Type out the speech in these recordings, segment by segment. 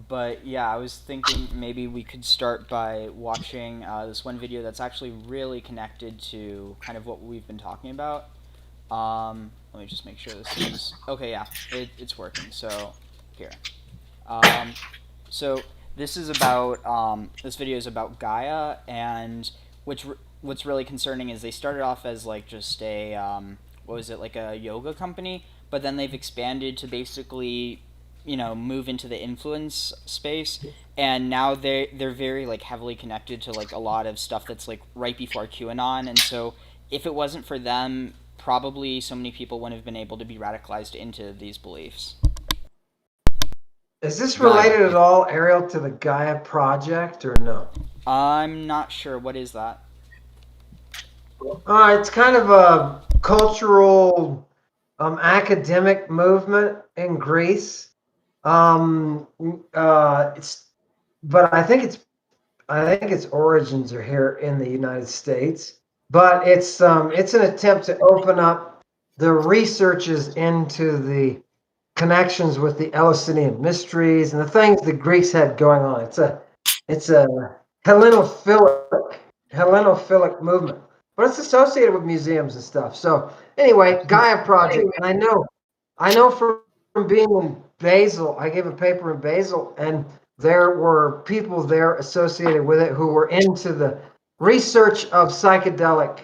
But yeah, I was thinking maybe we could start by watching this one video that's actually really connected to kind of what we've been talking about. Let me just make sure this is okay. Yeah, it's working. So here. Um, so this is about this video is about Gaia, and what's really concerning is they started off as like just a what was it, like a yoga company, but then they've expanded to basically move into the influence space, and now they're very like heavily connected to like a lot of stuff that's like right before QAnon, and so if it wasn't for them, probably so many people wouldn't have been able to be radicalized into these beliefs. Is this Gaia. related at all, Ariel, to the Gaia project or no? I'm not sure. What is that? It's kind of a cultural, academic movement in Greece. It's, but I think its origins are here in the United States. But it's an attempt to open up the researches into the connections with the Eleusinian mysteries and the things the Greeks had going on. It's a Hellenophilic movement, but it's associated with museums and stuff. So anyway, Gaia Project, and I know from being in Basel, I gave a paper in Basel, and there were people there associated with it who were into the research of psychedelic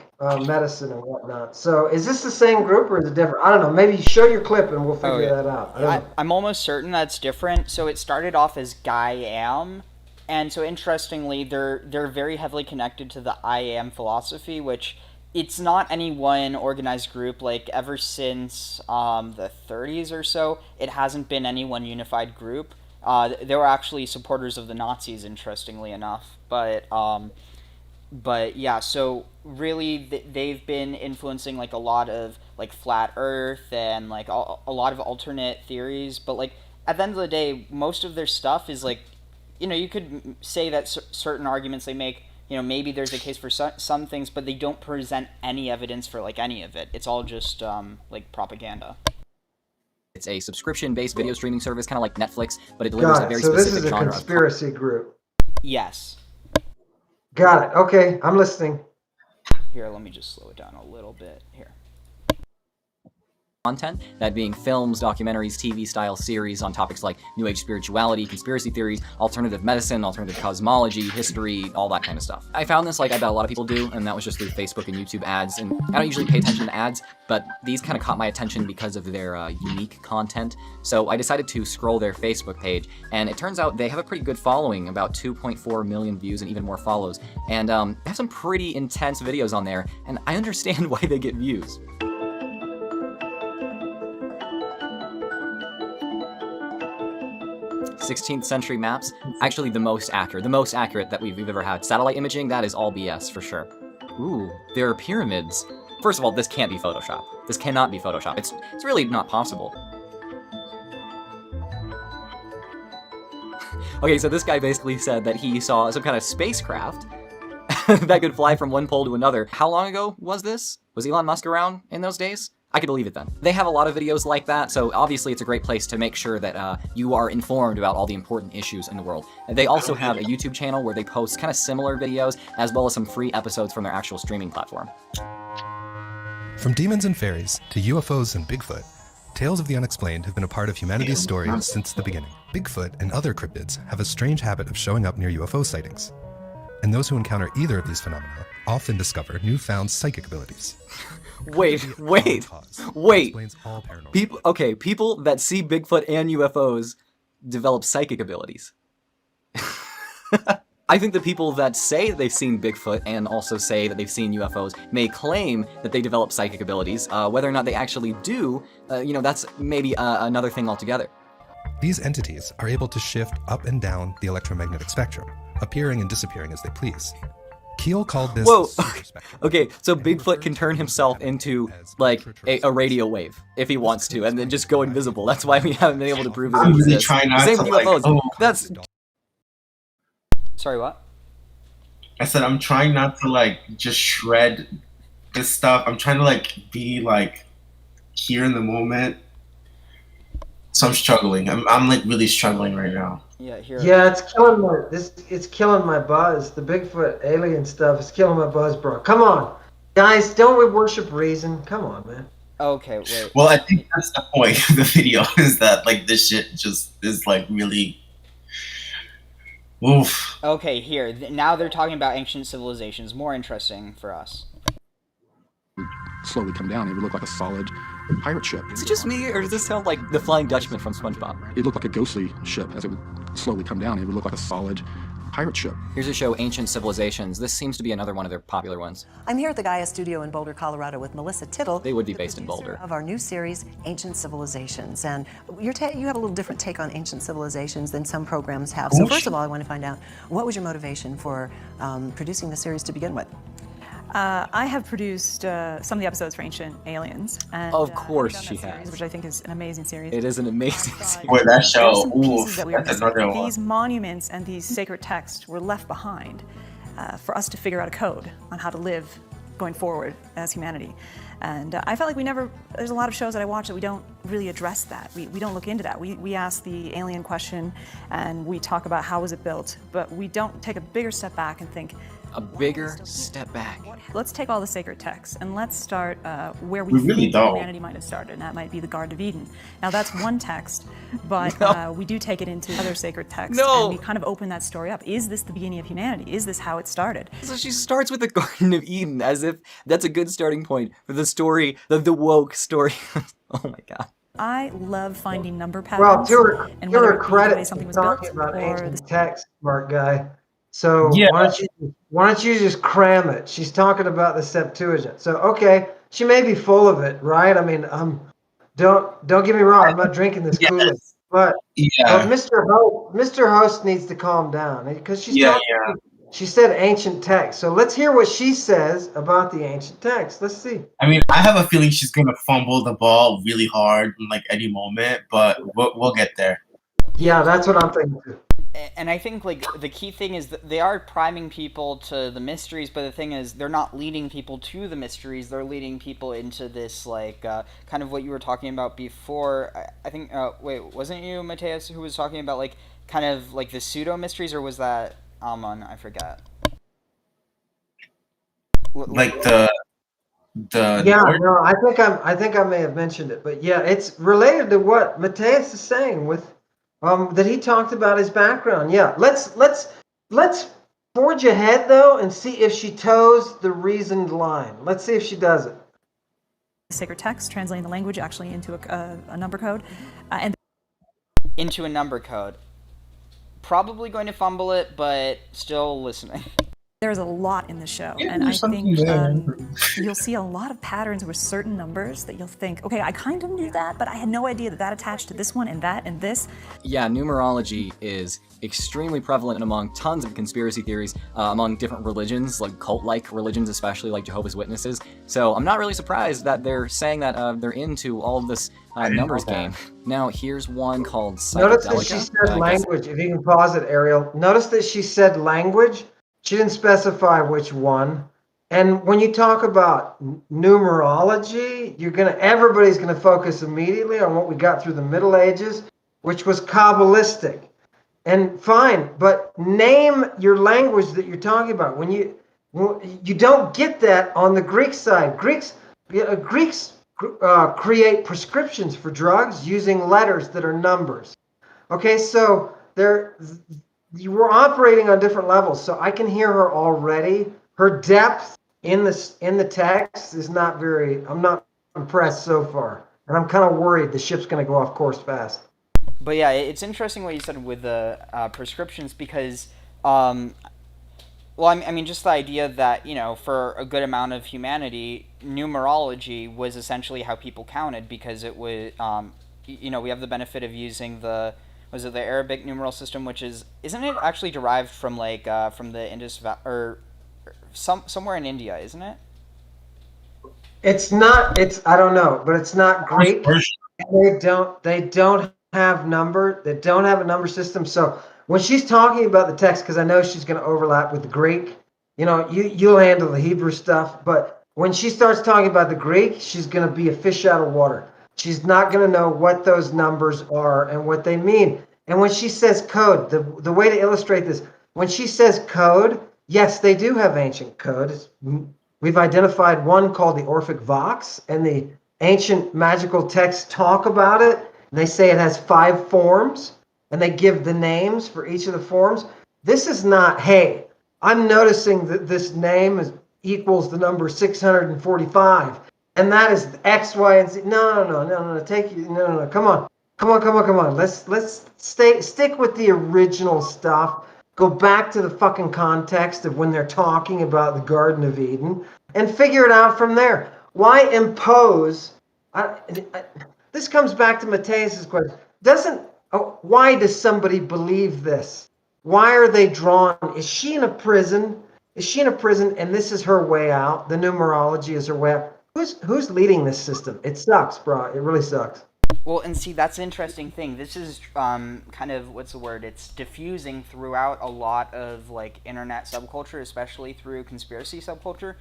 medicine and whatnot. So is this the same group or is it different? I don't know. Maybe show your clip and we'll figure that out. I'm almost certain that's different. So it started off as Gaia, and so interestingly, they're very heavily connected to the I am philosophy, which it's not any one organized group. Like ever since the 30s or so, it hasn't been any one unified group. They were actually supporters of the Nazis, interestingly enough, but yeah, so really they've been influencing like a lot of like flat earth and like a lot of alternate theories, but like at the end of the day, most of their stuff is like, you could say that certain arguments they make, maybe there's a case for some things, but they don't present any evidence for like any of it. It's all just like propaganda. It's a subscription-based video streaming service, kind of like Netflix, but it delivers a very so specific this is a genre conspiracy group. Yes. Got it. Okay, I'm listening. Here, let me just slow it down a little bit. Here. content, that being films, documentaries, TV-style series on topics like New Age spirituality, conspiracy theories, alternative medicine, alternative cosmology, history, all that kind of stuff. I found this like I bet a lot of people do, and that was just through Facebook and YouTube ads, and I don't usually pay attention to ads, but these kind of caught my attention because of their unique content, so I decided to scroll their Facebook page, and it turns out they have a pretty good following, about 2.4 million views and even more follows, and they have some pretty intense videos on there, and I understand why they get views. 16th century maps, actually the most accurate that we've ever had. Satellite imaging, that is all BS for sure. Ooh, there are pyramids. First of all, this can't be Photoshop. This cannot be Photoshop. It's really not possible. Okay, so this guy basically said that he saw some kind of spacecraft that could fly from one pole to another. How long ago was this? Was Elon Musk around in those days? I could believe it then. They have a lot of videos like that, so obviously it's a great place to make sure that you are informed about all the important issues in the world. They also have a YouTube channel where they post kind of similar videos, as well as some free episodes from their actual streaming platform. From demons and fairies to UFOs and Bigfoot, tales of the unexplained have been a part of humanity's story since the beginning. Bigfoot and other cryptids have a strange habit of showing up near UFO sightings. And those who encounter either of these phenomena often discover newfound psychic abilities. Wait. People that see Bigfoot and UFOs develop psychic abilities. I think the people that say they've seen Bigfoot and also say that they've seen UFOs may claim that they develop psychic abilities. Whether or not they actually do, that's maybe another thing altogether. These entities are able to shift up and down the electromagnetic spectrum, appearing and disappearing as they please. Keel called this... Whoa! Okay, so Bigfoot can turn himself into, like, a radio wave, if he wants to, and then just go invisible. That's why we haven't been able to prove it exists. Same with UFOs. That's... Sorry, what? I said I'm trying not to, just shred this stuff. I'm trying to, be, here in the moment. So I'm struggling. I'm like really struggling right now. Yeah, here. Yeah, it's killing it's killing my buzz. The Bigfoot alien stuff is killing my buzz, bro. Come on. Guys, don't we worship reason? Come on, man. Okay, wait. Well, I think that's the point of the video is that like this shit just is like really. Oof. Okay, here. Now they're talking about ancient civilizations. More interesting for us. Slowly come down. It would look like a solid pirate ship. Is it just me, or does this sound like the Flying Dutchman from SpongeBob? It looked like a ghostly ship as it would slowly come down. It would look like a solid pirate ship. Here's a show, Ancient Civilizations. This seems to be another one of their popular ones. I'm here at the Gaia studio in Boulder, Colorado with Melissa Tittle. They would be the based in producer Boulder. Of our new series, Ancient Civilizations. And you have a little different take on ancient civilizations than some programs have. So first of all, I want to find out, what was your motivation for producing the series to begin with? I have produced some of the episodes for Ancient Aliens. And, Of course I've done she that series, has. which I think is an amazing series. It is an amazing series. Boy, that There are show. some pieces Oof. that we were That's missing. another one. These monuments and these sacred texts were left behind for us to figure out a code on how to live going forward as humanity. And I felt like there's a lot of shows that I watch that we don't really address that. We don't look into that. We ask the alien question and we talk about how was it built, but we don't take a bigger step back and think, A bigger step back. let's take all the sacred texts and let's start where we We really think don't. humanity might have started, and that might be the Garden of Eden. Now that's one text, but we do take it into other sacred texts, No. and we kind of open that story up. Is this the beginning of humanity? Is this how it started? So she starts with the Garden of Eden, as if that's a good starting point for the story, the woke story. Oh my god. I love finding number Well, patterns, to and whether her it be the credit, way she's something was built talking about or ancient text, smart guy. So Yeah. why don't you just cram it? She's talking about the Septuagint. So okay, she may be full of it, right? I mean, don't get me wrong. I'm not drinking this Yes. Kool-Aid, but Yeah. Mr. Host needs to calm down because she's Yeah, talking. She said ancient text. So let's hear what she says about the ancient text. Let's see. I mean, I have a feeling she's gonna fumble the ball really hard in like any moment, but we'll get there. Yeah, that's what I'm thinking too. And I think like the key thing is that they are priming people to the mysteries, but the thing is they're not leading people to the mysteries. They're leading people into this like kind of what you were talking about before. I think wait, wasn't you, Mateus, who was talking about like kind of like the pseudo mysteries, or was that Ammon? I forget. Like the Yeah, no, I think I may have mentioned it, but yeah, it's related to what Mateus is saying with that he talked about his background. Yeah, let's forge ahead though and see if she toes the reasoned line. Let's see if she does it. sacred text, translating the language actually into a number code, and Into a number code. Probably going to fumble it, but still listening. there's a lot in the show, Yeah, and I there's think something there. you'll see a lot of patterns with certain numbers that you'll think, okay, I kind of knew that, but I had no idea that attached to this one and that and this. Yeah, numerology is extremely prevalent among tons of conspiracy theories, among different religions, like cult-like religions, especially like Jehovah's Witnesses. So I'm not really surprised that they're saying that they're into all of this numbers game. Now, here's one called Psychedelics. Notice that she said language. If you can pause it, Ariel. Notice that she said language. She didn't specify which one. And when you talk about numerology, everybody's gonna focus immediately on what we got through the Middle Ages, which was Kabbalistic. And fine, but name your language that you're talking about. When you don't get that on the Greek side. Greeks create prescriptions for drugs using letters that are numbers. Okay, so you were operating on different levels. So I can hear her already. Her depth in the text is not very. I'm not impressed so far, and I'm kind of worried the ship's going to go off course fast. But yeah, it's interesting what you said with the prescriptions because, I mean, just the idea that, for a good amount of humanity, numerology was essentially how people counted because it was, we have the benefit of using the Arabic numeral system, which isn't it actually derived from from the Indus or somewhere in India, isn't it? It's not. I don't know, but it's not Greek. They don't have number. They don't have a number system. So when she's talking about the text, because I know she's going to overlap with the Greek, you'll handle the Hebrew stuff. But when she starts talking about the Greek, she's going to be a fish out of water. She's not going to know what those numbers are and what they mean. And when she says code, the way to illustrate this, when she says code, yes, they do have ancient code. We've identified one called the Orphic Vox, and the ancient magical texts talk about it. And they say it has 5 forms, and they give the names for each of the forms. This is not, hey, I'm noticing that this name equals the number 645, and that is X, Y, and Z. No. Come on. Let's stick with the original stuff. Go back to the fucking context of when they're talking about the Garden of Eden and figure it out from there. Why impose? This comes back to Mateus's question. Why does somebody believe this? Why are they drawn? Is she in a prison? And this is her way out? The numerology is her way out. Who's leading this system? It sucks, bro. It really sucks. Well, and see, that's an interesting thing. This is kind of, what's the word? It's diffusing throughout a lot of like internet subculture, especially through conspiracy subculture.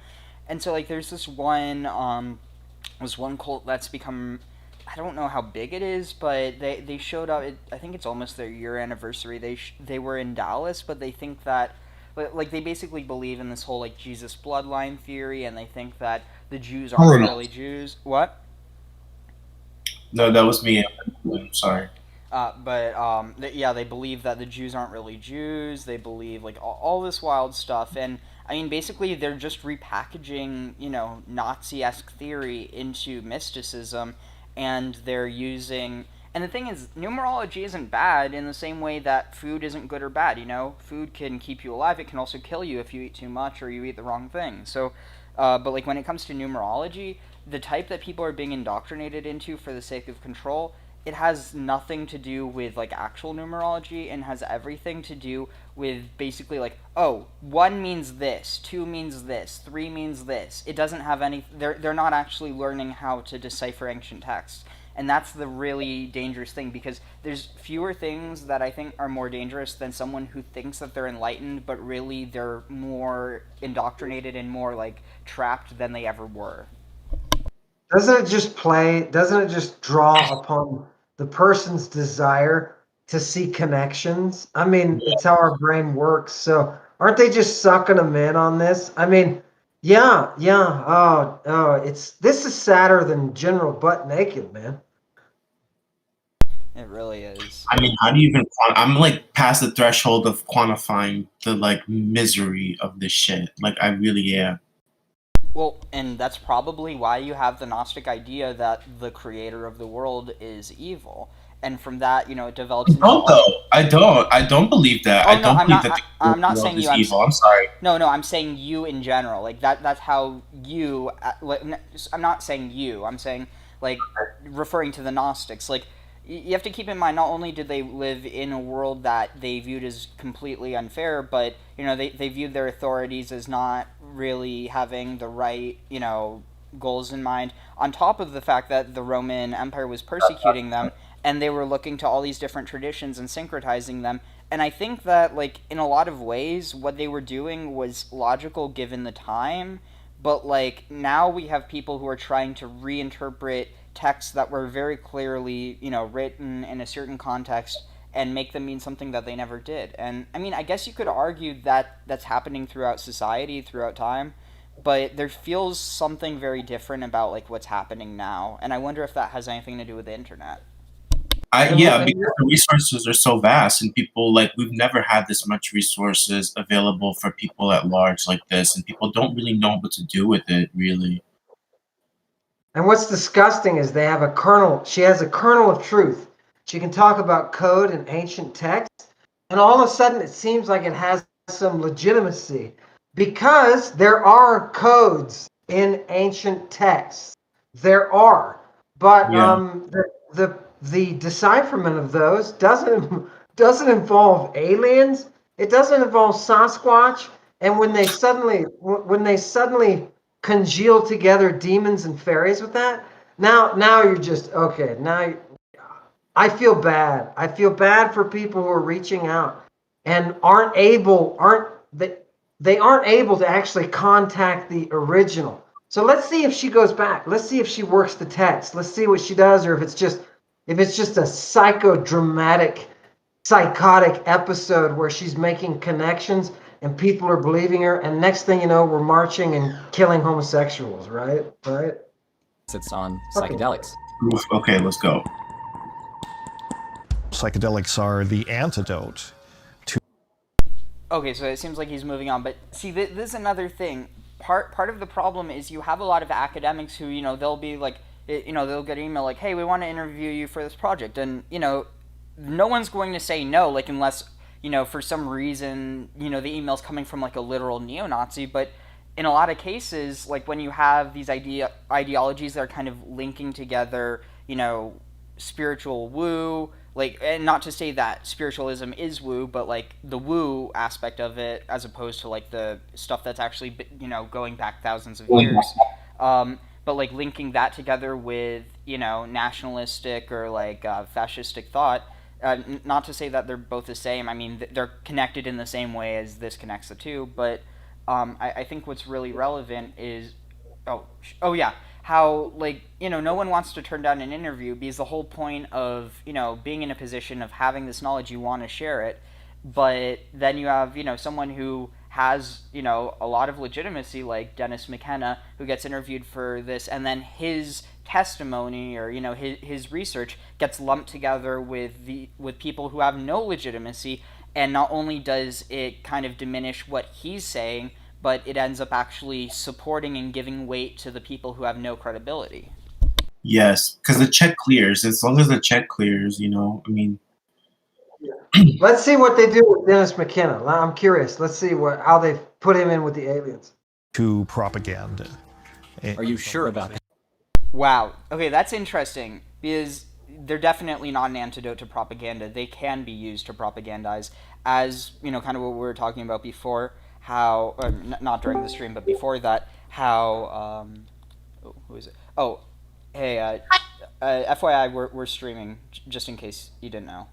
And so like there's this one cult that's become, I don't know how big it is, but they showed up. I think it's almost their year anniversary. They were in Dallas, but they think that like they basically believe in this whole like Jesus bloodline theory, and they think that the Jews aren't really Jews. What? No, that was me. I'm sorry. They believe that the Jews aren't really Jews. They believe like all this wild stuff, and I mean, basically, they're just repackaging, Nazi-esque theory into mysticism, and they're using. And the thing is, numerology isn't bad in the same way that food isn't good or bad. Food can keep you alive. It can also kill you if you eat too much or you eat the wrong thing. So, but like when it comes to numerology, the type that people are being indoctrinated into for the sake of control, it has nothing to do with like actual numerology, and has everything to do with basically like, oh, 1 means this, 2 means this, 3 means this. It doesn't have any. They're not actually learning how to decipher ancient texts. And that's the really dangerous thing, because there's fewer things that I think are more dangerous than someone who thinks that they're enlightened, but really they're more indoctrinated and more like trapped than they ever were. Doesn't it just draw upon the person's desire to see connections? I mean, it's how our brain works. So aren't they just sucking them in on this? I mean, yeah. This is sadder than General Butt Naked, man. It really is. I mean, how do you even? I'm like past the threshold of quantifying the like misery of this shit. Like, I really am. Well, and that's probably why you have the Gnostic idea that the creator of the world is evil. And from that, it develops. I don't believe that. I don't believe that the I'm not saying is you. evil. I'm sorry. No, I'm saying you in general. Like that's how you. I'm not saying you. I'm saying like referring to the Gnostics. Like you have to keep in mind, not only did they live in a world that they viewed as completely unfair, but they viewed their authorities as not really having the right goals in mind. On top of the fact that the Roman Empire was persecuting them, and they were looking to all these different traditions and syncretizing them. And I think that, like, in a lot of ways, what they were doing was logical given the time, but, like, now we have people who are trying to reinterpret texts that were very clearly, written in a certain context and make them mean something that they never did. And, I mean, I guess you could argue that that's happening throughout society, throughout time, but there feels something very different about, like, what's happening now. And I wonder if that has anything to do with the internet. Because the resources are so vast, and people we've never had this much resources available for people at large like this, and people don't really know what to do with it, really. And what's disgusting is they have a kernel. She has a kernel of truth. She can talk about code and ancient text, and all of a sudden it seems like it has some legitimacy because there are codes in ancient texts. There are, but the decipherment of those doesn't involve aliens. It doesn't involve Sasquatch. And when they suddenly congeal together demons and fairies with that, now you're just okay. Now I feel bad. I feel bad for people who are reaching out and they aren't able to actually contact the original. So let's see if she goes back. Let's see if she works the text. Let's see what she does, or if it's just a psychodramatic, psychotic episode where she's making connections and people are believing her. And next thing you know, we're marching and killing homosexuals, right? Right? It's on psychedelics. Okay, let's go. Psychedelics are the antidote. Okay, so it seems like he's moving on, but see, this is another thing. Part of the problem is you have a lot of academics who, they'll be like, they'll get an email like, hey, we want to interview you for this project, and, no one's going to say no, like, unless, for some reason, the email's coming from, like, a literal neo-Nazi, but in a lot of cases, like, when you have these ideologies that are kind of linking together, spiritual woo, like, and not to say that spiritualism is woo, but like the woo aspect of it, as opposed to like the stuff that's actually going back thousands of years, but like linking that together with nationalistic or like fascistic thought. Not to say that they're both the same. I mean, they're connected in the same way as this connects the two. But I think what's really relevant is, oh yeah, how, like, no one wants to turn down an interview because the whole point of, being in a position of having this knowledge, you want to share it. But then you have, someone who has, a lot of legitimacy, like Dennis McKenna, who gets interviewed for this, and then his testimony or, his research gets lumped together with people who have no legitimacy. And not only does it kind of diminish what he's saying, but it ends up actually supporting and giving weight to the people who have no credibility. Yes, because the check clears. As long as the check clears, I mean. Let's see what they do with Dennis McKenna. I'm curious. Let's see how they put him in with the aliens. To propaganda. Are you sure about that? Wow. Okay, that's interesting, because they're definitely not an antidote to propaganda. They can be used to propagandize, as, kind of what we were talking about before, how, not during the stream, but before that, how, who is it? Oh, hey, FYI, we're streaming, just in case you didn't know.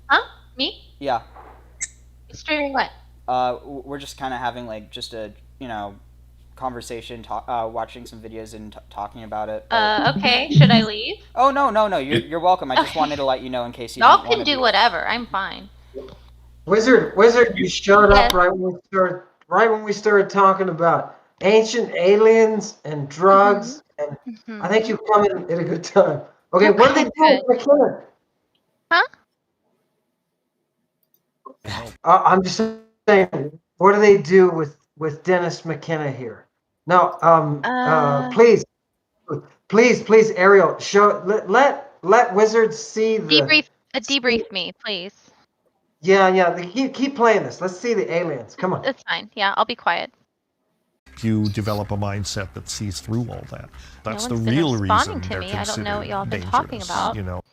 Huh? Me? Yeah. Streaming what? We're just kind of having, like, just a, conversation, watching some videos and talking about it. Okay, should I leave? Oh, no, you're welcome. I just wanted to let you know in case you Y'all didn't want can to do whatever, I'm fine. Wizard, you showed up right when we started talking about ancient aliens and drugs, and I think you've come in at a good time. Okay, what do they do with McKinnon? Huh? I'm just saying, what do they do with Dennis McKenna here? No, please, Ariel, let Wizard see the debrief me, please. Yeah. Keep playing this. Let's see the aliens. Come on. That's fine. Yeah, I'll be quiet. You develop a mindset that sees through all that. That's no the one's real been reason to they're me. I don't know what y'all considered been talking dangerous, about.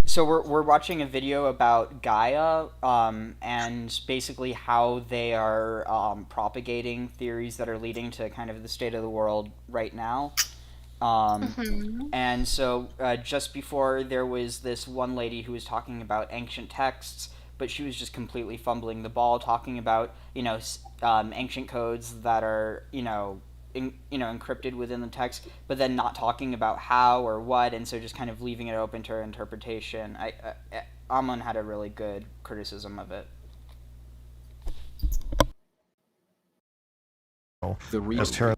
So we're watching a video about Gaia, and basically how they are propagating theories that are leading to kind of the state of the world right now. And so just before, there was this one lady who was talking about ancient texts, but she was just completely fumbling the ball, talking about ancient codes that are encrypted within the text, but then not talking about how or what, and so just kind of leaving it open to her interpretation. Ammon had a really good criticism of it. As Tara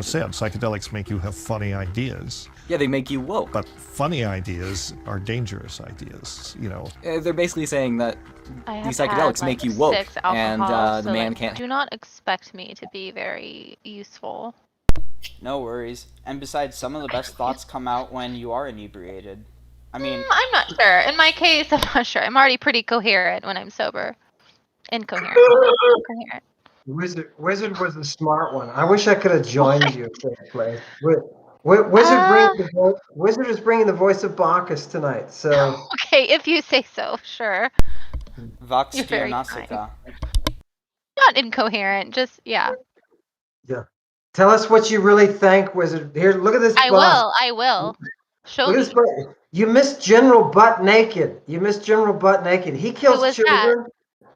said, psychedelics make you have funny ideas. Yeah, they make you woke. But funny ideas are dangerous ideas, They're basically saying that these psychedelics make you woke, and the man can't. Do not expect me to be very useful. No worries. And besides, some of the best thoughts come out when you are inebriated. I mean... I'm not sure. In my case, I'm not sure. I'm already pretty coherent when I'm sober. Incoherent. Incoherent. Wizard was the smart one. I wish I could have joined you for that play. Wizard is bringing the voice of Bacchus tonight. So okay, if you say so, sure. Vox Dionysica. Not incoherent, just yeah. Yeah. Tell us what you really think, Wizard. Here, look at this. I will. Show me. You missed General Butt Naked. He kills children.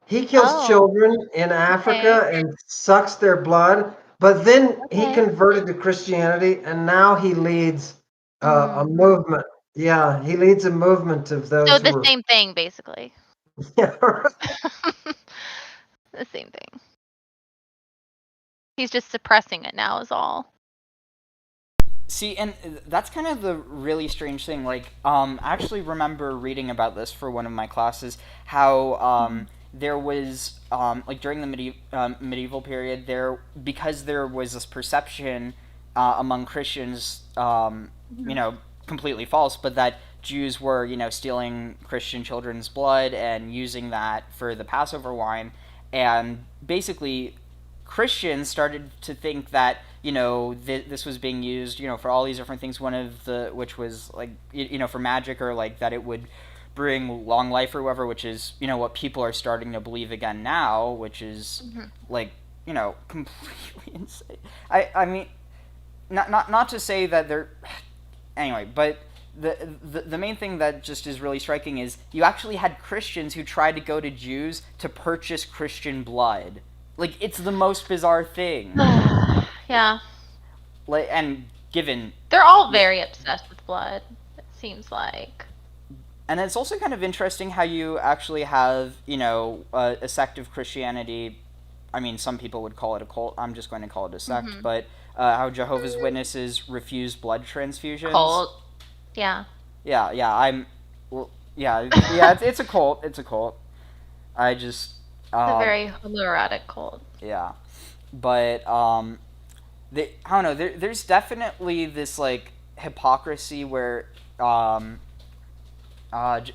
He kills children in Africa and sucks their blood. But then he Okay. converted to Christianity, and now he leads a movement. Yeah, he leads a movement of those So who the are. same thing, basically. Yeah, The same thing. He's just suppressing it now, is all. See, and that's kind of the really strange thing. Like, I actually remember reading about this for one of my classes, how there was, like, during the medieval period, because there was this perception among Christians, you know, completely false, but that Jews were, you know, stealing Christian children's blood and using that for the Passover wine, and basically Christians started to think that, you know, this was being used, you know, for all these different things. One of which was like, you know, for magic, or like that it would bring long life or whatever, which is, you know, what people are starting to believe again now, which is like, you know, completely insane. I mean, not to say that they're anyway, but the main thing that just is really striking is you actually had Christians who tried to go to Jews to purchase Christian blood. Like, it's the most bizarre thing. Yeah. Like, and given They're all very obsessed with blood, it seems like. And it's also kind of interesting how you actually have, you know, a sect of Christianity. I mean, some people would call it a cult. I'm just going to call it a sect. But how Jehovah's Witnesses refuse blood transfusions. Cult. Yeah. Yeah. It's a cult. It's a cult. I just. It's a very homoerotic cult. Yeah, but I don't know. There's definitely this like hypocrisy where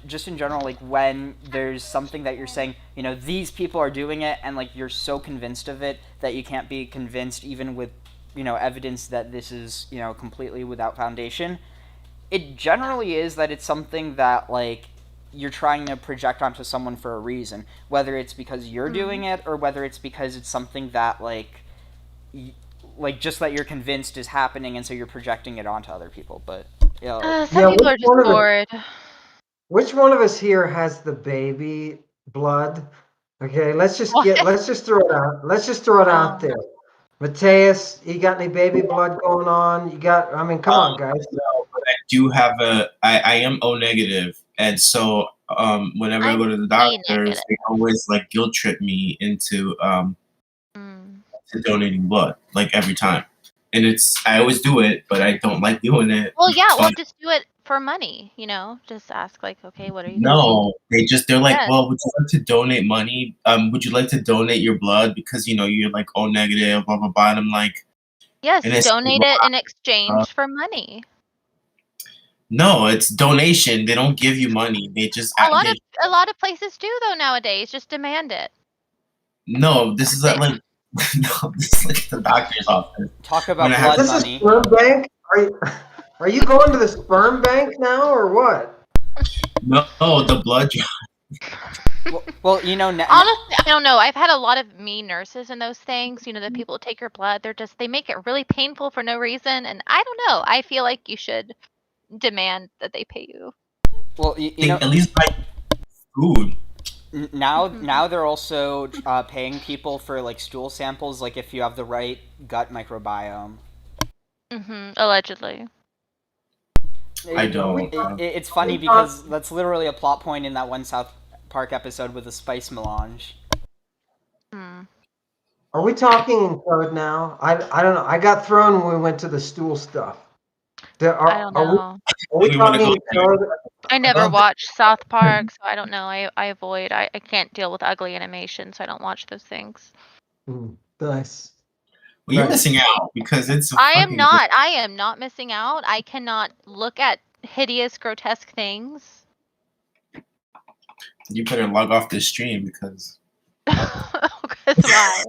just in general, like when there's something that you're saying, you know, these people are doing it, and like you're so convinced of it that you can't be convinced even with, you know, evidence that this is, you know, completely without foundation. It generally is that it's something that like you're trying to project onto someone for a reason, whether it's because you're doing it or whether it's because it's something that like just that you're convinced is happening, and so you're projecting it onto other people. But some people are just bored. Which one of us here has the baby blood? Okay, let's just throw it out. Let's just throw it out there. Mateus, you got any baby blood going on? You got, I mean, come on, guys. No, but I do have I am O negative. And so whenever I go to the doctors, they always like guilt trip me into to donating blood, like every time. And I always do it, but I don't like doing it. Well, yeah, well, just do it for money, you know? Just ask like, okay, what are you No, they're like, well, would you like to donate money? Would you like to donate your blood? Because, you know, you're like O negative, blah, blah, blah. And I'm like, yes, donate it in exchange for money. No, it's donation. They don't give you money. They just a lot of places do though nowadays. Just demand it. No, this is like no, this is like the doctor's office. Talk about blood money. Sperm bank? Are you going to the sperm bank now or what? No, the blood drive. Well, you know, honestly, I don't know. I've had a lot of mean nurses in those things. You know, the people who take your blood. They make it really painful for no reason. And I don't know. I feel like you should demand that they pay you. Well, you know, at least buy food. Now they're also paying people for like stool samples, like if you have the right gut microbiome. Allegedly. I don't. It's funny because that's literally a plot point in that one South Park episode with the spice melange. Are we talking in code now? I don't know. I got thrown when we went to the stool stuff. I don't know. Are we talking in code? I never watched South Park, so I don't know. I avoid. I can't deal with ugly animation, so I don't watch those things. Nice. Well, you're missing out because it's. I am not missing out. I cannot look at hideous, grotesque things. You better log off this stream because. Why?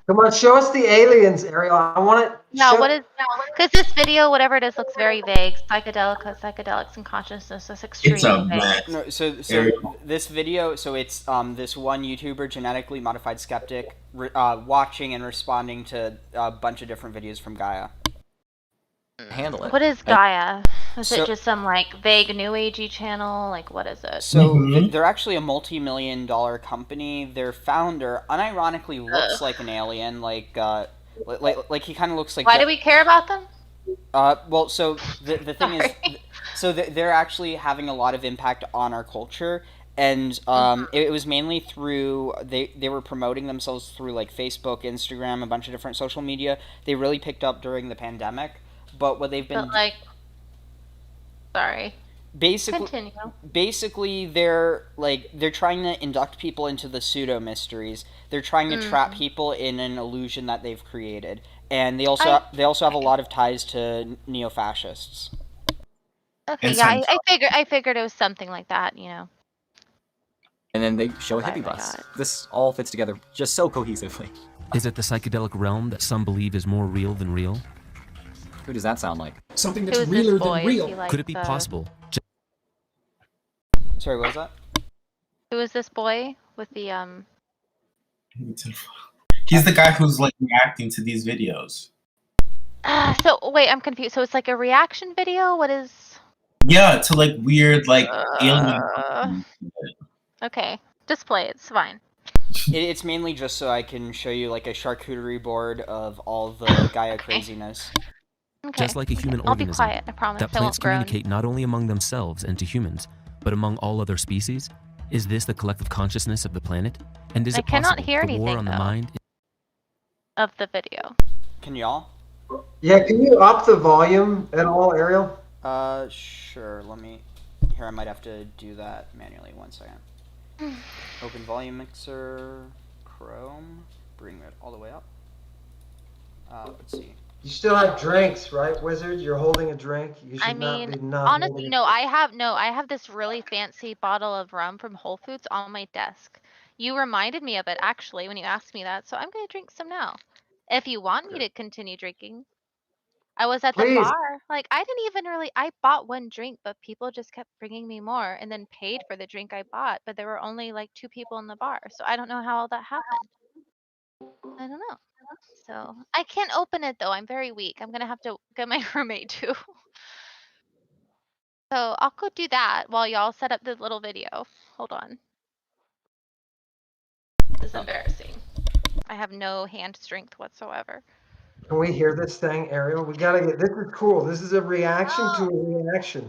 Come on, show us the aliens, Ariel. I want it. No, what is? Because this video, whatever it is, looks very vague. Psychedelics and consciousness. That's extremely vague. No, so this video, so it's this one YouTuber, genetically modified skeptic, watching and responding to a bunch of different videos from Gaia. Handle it. What is Gaia? Is it just some like vague new agey channel? Like what is it? So they're actually a multi-million-dollar company. Their founder unironically looks like an alien, like he kind of looks like. Why do we care about them? Well, so the thing is, so they're actually having a lot of impact on our culture, and it was mainly through they were promoting themselves through like Facebook, Instagram, a bunch of different social media. They really picked up during the pandemic, but what they've been sorry. Basically, they're trying to induct people into the pseudo-mysteries. They're trying to trap people in an illusion that they've created, and they also have a lot of ties to neo-fascists. Okay, yeah, I figured it was something like that, you know. And then they show a hippie bus. This all fits together just so cohesively. Is it the psychedelic realm that some believe is more real than real? Who does that sound like? Something that's realer than real. Could it be possible? Sorry, what was that? Who is this boy with the He's the guy who's like reacting to these videos. So wait, I'm confused. So it's like a reaction video? What is? Yeah, to like weird like alien. Okay, display it. It's fine. It's mainly just so I can show you like a charcuterie board of all the Gaia craziness. Okay. Just like a human I'll be organism, quiet, I promise. that plants communicate not only among themselves and to humans, but among all other species. Is this the collective consciousness of the planet? And is it cannot possible hear the war anything, on the though. mind Of the video. Can y'all? Yeah, can you up the volume at all, Ariel? Sure. Let me. Here, I might have to do that manually. 1 second. Open volume mixer, Chrome. Bring it all the way up. Let's see. You still have drinks, right, Wizard? You're holding a drink. You should Honestly, no. I have this really fancy bottle of rum from Whole Foods on my desk. You reminded me of it actually when you asked me that, so I'm gonna drink some now. If you want me to continue drinking. I was at the bar. Like I didn't even really. I bought one drink, but people just kept bringing me more, and then paid for the drink I bought. But there were only like 2 people in the bar, so I don't know how all that happened. I don't know. So I can't open it though. I'm very weak. I'm gonna have to get my roommate to. So I'll go do that while y'all set up the little video. Hold on. This is embarrassing. I have no hand strength whatsoever. Can we hear this thing, Ariel? We gotta get. This is cool. This is a reaction to a reaction.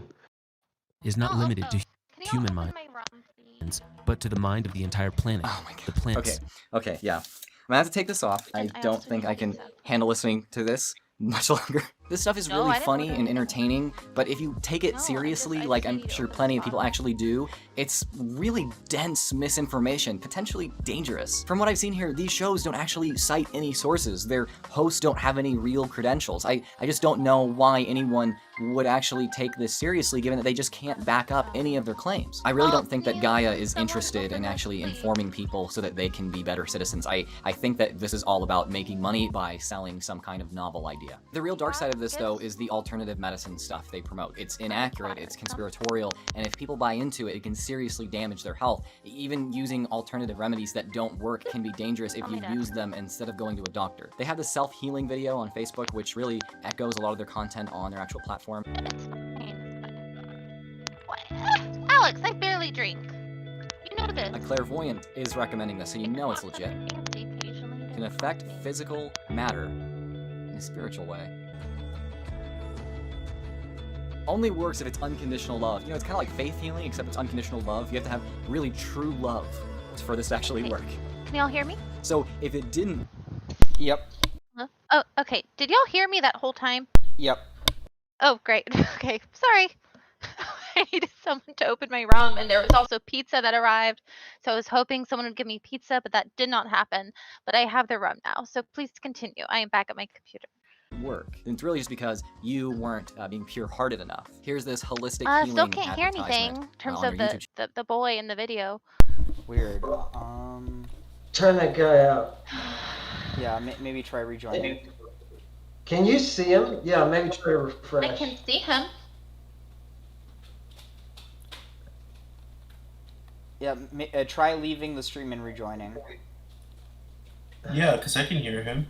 is not limited to human minds, but to the mind of the entire planet. Oh my god. The planets. Okay, yeah. I'm gonna have to take this off. I don't think I can handle listening to this much longer. This stuff is really funny and entertaining, but if you take it seriously, like I'm sure plenty of people actually do, it's really dense misinformation, potentially dangerous. From what I've seen here, these shows don't actually cite any sources. Their hosts don't have any real credentials. I just don't know why anyone would actually take this seriously, given that they just can't back up any of their claims. I really don't think that Gaia is interested in actually informing people so that they can be better citizens. I think that this is all about making money by selling some kind of novel idea. The real dark side of this, though, is the alternative medicine stuff they promote. It's inaccurate, it's conspiratorial, and if people buy into it, it can seriously damage their health. Even using alternative remedies that don't work can be dangerous if you use them instead of going to a doctor. They have the self-healing video on Facebook, which really echoes a lot of their content on their actual platform. Alex, I barely drink. You know this. A clairvoyant is recommending this, so you know it's legit. It can affect physical matter in a spiritual way. Only works if it's unconditional love. You know, it's kind of like faith healing, except it's unconditional love. You have to have really true love for this to actually work. Can y'all hear me? So if it didn't... Yep. Huh? Oh, okay. Did y'all hear me that whole time? Yep. Oh, great. Okay, sorry. I needed someone to open my room, and there was also pizza that arrived. So I was hoping someone would give me pizza, but that did not happen. But I have the room now, so please continue. I am back at my computer. Work. It's really just because you weren't being pure-hearted enough. Here's this holistic healing Still can't hear anything in terms on of your the boy in the video. Weird. Turn that guy out. Yeah, maybe try rejoining. Can you see him? Yeah, maybe try to refresh. I can see him. Yeah, try leaving the stream and rejoining. Yeah, because I can hear him.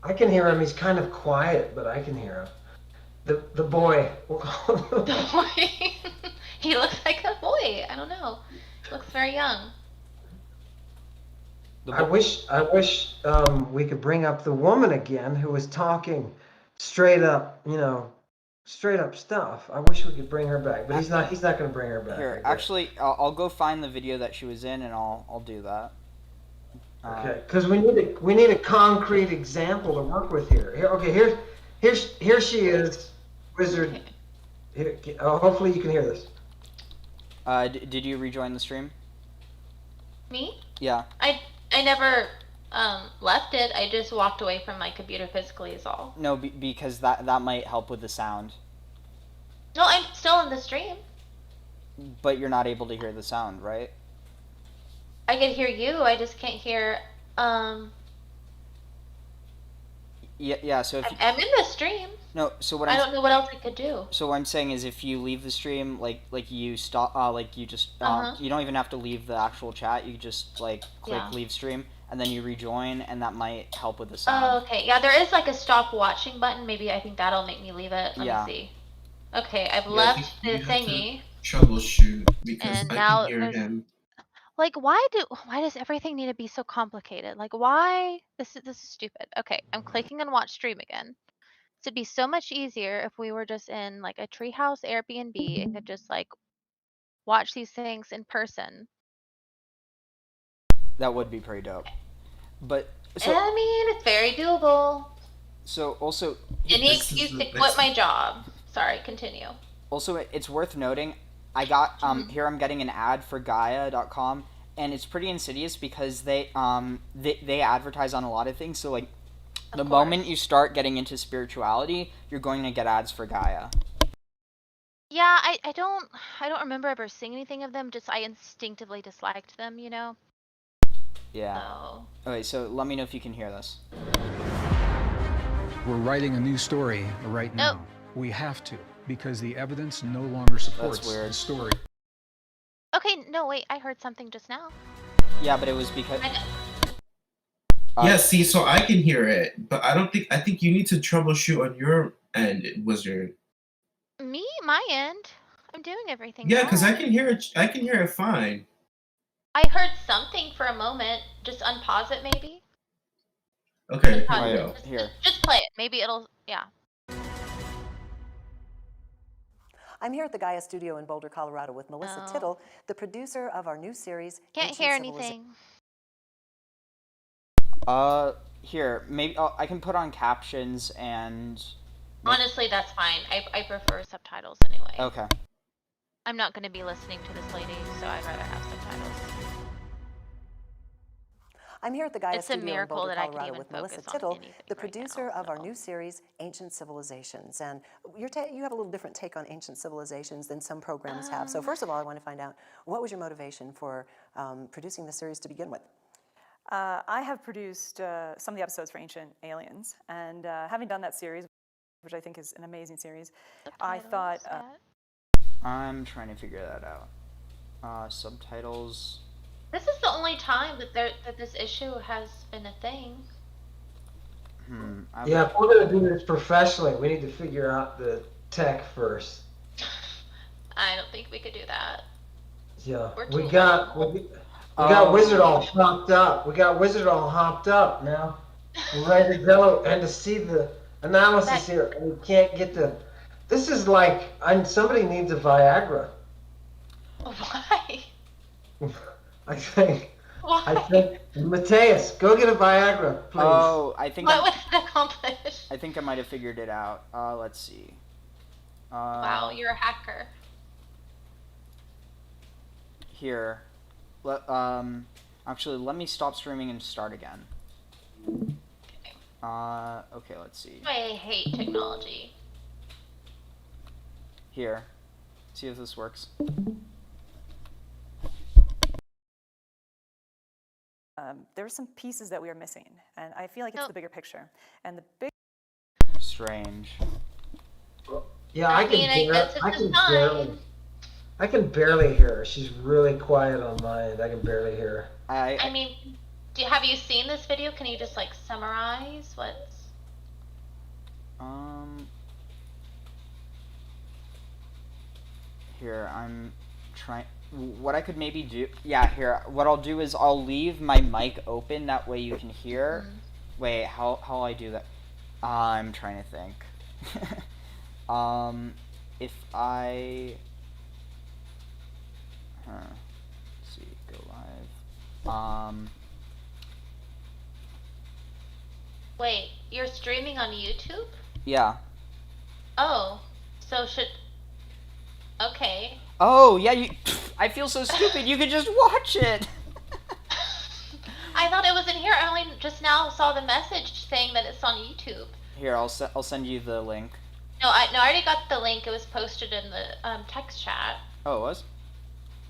I can hear him. He's kind of quiet, but I can hear him. The boy. The boy. He looks like a boy. I don't know. He looks very young. I wish we could bring up the woman again who was talking straight up, straight up stuff. I wish we could bring her back, but he's not going to bring her back. Here, actually, I'll go find the video that she was in, and I'll do that. Okay, because we need a concrete example to work with here. Here she is, wizard. Here, hopefully you can hear this. Did you rejoin the stream? Me? Yeah. I never left it. I just walked away from my computer physically is all. No, because that might help with the sound. No, I'm still in the stream. But you're not able to hear the sound, right? I can hear you. I just can't hear. Yeah. So if I'm in the stream. No, so I don't know what else I could do. So what I'm saying is, if you leave the stream, like you stop, you just you don't even have to leave the actual chat. You just click leave stream, and then you rejoin, and that might help with the sound. Oh, okay. Yeah, there is like a stop watching button. Maybe I think that'll make me leave it. Let me see. Okay, I've left the thingy. Troubleshoot because and I now can hear him. Like, why does everything need to be so complicated? Like, why? This is stupid. Okay, I'm clicking on watch stream again. It'd be so much easier if we were just in like a treehouse Airbnb and could just like watch these things in person. That would be pretty dope. But so, I mean, it's very doable. So also, any excuse to quit my job. Sorry, continue. Also, it's worth noting, I got here I'm getting an ad for Gaia.com, and it's pretty insidious because they advertise on a lot of things. So like, the moment you start getting into spirituality, you're going to get ads for Gaia. Yeah, I don't remember ever seeing anything of them. Just I instinctively disliked them, you know. Yeah. So. Okay, so let me know if you can hear this. We're writing a new story right now. Nope. We have to, because the evidence no longer supports the story. Okay, no, wait, I heard something just now. Yeah, but it was because... Yeah, see, so I can hear it, but I think you need to troubleshoot on your end, Wizard. Me? My end? I'm doing everything. Yeah, because I can hear it fine. I heard something for a moment. Just unpause it, maybe? Okay, here. Just play it. Maybe it'll... Yeah. I'm here at the Gaia studio in Boulder, Colorado with Melissa Tittle, the producer of our new series, Can't hear anything. Here, maybe I can put on captions and... Honestly, that's fine. I prefer subtitles anyway. Okay. I'm not going to be listening to this lady, so I'd rather have subtitles. I'm here at the Gaia It's a studio in miracle Boulder, that I can Colorado even with Melissa focus on Tittle, anything the right producer now, of our new series, Ancient Civilizations. And you have a little different take on ancient civilizations than some programs have. So first of all, I want to find out, what was your motivation for producing the series to begin with? I have produced some of the episodes for Ancient Aliens, and having done that series, which I think is an amazing series, I thought... I'm trying to figure that out. Subtitles... This is the only time that this issue has been a thing. Yeah, if we're going to do this professionally, we need to figure out the tech first. I don't think we could do that. Yeah, we got Wizard all hopped up. We got Wizard all hopped up now. We're ready to go and to see the analysis here. We can't get the... This is like, somebody needs a Viagra. Why? I think, Mateus, go get a Viagra, please. Oh, I think... What would it accomplish? I think I might have figured it out. Let's see. Wow, you're a hacker. Here. Actually, let me stop streaming and start again. Okay, let's see. I hate technology. Here. See if this works. There are some pieces that we are missing, and I feel like it's the bigger picture. And the big... Strange. Yeah, I can barely hear her. She's really quiet on my end. I can barely hear her. I mean, have you seen this video? Can you just like summarize what's... Here, I'm trying. What I could maybe do. Yeah, here. What I'll do is I'll leave my mic open. That way you can hear. Wait, how I do that? I'm trying to think. If I. Let's see. Go live. Wait, you're streaming on YouTube? Yeah. Oh, so should. Okay. Oh yeah, I feel so stupid. You could just watch it. I thought it was in here. I only just now saw the message saying that it's on YouTube. Here, I'll send you the link. No, I already got the link. It was posted in the text chat. Oh, it was?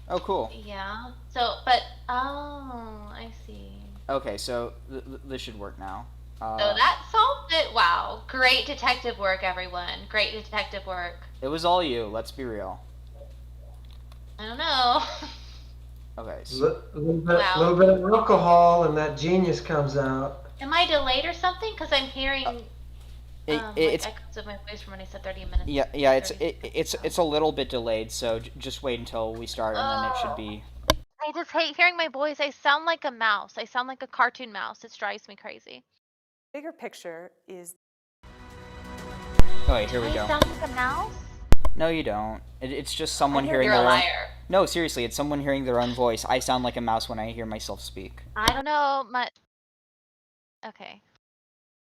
Oh, cool. Yeah. So, but I see. Okay, so this should work now. So that solved it. Wow, great detective work, everyone. Great detective work. It was all you. Let's be real. I don't know. Okay. So A little bit of alcohol, and that genius comes out. Am I delayed or something? Because I'm hearing it's echoes of my voice from when I said 30 minutes. Yeah. It's a little bit delayed. So just wait until we start, and then it should be. I just hate hearing my voice. I sound like a mouse. I sound like a cartoon mouse. It drives me crazy. Bigger picture is. Oh wait, here we go. I sound like a mouse? No, you don't. It's just someone hearing You're their a own. liar. No, seriously, it's someone hearing their own voice. I sound like a mouse when I hear myself speak. I don't know. Okay.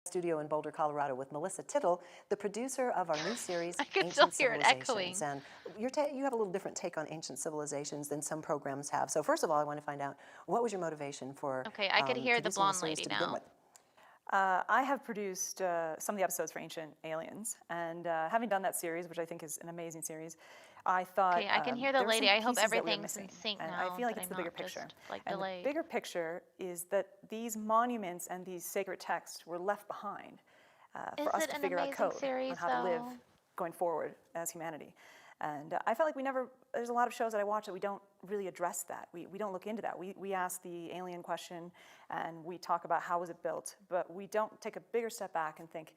Studio in Boulder, Colorado, with Melissa Tittle, the producer of our new series, I can Ancient still hear it echoing. Civilizations. And you have a little different take on ancient civilizations than some programs have. So first of all, I want to find out, what was your motivation for Okay, I could hear the producing blonde series lady to begin now. with? I have produced some of the episodes for Ancient Aliens, and having done that series, which I think is an amazing series, I thought. Okay, I can hear the there were lady. some I hope pieces that we were everything's in missing, sync and now. I feel like that it's the I'm bigger not picture. just, like, And delayed. the bigger picture is that these monuments and these sacred texts were left behind for us Is it to an figure out amazing code series, on how to live though? going forward as humanity. And I felt like there's a lot of shows that I watch that we don't really address that. We don't look into that. We ask the alien question and we talk about how was it built, but we don't take a bigger step back and think,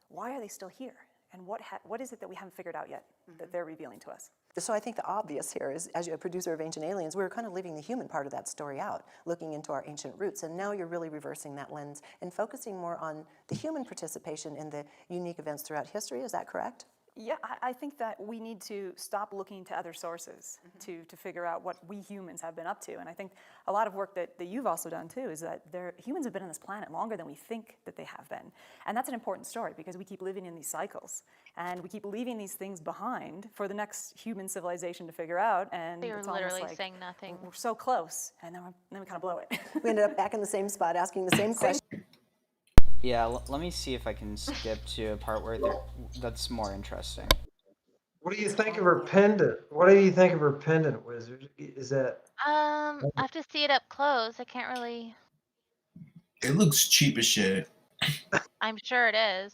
why are they still here? And what is it that we haven't figured out yet that they're revealing to us? So I think the obvious here is, as a producer of Ancient Aliens, we're kind of leaving the human part of that story out, looking into our ancient roots. And now you're really reversing that lens and focusing more on the human participation in the unique events throughout history. Is that correct? Yeah, I think that we need to stop looking to other sources to figure out what we humans have been up to. And I think a lot of work that you've also done too is that humans have been on this planet longer than we think that they have been. And that's an important story because we keep living in these cycles. And we keep leaving these things behind for the next human civilization to figure out. And You're it's almost literally like saying nothing. we're so close, and then we kind of blow it. We ended up back in the same spot asking the same question. Yeah, let me see if I can skip to a part where that's more interesting. What do you think of her pendant? What do you think of her pendant, Wizard? Is that? I have to see it up close. I can't really. It looks cheap as shit. I'm sure it is.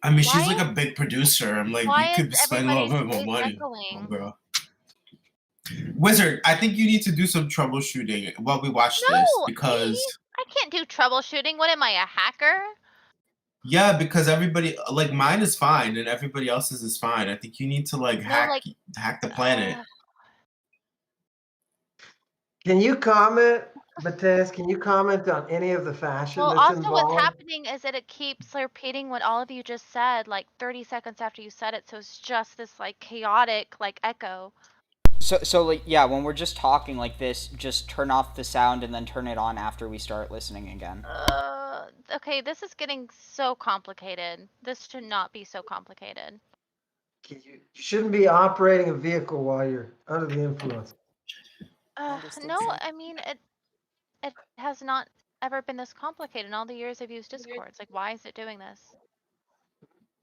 I mean, she's like a big producer. I'm like, why you could is spend a little bit more everybody's money. echoing? Oh, girl. Wizard, I think you need to do some troubleshooting while we watch No, this because I can't do troubleshooting. What am I, a hacker? yeah, because everybody like mine is fine and everybody else's is fine. I think you need to hack the planet. Can you comment, Mateus? Can you comment on any of the fashion Well, that's also involved? what's happening is that it keeps repeating what all of you just said, like 30 seconds after you said it. So it's just this like chaotic like echo. So like yeah, when we're just talking like this, just turn off the sound and then turn it on after we start listening again. Okay, this is getting so complicated. This should not be so complicated. You shouldn't be operating a vehicle while you're under the influence. No, I mean it has not ever been this complicated in all the years I've used Discord. It's like, why is it doing this?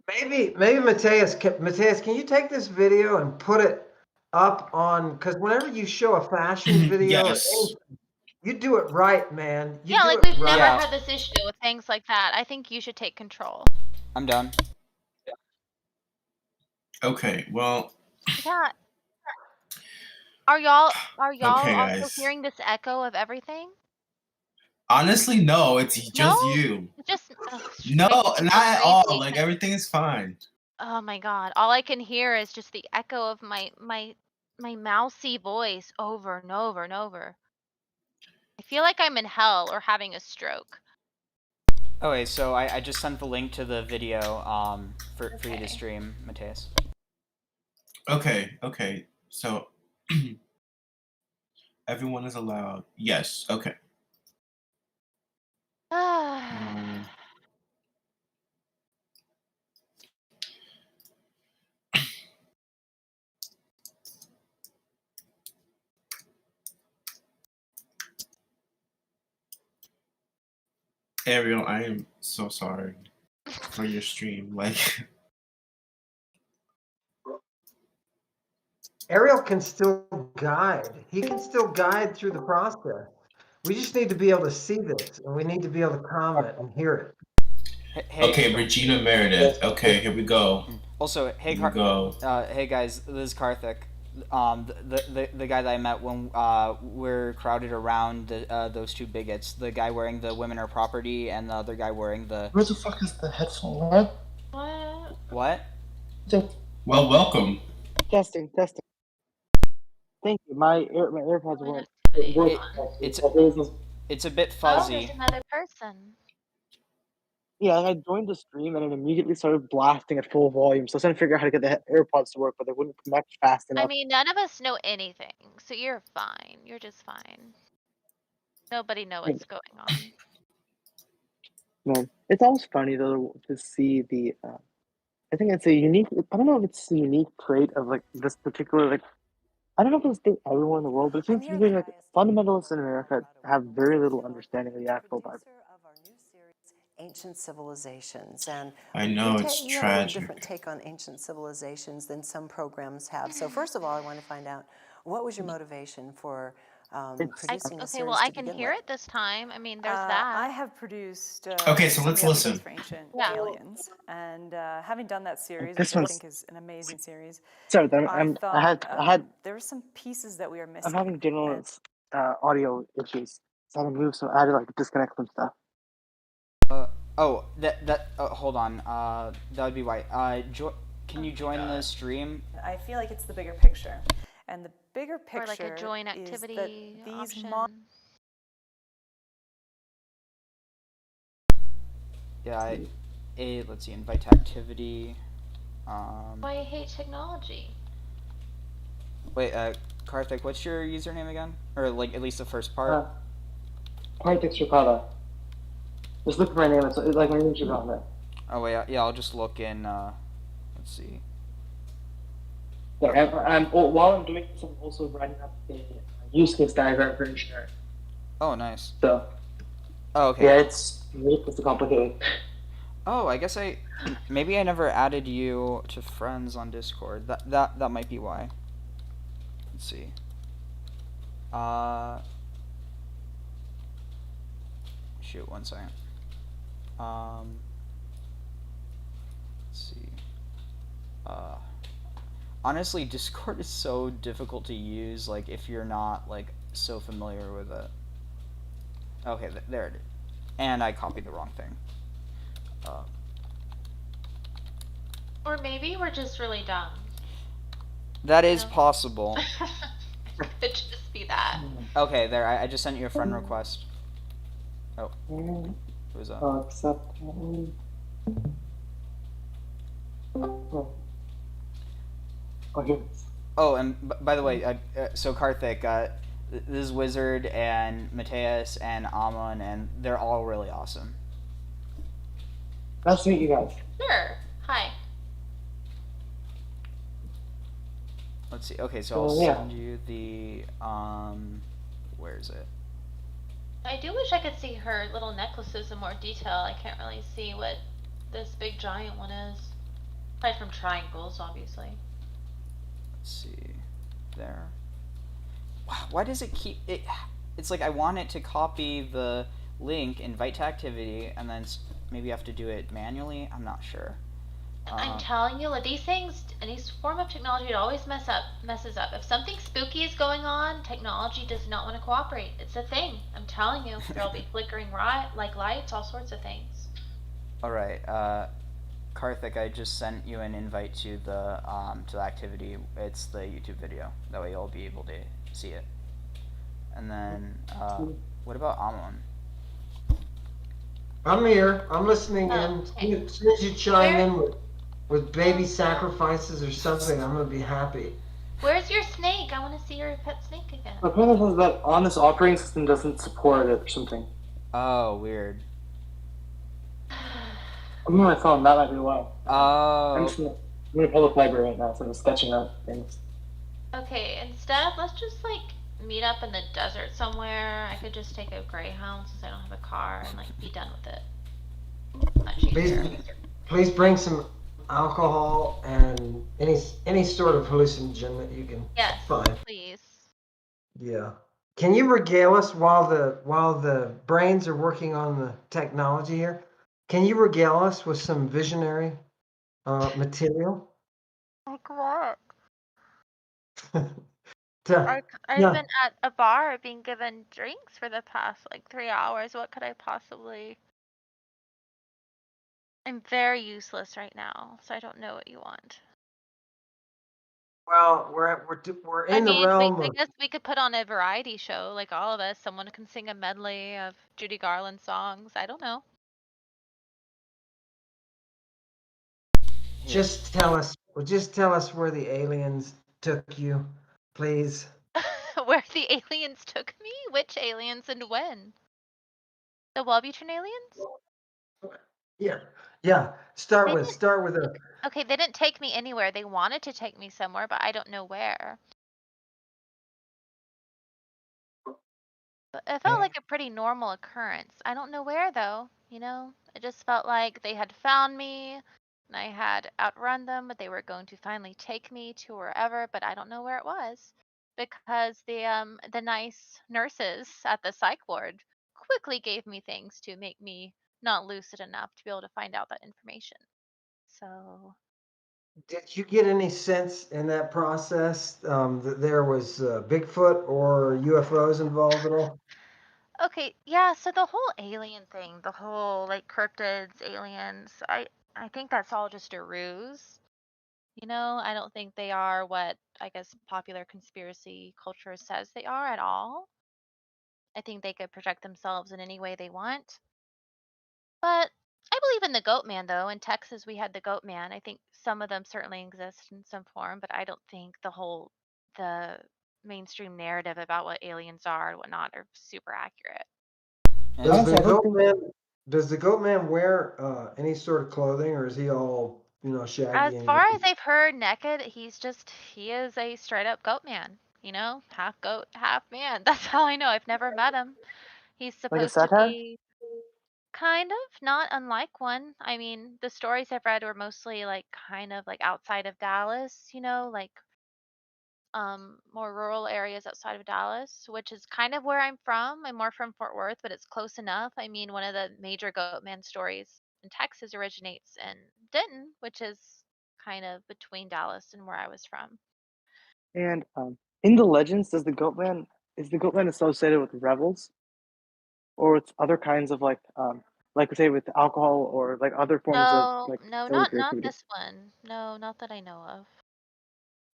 Maybe Mateus, can you take this video and put it up on? Because whenever you show a fashion video, yes. You do it right, man. You yeah, do like it we've right. never had this issue with things like that. I think you should take control. I'm done. Okay, well. Yeah. Are y'all Okay, also guys. hearing this echo of everything? Honestly, no. It's just you. Just No, not at all. Like everything is fine. Oh my god. All I can hear is just the echo of my mousy voice over and over and over. I feel like I'm in hell or having a stroke. Okay, so I just sent the link to the video for you to stream, Mateus. Okay. So everyone is allowed. Yes. Okay. Ariel, I am so sorry for your stream. Like, Ariel can still guide. He can still guide through the process. We just need to be able to see this, and we need to be able to comment and hear it. Okay, Regina Meredith. Okay, here we go. Also, hey, hey guys, this is Karthik. The guy that I met when we're crowded around those two bigots. The guy wearing the "women are property" and the other guy wearing the. Where the fuck is the headphone? What? Well, welcome. Testing. Thank you. My AirPods weren't. It's a bit Oh, fuzzy. there's another person. Yeah, I joined the stream and it immediately started blasting at full volume. So I was trying to figure out how to get the AirPods to work, but they wouldn't connect fast enough. I mean, none of us know anything, so you're fine. You're just fine. Nobody knows what's going on. Man, it's always funny though to see the. I think it's a unique. I don't know if it's a unique trait of like this particular like. I don't know if it's the everyone in the world, but it seems to be like fundamentalists in America have very little understanding of the actual Bible. Ancient civilizations, and I know it's you have a tragic. different take on ancient civilizations than some programs have. So first of all, I want to find out, what was your motivation for producing the series? Okay, well, I can hear it this time. I mean, there's that. I have produced. Okay, so let's listen. For ancient aliens, and having done that series, This which I one's- think is an amazing series. Sorry, I had. There were some pieces that we are missing. I'm having general audio issues, so I had to move. So I had to like disconnect some stuff. Hold on. That would be why. Can you join the stream? I feel like it's the bigger picture, and the bigger picture Or like a join is activity that these option. Yeah, let's see, invite to activity. I hate technology. Wait, Karthik, what's your username again? Or like at least the first part? Karthik Srikala. Just look at my name. It's like my name's on there. Oh wait, yeah, I'll just look in. Let's see. Yeah, while I'm doing this, I'm also writing up a use case diagram for insurance. Oh, nice. So. Oh, okay. Yeah, it's complicated. Oh, I guess maybe I never added you to friends on Discord. That might be why. Let's see. Shoot, 1 second. Let's see. Honestly, Discord is so difficult to use, like, if you're not, like, so familiar with it. Okay, there it is. And I copied the wrong thing. Or maybe we're just really dumb. That is possible. Could just be that. Okay, there, I just sent you a friend request. Oh. Who is that? Accept. Oh, and by the way, so Karthik, this is Wizard and Mateus and Ammon, and they're all really awesome. Nice to meet you guys. Sure. Hi. Let's see. Okay, so I'll send you the where is it? I do wish I could see her little necklaces in more detail. I can't really see what this big giant one is. Aside from triangles, obviously. Let's see. There. Wow, why does it keep it? It's like I want it to copy the link, invite to activity, and then maybe I have to do it manually. I'm not sure. I'm telling you, like, these things, any form of technology, it always messes up. If something spooky is going on, technology does not want to cooperate. It's a thing. I'm telling you, there'll be flickering like lights, all sorts of things. All right. Karthik, I just sent you an invite to the activity. It's the YouTube video. That way you'll be able to see it. And then, what about Ammon? I'm here. I'm listening in. As soon as you chime in with baby sacrifices or something, I'm gonna be happy. Where's your snake? I want to see your pet snake again. Apparently, it says that on this operating system doesn't support it or something. Oh, weird. I'm on my phone. That might be why. Oh. I'm in a public library right now, so I'm sketching out things. Okay, instead, let's just like meet up in the desert somewhere. I could just take a Greyhound since I don't have a car and like be done with it. Much easier. Please bring some alcohol and any sort of hallucinogen that you can find. Please. Yeah. Can you regale us while the brains are working on the technology here? Can you regale us with some visionary material? Like what? I've been at a bar being given drinks for the past like 3 hours. What could I possibly? I'm very useless right now, so I don't know what you want. Well, we're in the realm I of. guess we could put on a variety show, like all of us. Someone can sing a medley of Judy Garland songs. I don't know. Just tell us where the aliens took you, please. Where the aliens took me? Which aliens and when? The Wellbutron aliens? Yeah. Start with a. Okay, they didn't take me anywhere. They wanted to take me somewhere, but I don't know where. But it felt like a pretty normal occurrence. I don't know where though, you know? It just felt like they had found me and I had outrun them, but they were going to finally take me to wherever, but I don't know where it was. Because the nice nurses at the psych ward quickly gave me things to make me not lucid enough to be able to find out that information. So Did you get any sense in that process that there was Bigfoot or UFOs involved at all? okay, yeah, so the whole alien thing, the whole like cryptids, aliens, I think that's all just a ruse. You know, I don't think they are what I guess popular conspiracy culture says they are at all. I think they could project themselves in any way they want. But I believe in the goat man though. In Texas we had the goat man. I think some of them certainly exist in some form, but I don't think the mainstream narrative about what aliens are and whatnot are super accurate. Does the goat man wear any sort of clothing, or is he all shaggy? As far as I've heard, naked, he is a straight up goat man. You know, half goat, half man. That's how I know. I've never met him. He's supposed to be kind of not unlike one. I mean, the stories I've read were mostly like kind of like outside of Dallas, you know, like more rural areas outside of Dallas, which is kind of where I'm from. I'm more from Fort Worth, but it's close enough. I mean, one of the major Goatman stories in Texas originates in Denton, which is kind of between Dallas and where I was from. And in the legends, is the Goatman associated with rebels, or with other kinds of like say with alcohol or like other forms of like No, silly not creativity? this one. No, not that I know of.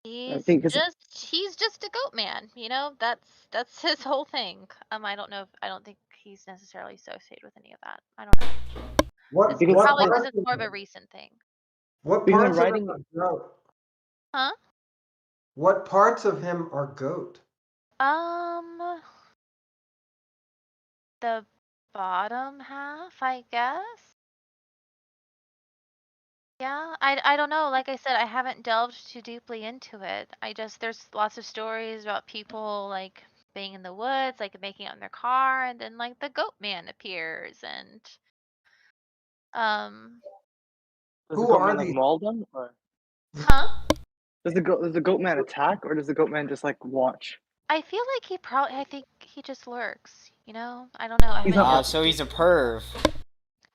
I think He's just a goat man, you know. That's his whole thing. I don't think he's necessarily associated with any of that. I don't know. It's probably because it's more of a recent thing. What parts of him are goat? Huh? What parts of him are goat? The bottom half, I guess. Yeah, I don't know. Like I said, I haven't delved too deeply into it. There's lots of stories about people like being in the woods, like making it in their car, and then like the goat man appears and does the Goatman like maul them, or huh? does the Goatman attack, or does the Goatman just like watch? I feel like I think he just lurks, you know? I don't know. So he's a perv.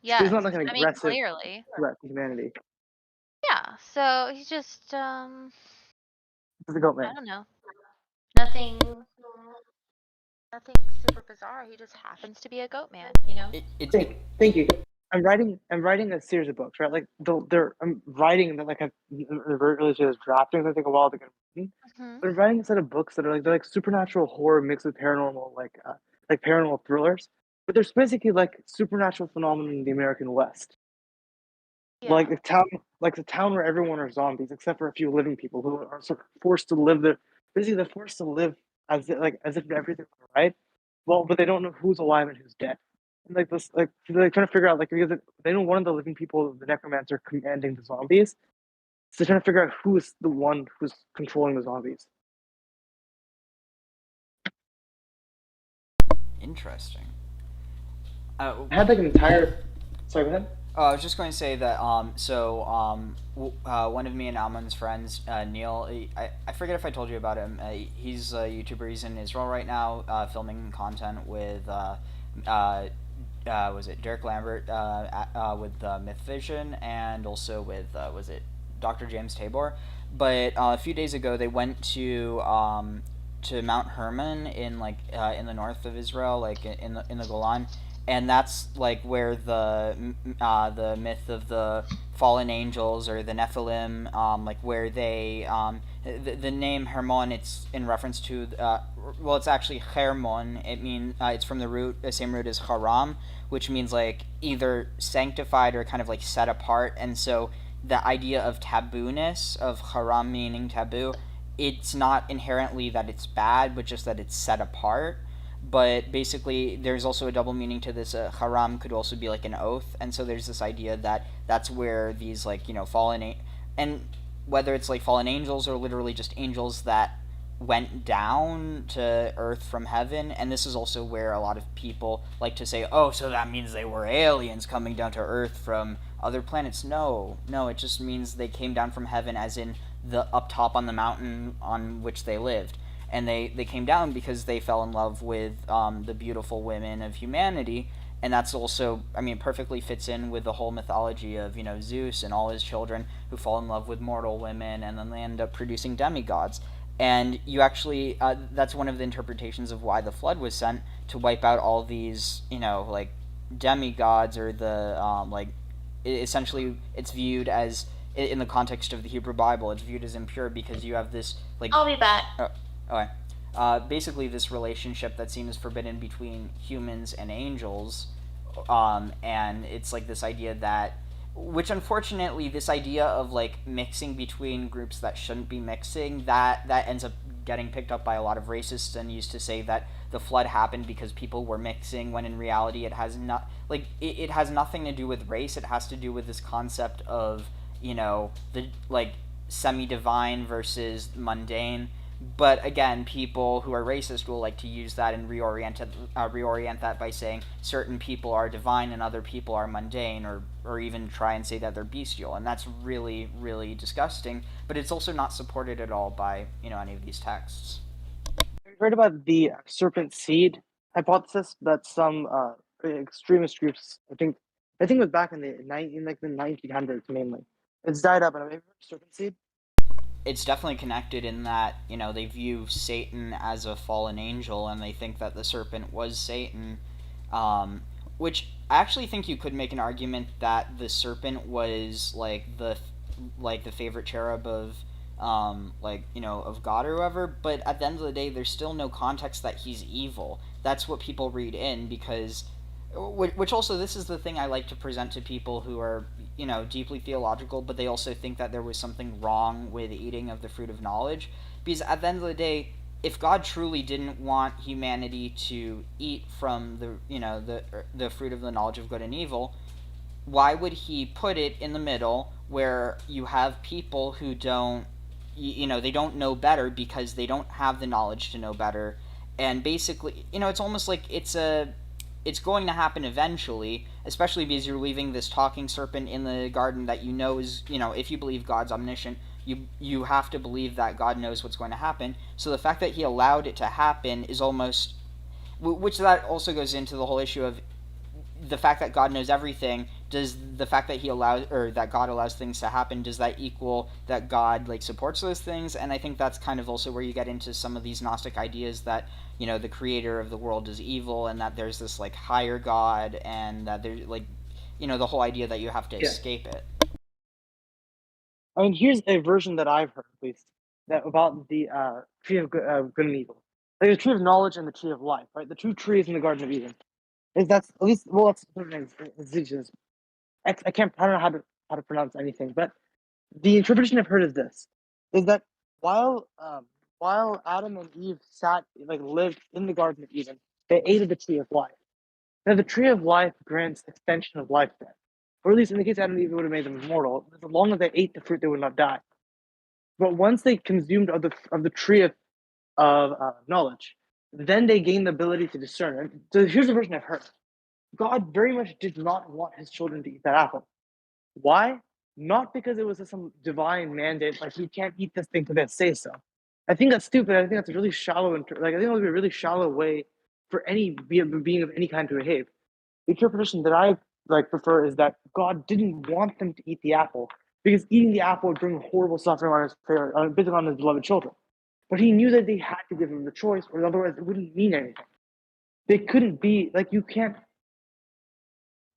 Yeah. He's not like an aggressive clearly. threat to humanity. Yeah, so he's just He's the Goatman. I don't know. Nothing super bizarre. He just happens to be a goat man, you know? Thank you. I'm writing a series of books, right? Like I'm writing that like I'm very early stages drafting. I think a while to get written. But I'm writing a set of books that are like they're like supernatural horror mixed with paranormal, like paranormal thrillers. But there's basically like supernatural phenomenon in the American West. Yeah. Like the town where everyone are zombies except for a few living people who are sort of forced to live there. Basically, they're forced to live as if everything's alright. Well, but they don't know who's alive and who's dead. And like this, like they're trying to figure out like because they know one of the living people, the necromancer, commanding the zombies. So they're trying to figure out who is the one who's controlling the zombies. Interesting. I had like an entire. Sorry, go ahead. I was just going to say that, one of me and Ammon's friends, Neil, I forget if I told you about him. He's a YouTuber. He's in Israel right now, filming content with, was it Derek Lambert, with Myth Vision, and also with, was it Dr. James Tabor? But a few days ago, they went to Mount Hermon in the north of Israel, like in the Golan. And that's like where the myth of the fallen angels or the Nephilim, like where they the name Hermon, it's in reference to well, it's actually Hermon. It means it's from the same root as haram, which means like either sanctified or kind of like set apart. And so the idea of tabooness, of haram meaning taboo, it's not inherently that it's bad, but just that it's set apart. But basically, there's also a double meaning to this. Haram could also be like an oath, and so there's this idea that that's where these fallen and whether it's like fallen angels or literally just angels that went down to earth from heaven. And this is also where a lot of people like to say, oh, so that means they were aliens coming down to earth from other planets. No, it just means they came down from heaven, as in the up top on the mountain on which they lived. And they came down because they fell in love with the beautiful women of humanity. And that's also, perfectly fits in with the whole mythology of, Zeus and all his children who fall in love with mortal women, and then they end up producing demigods. And you actually, that's one of the interpretations of why the flood was sent, to wipe out all these, demigods, or the, essentially it's viewed as, in the context of the Hebrew Bible, it's viewed as impure because you have this, I'll be back. Okay. Basically, this relationship that's seen as forbidden between humans and angels, and it's like this idea that, which unfortunately, this idea of like mixing between groups that shouldn't be mixing, that ends up getting picked up by a lot of racists and used to say that the flood happened because people were mixing, when in reality it has not, like it has nothing to do with race. It has to do with this concept of the semi-divine versus mundane. But again, people who are racist will like to use that and reorient that by saying certain people are divine and other people are mundane, or even try and say that they're bestial, and that's really, really disgusting. But it's also not supported at all by any of these texts. Have you heard about the serpent seed hypothesis that some extremist groups, I think it was back in the 1900s mainly. It's died up, and have you heard of serpent seed? It's definitely connected in that, they view Satan as a fallen angel, and they think that the serpent was Satan, which I actually think you could make an argument that the serpent was the favorite cherub of of God or whoever. But at the end of the day, there's still no context that he's evil. That's what people read in, because which also, this is the thing I like to present to people who are deeply theological, but they also think that there was something wrong with eating of the fruit of knowledge. Because at the end of the day, if God truly didn't want humanity to eat from the fruit of the knowledge of good and evil, why would he put it in the middle where you have people who don't they don't know better because they don't have the knowledge to know better? And basically, it's almost like it's going to happen eventually, especially because you're leaving this talking serpent in the garden that is, if you believe God's omniscient, you have to believe that God knows what's going to happen. So the fact that he allowed it to happen is almost, which that also goes into the whole issue of the fact that God knows everything. Does the fact that that God allows things to happen, does that equal that God supports those things? And I think that's kind of also where you get into some of these Gnostic ideas that the creator of the world is evil, and that there's this higher God, and that there's the whole idea that you have to Yeah. escape it. I mean, here's a version that I've heard, at least, that about the tree of good and evil, like the tree of knowledge and the tree of life, right? The two trees in the Garden of Eden. Is that's at least that's I can't, I don't know how to pronounce anything, but the interpretation I've heard is this: is that while Adam and Eve lived in the Garden of Eden, they ate of the tree of life. Now, the tree of life grants extension of lifespan, or at least in the case of Adam and Eve, it would have made them immortal. As long as they ate the fruit, they would not die. But once they consumed of the tree of knowledge, then they gained the ability to discern. And so here's the version I've heard: God very much did not want his children to eat that apple. Why? Not because it was some divine mandate, like you can't eat this thing because they say so. I think that's stupid. I think that's a really shallow. I think it would be a really shallow way for any being of any kind to behave. The interpretation that I prefer is that God didn't want them to eat the apple because eating the apple would bring horrible suffering on his beloved children. But he knew that they had to give them the choice, or otherwise it wouldn't mean anything. They couldn't be you can't.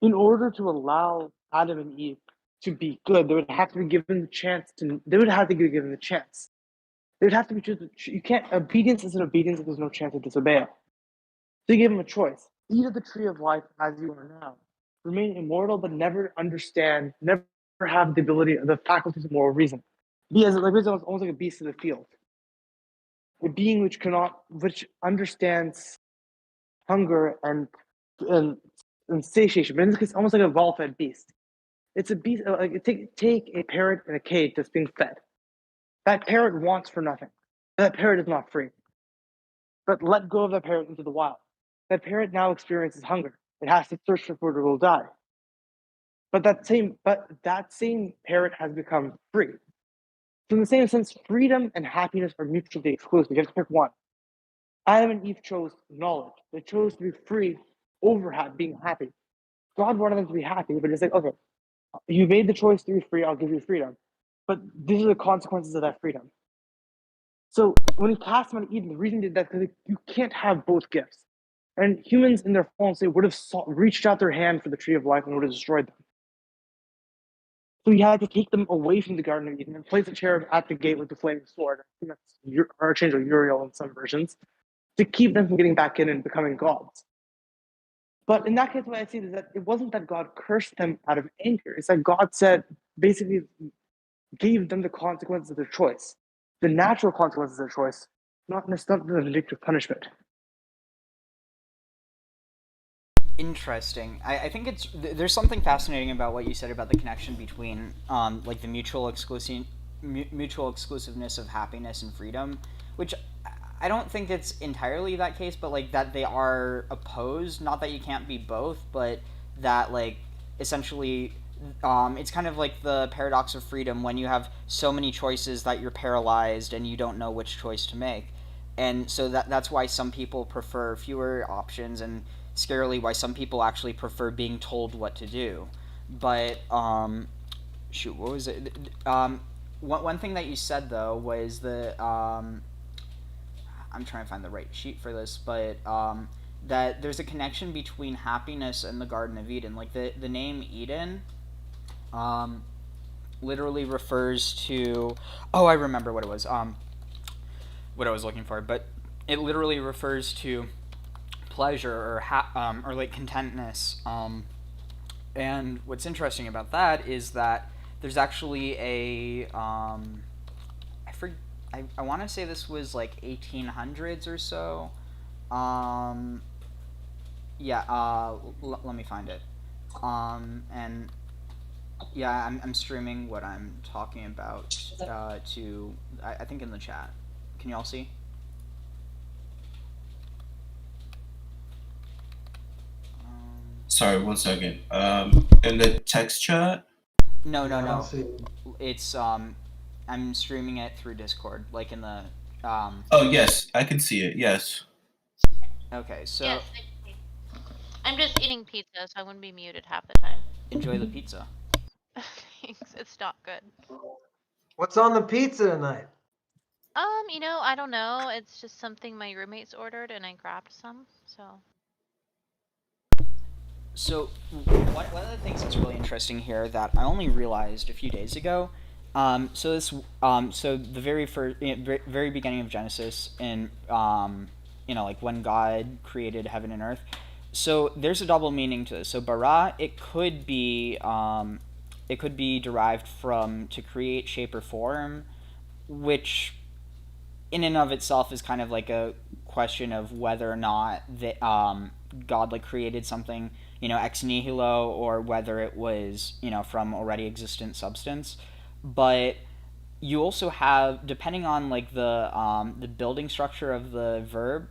In order to allow Adam and Eve to be good, they would have to be given the chance to. They would have to be given the chance. They would have to be chosen. You can't. Obedience isn't obedience if there's no chance to disobey it. So you give them a choice: eat of the tree of life as you are now, remain immortal, but never understand, never have the ability, the faculties of moral reason. Be as almost like a beast of the field, a being which understands hunger and satiation, but in this case, almost like a well-fed beast. It's a beast. Take a parrot in a cage that's being fed. That parrot wants for nothing. That parrot is not free. But let go of that parrot into the wild. That parrot now experiences hunger. It has to search for food or it will die. But that same parrot has become free. So in the same sense, freedom and happiness are mutually exclusive. You have to pick one. Adam and Eve chose knowledge. They chose to be free over being happy. God wanted them to be happy, but it's like, okay, you made the choice to be free, I'll give you freedom. But these are the consequences of that freedom. So when he cast them out of Eden, the reason he did that is because you can't have both gifts. And humans in their fallen state would have reached out their hand for the tree of life and would have destroyed them. So he had to take them away from the Garden of Eden and place a cherub at the gate with the flaming sword. I think that's Archangel Uriel in some versions, to keep them from getting back in and becoming gods. But in that case, what I see is that it wasn't that God cursed them out of anger. It's that God basically gave them the consequences of their choice, the natural consequences of their choice, not the vindictive punishment. Interesting. I think there's something fascinating about what you said about the connection between the mutual exclusiveness of happiness and freedom, which I don't think it's entirely that case, but that they are opposed. Not that you can't be both, but that essentially it's kind of like the paradox of freedom when you have so many choices that you're paralyzed and you don't know which choice to make. And so that's why some people prefer fewer options, and scarily why some people actually prefer being told what to do. But shoot, what was it? One thing that you said though was I'm trying to find the right sheet for this, but that there's a connection between happiness and the Garden of Eden. The name Eden literally refers to, I remember what it was, what I was looking for, but it literally refers to pleasure or contentness. And what's interesting about that is that there's actually a I want to say this was 1800s or so. Let me find it. And yeah, I'm streaming what I'm talking about to I think in the chat. Can you all see? Sorry, 1 second. In the text chat? No. It's I'm streaming it through Discord, in the Oh yes, I can see it. Yes. Okay, so Yes, I'm just eating pizza, so I wouldn't be muted half the time. Enjoy the pizza. Thanks. It's not good. What's on the pizza tonight? I don't know. It's just something my roommates ordered, and I grabbed some. So. So one of the things that's really interesting here that I only realized a few days ago. So the very first, very beginning of Genesis, and like when God created heaven and earth. So there's a double meaning to this. So bara, it could be derived from to create, shape, or form, which in and of itself is kind of like a question of whether or not that God like created something, ex nihilo, or whether it was, from already existent substance. But you also have, depending on like the building structure of the verb,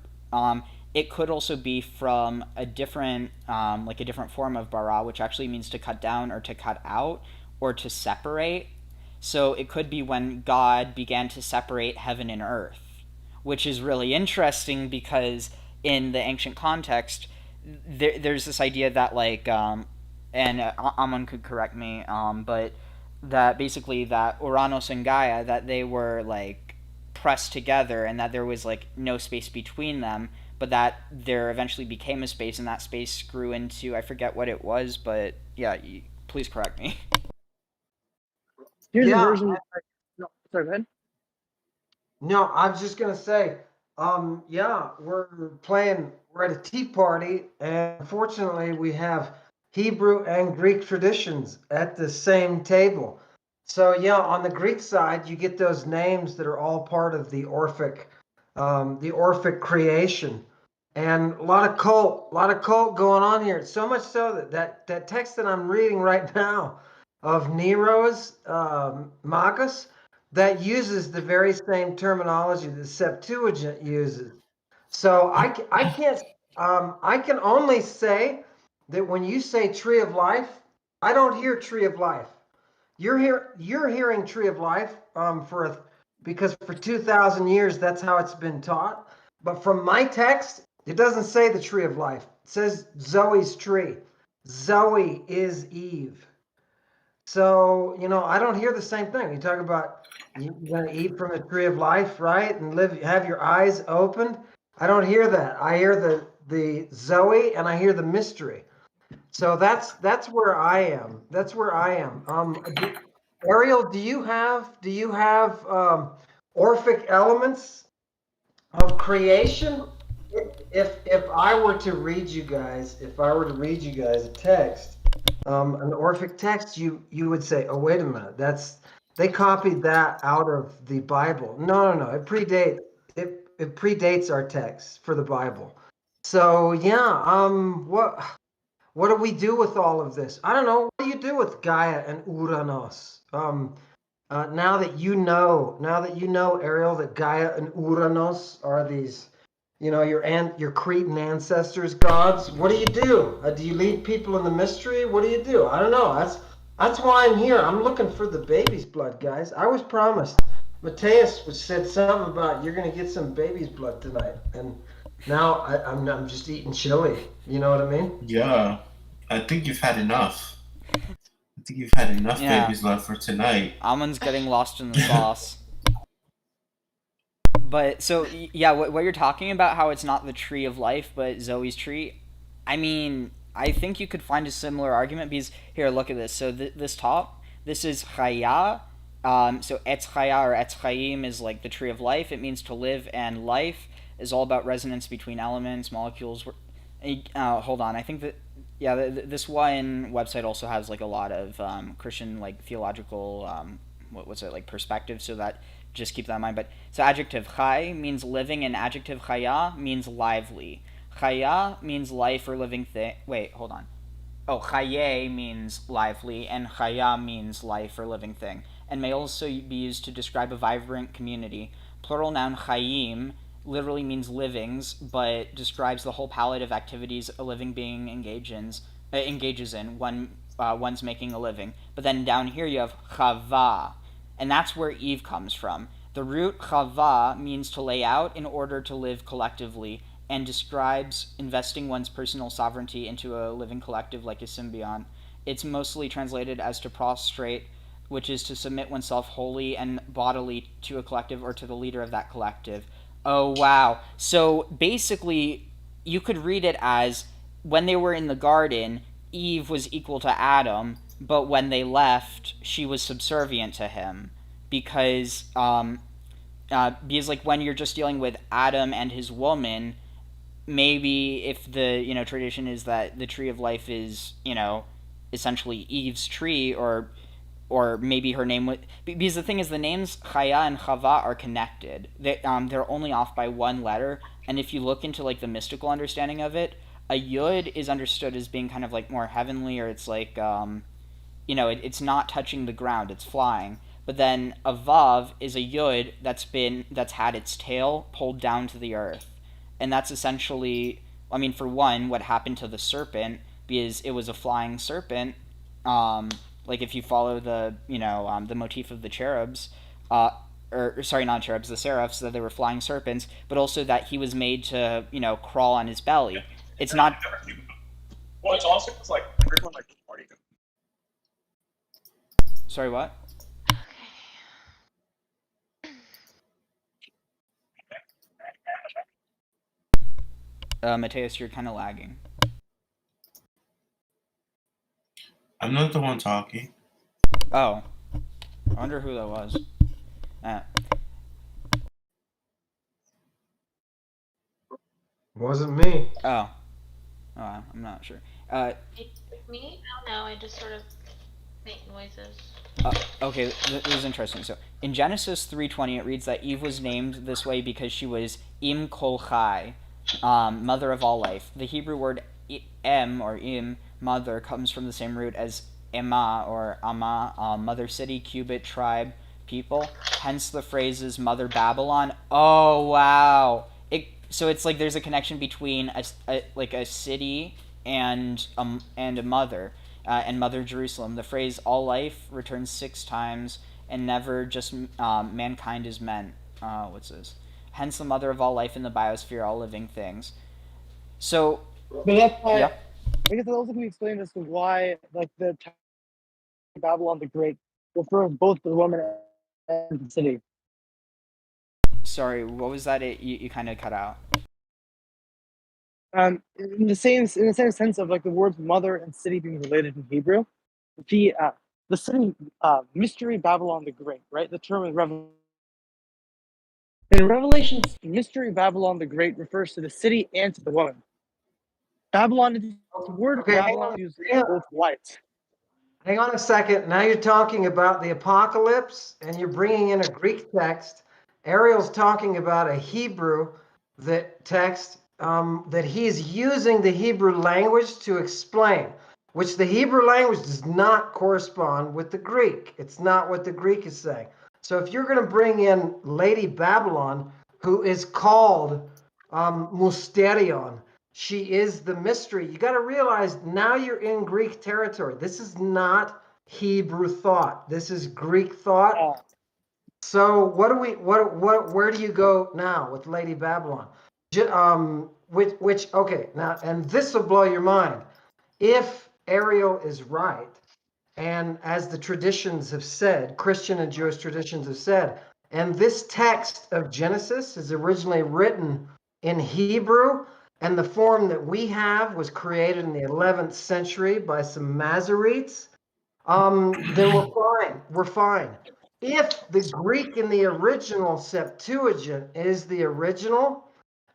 it could also be from a different like a different form of bara, which actually means to cut down or to cut out or to separate. So it could be when God began to separate heaven and earth, which is really interesting because in the ancient context, there's this idea that like, and Ammon could correct me, but that basically that Uranus and Gaia, that they were like pressed together and that there was like no space between them, but that there eventually became a space, and that space grew into, I forget what it was, but yeah, please correct me. Here's a Yeah. version. No, sorry, go ahead. No, I was just gonna say, yeah, we're at a tea party, and unfortunately we have Hebrew and Greek traditions at the same table. So yeah, on the Greek side, you get those names that are all part of the Orphic creation, and a lot of cult going on here. So much so that text that I'm reading right now of Nero's Magus, that uses the very same terminology the Septuagint uses. So I can't, I can only say that when you say tree of life, I don't hear tree of life. You're hearing tree of life because for 2,000 years that's how it's been taught. But from my text, it doesn't say the tree of life. It says Zoe's tree. Zoe is Eve. So, I don't hear the same thing. You talk about you're going to eat from the tree of life, right? And have your eyes opened. I don't hear that. I hear the Zoe, and I hear the mystery. So that's where I am. That's where I am. Ariel, do you have Orphic elements of creation? If I were to read you guys a text, an Orphic text, you would say, oh, wait a minute, they copied that out of the Bible. No, it predates our text for the Bible. So yeah, what do we do with all of this? I don't know. What do you do with Gaia and Uranus? Now that you know, Ariel, that Gaia and Uranus are these, your Cretan ancestors' gods. What do you do? Do you lead people in the mystery? What do you do? I don't know. That's why I'm here. I'm looking for the baby's blood, guys. I was promised. Mateus said something about you're gonna get some baby's blood tonight, and now I'm just eating chili. You know what I mean? Yeah, I think you've had enough. I think you've had enough baby's blood for tonight. Ammon's getting lost in the sauce. But so yeah, what you're talking about, how it's not the tree of life but Zoe's tree, I mean, I think you could find a similar argument because here, look at this. So this is Chaya. So Etz Chaya or Etz Chaim is like the tree of life. It means to live, and life is all about resonance between elements, molecules. Hold on, I think that this one website also has like a lot of Christian like theological perspective. So that just keep that in mind. But so adjective Chai means living, and adjective Chaya means lively. Chaya means life or living thing. Wait, hold on. Oh, Chaye means lively, and Chaya means life or living thing, and may also be used to describe a vibrant community. Plural noun Chayim literally means livings, but describes the whole palette of activities a living being engages in when one's making a living. But then down here you have Chava, and that's where Eve comes from. The root Chava means to lay out in order to live collectively, and describes investing one's personal sovereignty into a living collective like a symbiont. It's mostly translated as to prostrate, which is to submit oneself wholly and bodily to a collective or to the leader of that collective. Oh, wow. So basically, you could read it as when they were in the garden, Eve was equal to Adam, but when they left, she was subservient to him because like when you're just dealing with Adam and his woman, maybe if the tradition is that the tree of life is essentially Eve's tree, or maybe her name was, because the thing is the names Chaya and Chava are connected. They're only off by one letter, and if you look into like the mystical understanding of it, a yud is understood as being kind of like more heavenly, or it's like it's not touching the ground, it's flying. But then a vav is a yud that's had its tail pulled down to the earth, and that's essentially, I mean, for one, what happened to the serpent, because it was a flying serpent. Like if you follow the the motif of the cherubs, or sorry, not cherubs, the seraphs, that they were flying serpents, but also that he was made to crawl on his belly. It's not. Well, it's like everyone like party. Sorry, what? Mateus, you're kind of lagging. I'm not the one talking. Oh. I wonder who that was. Wasn't me. Oh. I'm not sure. It's me? I don't know. I just sort of make noises. Okay, this is interesting. So in Genesis 3:20, it reads that Eve was named this way because she was Im Kol Chai, mother of all life. The Hebrew word em, or im, mother, comes from the same root as Emma or Amma, mother city, cubit, tribe, people. Hence the phrases mother Babylon. Oh wow! So it's like there's a connection between a city and a mother. And Mother Jerusalem. The phrase "all life" returns 6 times, and never just mankind is meant. What's this? Hence, the mother of all life in the biosphere, all living things. So, but that's why. Yeah. I guess it also can be explained as to why, like the Babylon the Great refers both to the woman and the city. Sorry, what was that? You kind of cut out. In the same sense of like the words mother and city being related in Hebrew, the city mystery Babylon the Great, right? The term is Revelation. In Revelation, mystery Babylon the Great refers to the city and to the woman. Babylon, the word Babylon used both whites. Hang on a second. Now you're talking about the apocalypse, and you're bringing in a Greek text. Ariel's talking about a Hebrew text that he's using the Hebrew language to explain, which the Hebrew language does not correspond with the Greek. It's not what the Greek is saying. So if you're going to bring in Lady Babylon, who is called Mysterion, she is the mystery. You got to realize now you're in Greek territory. This is not Hebrew thought. This is Greek thought. So where do you go now with Lady Babylon? Okay, now, and this will blow your mind. If Ariel is right, and as the traditions have said, Christian and Jewish traditions have said, and this text of Genesis is originally written in Hebrew, and the form that we have was created in the 11th century by some Masoretes, then we're fine. We're fine. If the Greek in the original Septuagint is the original,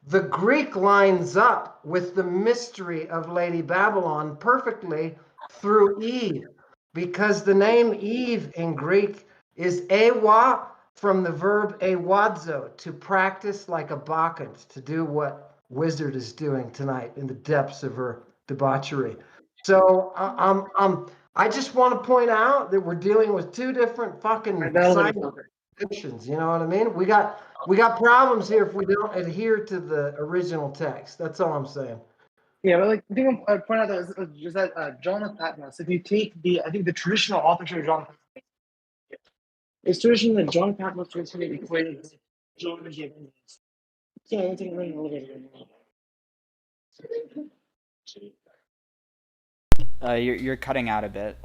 the Greek lines up with the mystery of Lady Babylon perfectly through Eve, because the name Eve in Greek is ewa, from the verb ewadzo, to practice like a bacchant, to do what Wizard is doing tonight in the depths of her debauchery. So I just want to point out that we're dealing with 2 different fucking science. You know what I mean? We got problems here if we don't adhere to the original text. That's all I'm saying. Yeah, but like the thing I'd point out is just that John Patmos. If you take I think the traditional authorship of John Patmos, it's tradition that John Patmos traditionally equated John and the Avengers. Yeah, I'm taking an elevator. You're cutting out a bit.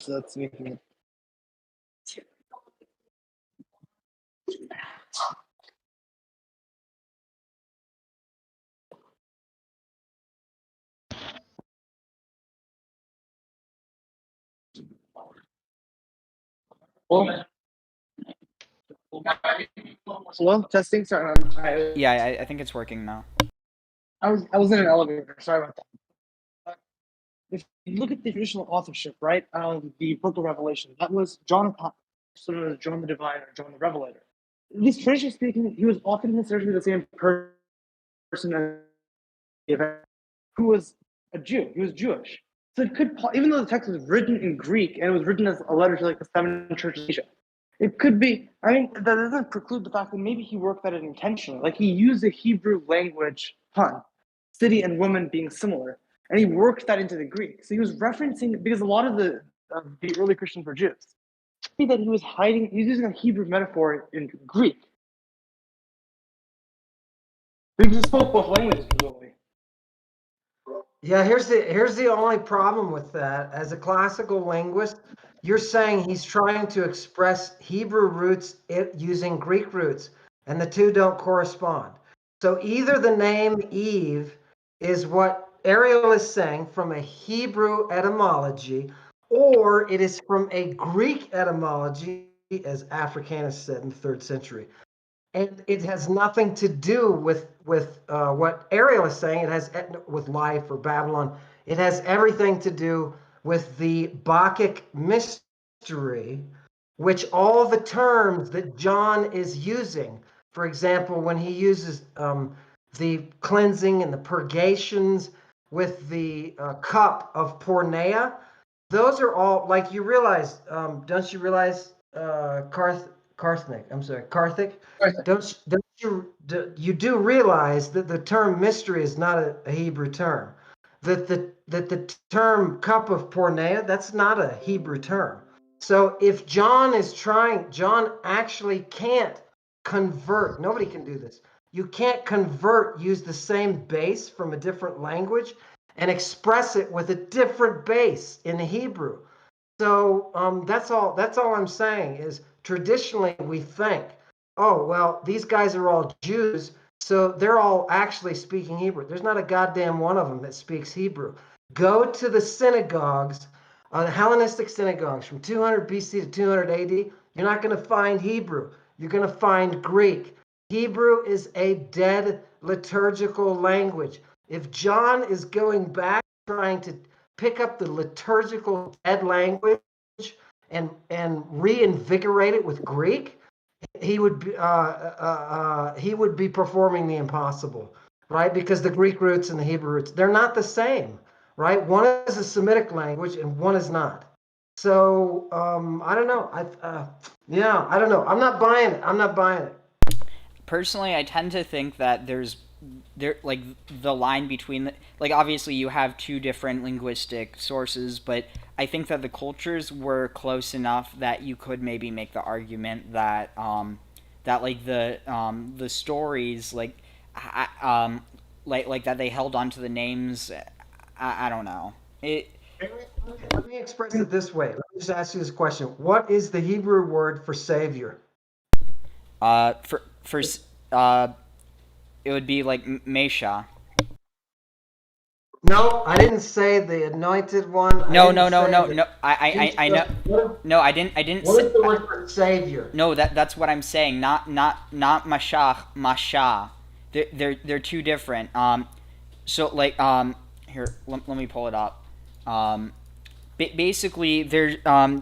So that's making it. Hello, testing. Sorry, Yeah, I think it's working now. I was in an elevator. Sorry about that. If you look at the traditional authorship, right, the Book of Revelation, that was John, sort of John the Divine or John the Revelator. At least traditionally speaking, he was often considered to be the same person as who was a Jew. He was Jewish. So it could, even though the text was written in Greek and it was written as a letter to like the 7 churches of Asia, it could be. I mean, that doesn't preclude the fact that maybe he worked at it intentionally. Like he used a Hebrew language pun, city and woman being similar, and he worked that into the Greek. So he was referencing, because a lot of the early Christians were Jews. I think that he was using a Hebrew metaphor in Greek. Because he spoke both languages fluently. Yeah, here's the only problem with that. As a classical linguist, you're saying he's trying to express Hebrew roots using Greek roots, and the two don't correspond. So either the name Eve is what Ariel is saying from a Hebrew etymology, or it is from a Greek etymology, as Africanus said in the 3rd century. And it has nothing to do with what Ariel is saying. It has with life or Babylon. It has everything to do with the Bacchic mystery, which all the terms that John is using, for example, when he uses the cleansing and the purgations with the cup of porneia, those are all, like, you realize, don't you realize, Karthik? Don't you do realize that the term mystery is not a Hebrew term? That the term cup of porneia, that's not a Hebrew term. So if John actually can't convert. Nobody can do this. You can't use the same base from a different language and express it with a different base in Hebrew. So that's all I'm saying is traditionally we think, oh, well, these guys are all Jews, so they're all actually speaking Hebrew. There's not a goddamn one of them that speaks Hebrew. Go to the synagogues, the Hellenistic synagogues from 200 BC to 200 AD. You're not going to find Hebrew. You're going to find Greek. Hebrew is a dead liturgical language. If John is going back trying to pick up the liturgical dead language and reinvigorate it with Greek, he would be performing the impossible, right? Because the Greek roots and the Hebrew roots, they're not the same, right? One is a Semitic language and one is not. So I don't know. I don't know. I'm not buying it. Personally, I tend to think that like the line between like obviously you have two different linguistic sources, but I think that the cultures were close enough that you could maybe make the argument that that like the stories like like that they held on to the names. I don't know. Let me express it this way. Let me just ask you this question. What is the Hebrew word for savior? For it would be like Mesha. No, I didn't say the anointed one. No. I know. No, I didn't. What is the word for savior? No, that's what I'm saying. Not Mashach, Masha. They're two different. So like here, let me pull it up. Basically, there's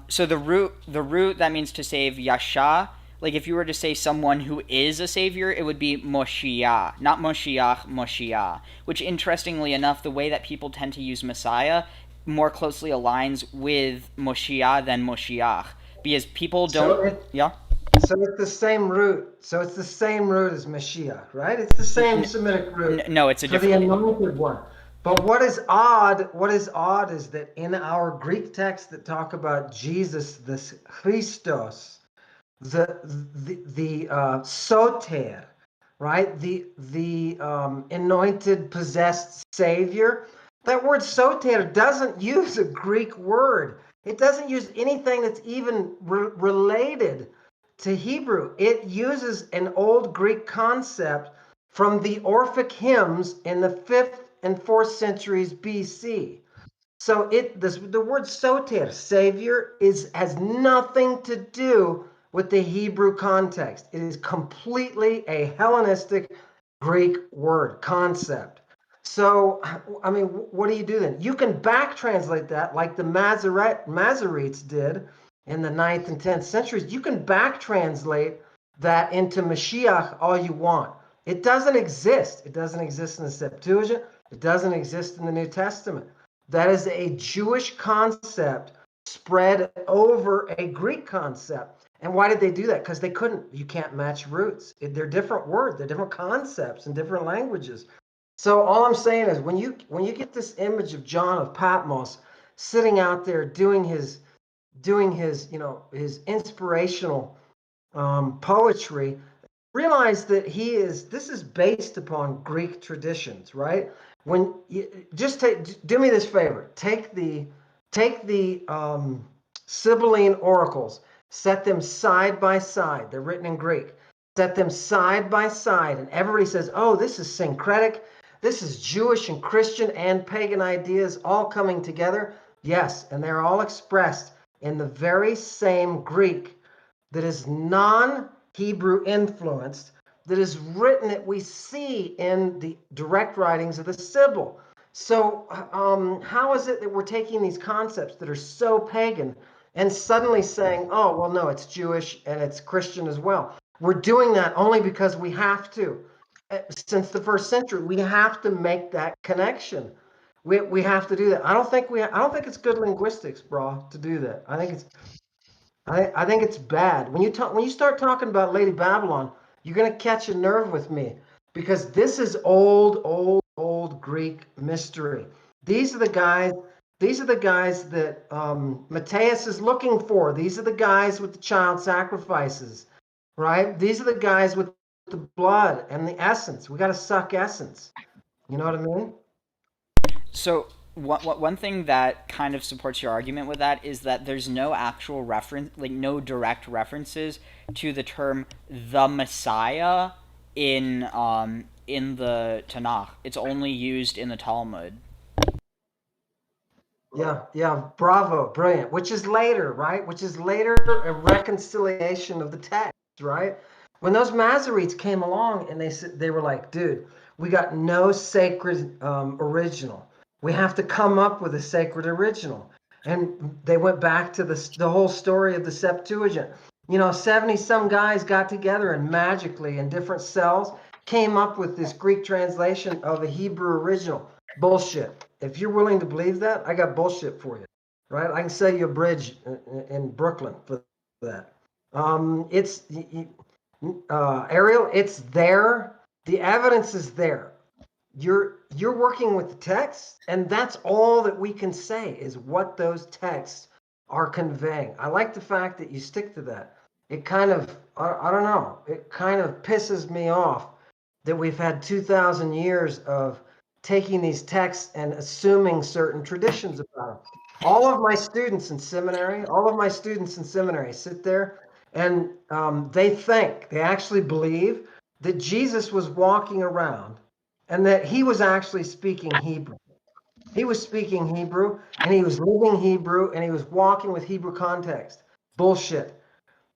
so the root that means to save, Yasha. Like if you were to say someone who is a savior, it would be Moshiach, not Moshiach, Moshiach. Which, interestingly enough, the way that people tend to use Messiah more closely aligns with Moshiach than Moshiach, because people don't. So it's the same root. So it's the same root as Mashiach, right? It's the same Semitic root. No, it's a different. For the anointed one. But what is odd is that in our Greek texts that talk about Jesus, this Christos, the soter, right? The anointed, possessed Savior. That word soter doesn't use a Greek word. It doesn't use anything that's even related to Hebrew. It uses an old Greek concept from the Orphic hymns in the 5th and 4th centuries BC. So the word soter, savior, has nothing to do with the Hebrew context. It is completely a Hellenistic Greek word concept. So, I mean, what do you do then? You can back translate that like the Masoretes did in the 9th and 10th centuries. You can back translate that into Mashiach all you want. It doesn't exist. It doesn't exist in the Septuagint. It doesn't exist in the New Testament. That is a Jewish concept spread over a Greek concept. And why did they do that? Because they couldn't. You can't match roots. They're different words. They're different concepts in different languages. So all I'm saying is when you get this image of John of Patmos sitting out there doing his his inspirational poetry, realize that this is based upon Greek traditions, right? When you do me this favor, take the Sibylline oracles, set them side by side. They're written in Greek. Set them side by side, and everybody says, "Oh, this is syncretic. This is Jewish and Christian and pagan ideas all coming together." Yes, and they're all expressed in the very same Greek that is non-Hebrew influenced, that is written that we see in the direct writings of the Sibyl. So how is it that we're taking these concepts that are so pagan and suddenly saying, oh, well, no, it's Jewish and it's Christian as well? We're doing that only because we have to. Since the first century, we have to make that connection. We have to do that. I don't think it's good linguistics, bro, to do that. I think it's bad. When you start talking about Lady Babylon, you're gonna catch a nerve with me, because this is old Greek mystery. These are the guys that Matthias is looking for. These are the guys with the child sacrifices, right? These are the guys with the blood and the essence. We got to suck essence. You know what I mean? So one thing that kind of supports your argument with that is that there's no actual reference, like no direct references to the term the Messiah in the Tanakh. It's only used in the Talmud. Yeah, bravo, brilliant. Which is later, right? Which is later a reconciliation of the text, right? When those Masoretes came along and they were like, dude, we got no sacred original. We have to come up with a sacred original. And they went back to the whole story of the Septuagint. 70 some guys got together and magically in different cells came up with this Greek translation of a Hebrew original. Bullshit. If you're willing to believe that, I got bullshit for you, right? I can sell you a bridge in Brooklyn for that. Ariel, it's there. The evidence is there. You're working with the text, and that's all that we can say is what those texts are conveying. I like the fact that you stick to that. It kind of, I don't know, it kind of pisses me off that we've had 2,000 years of taking these texts and assuming certain traditions about them. All of my students in seminary sit there and they actually believe that Jesus was walking around and that he was actually speaking Hebrew. He was speaking Hebrew and he was living Hebrew and he was walking with Hebrew context. Bullshit.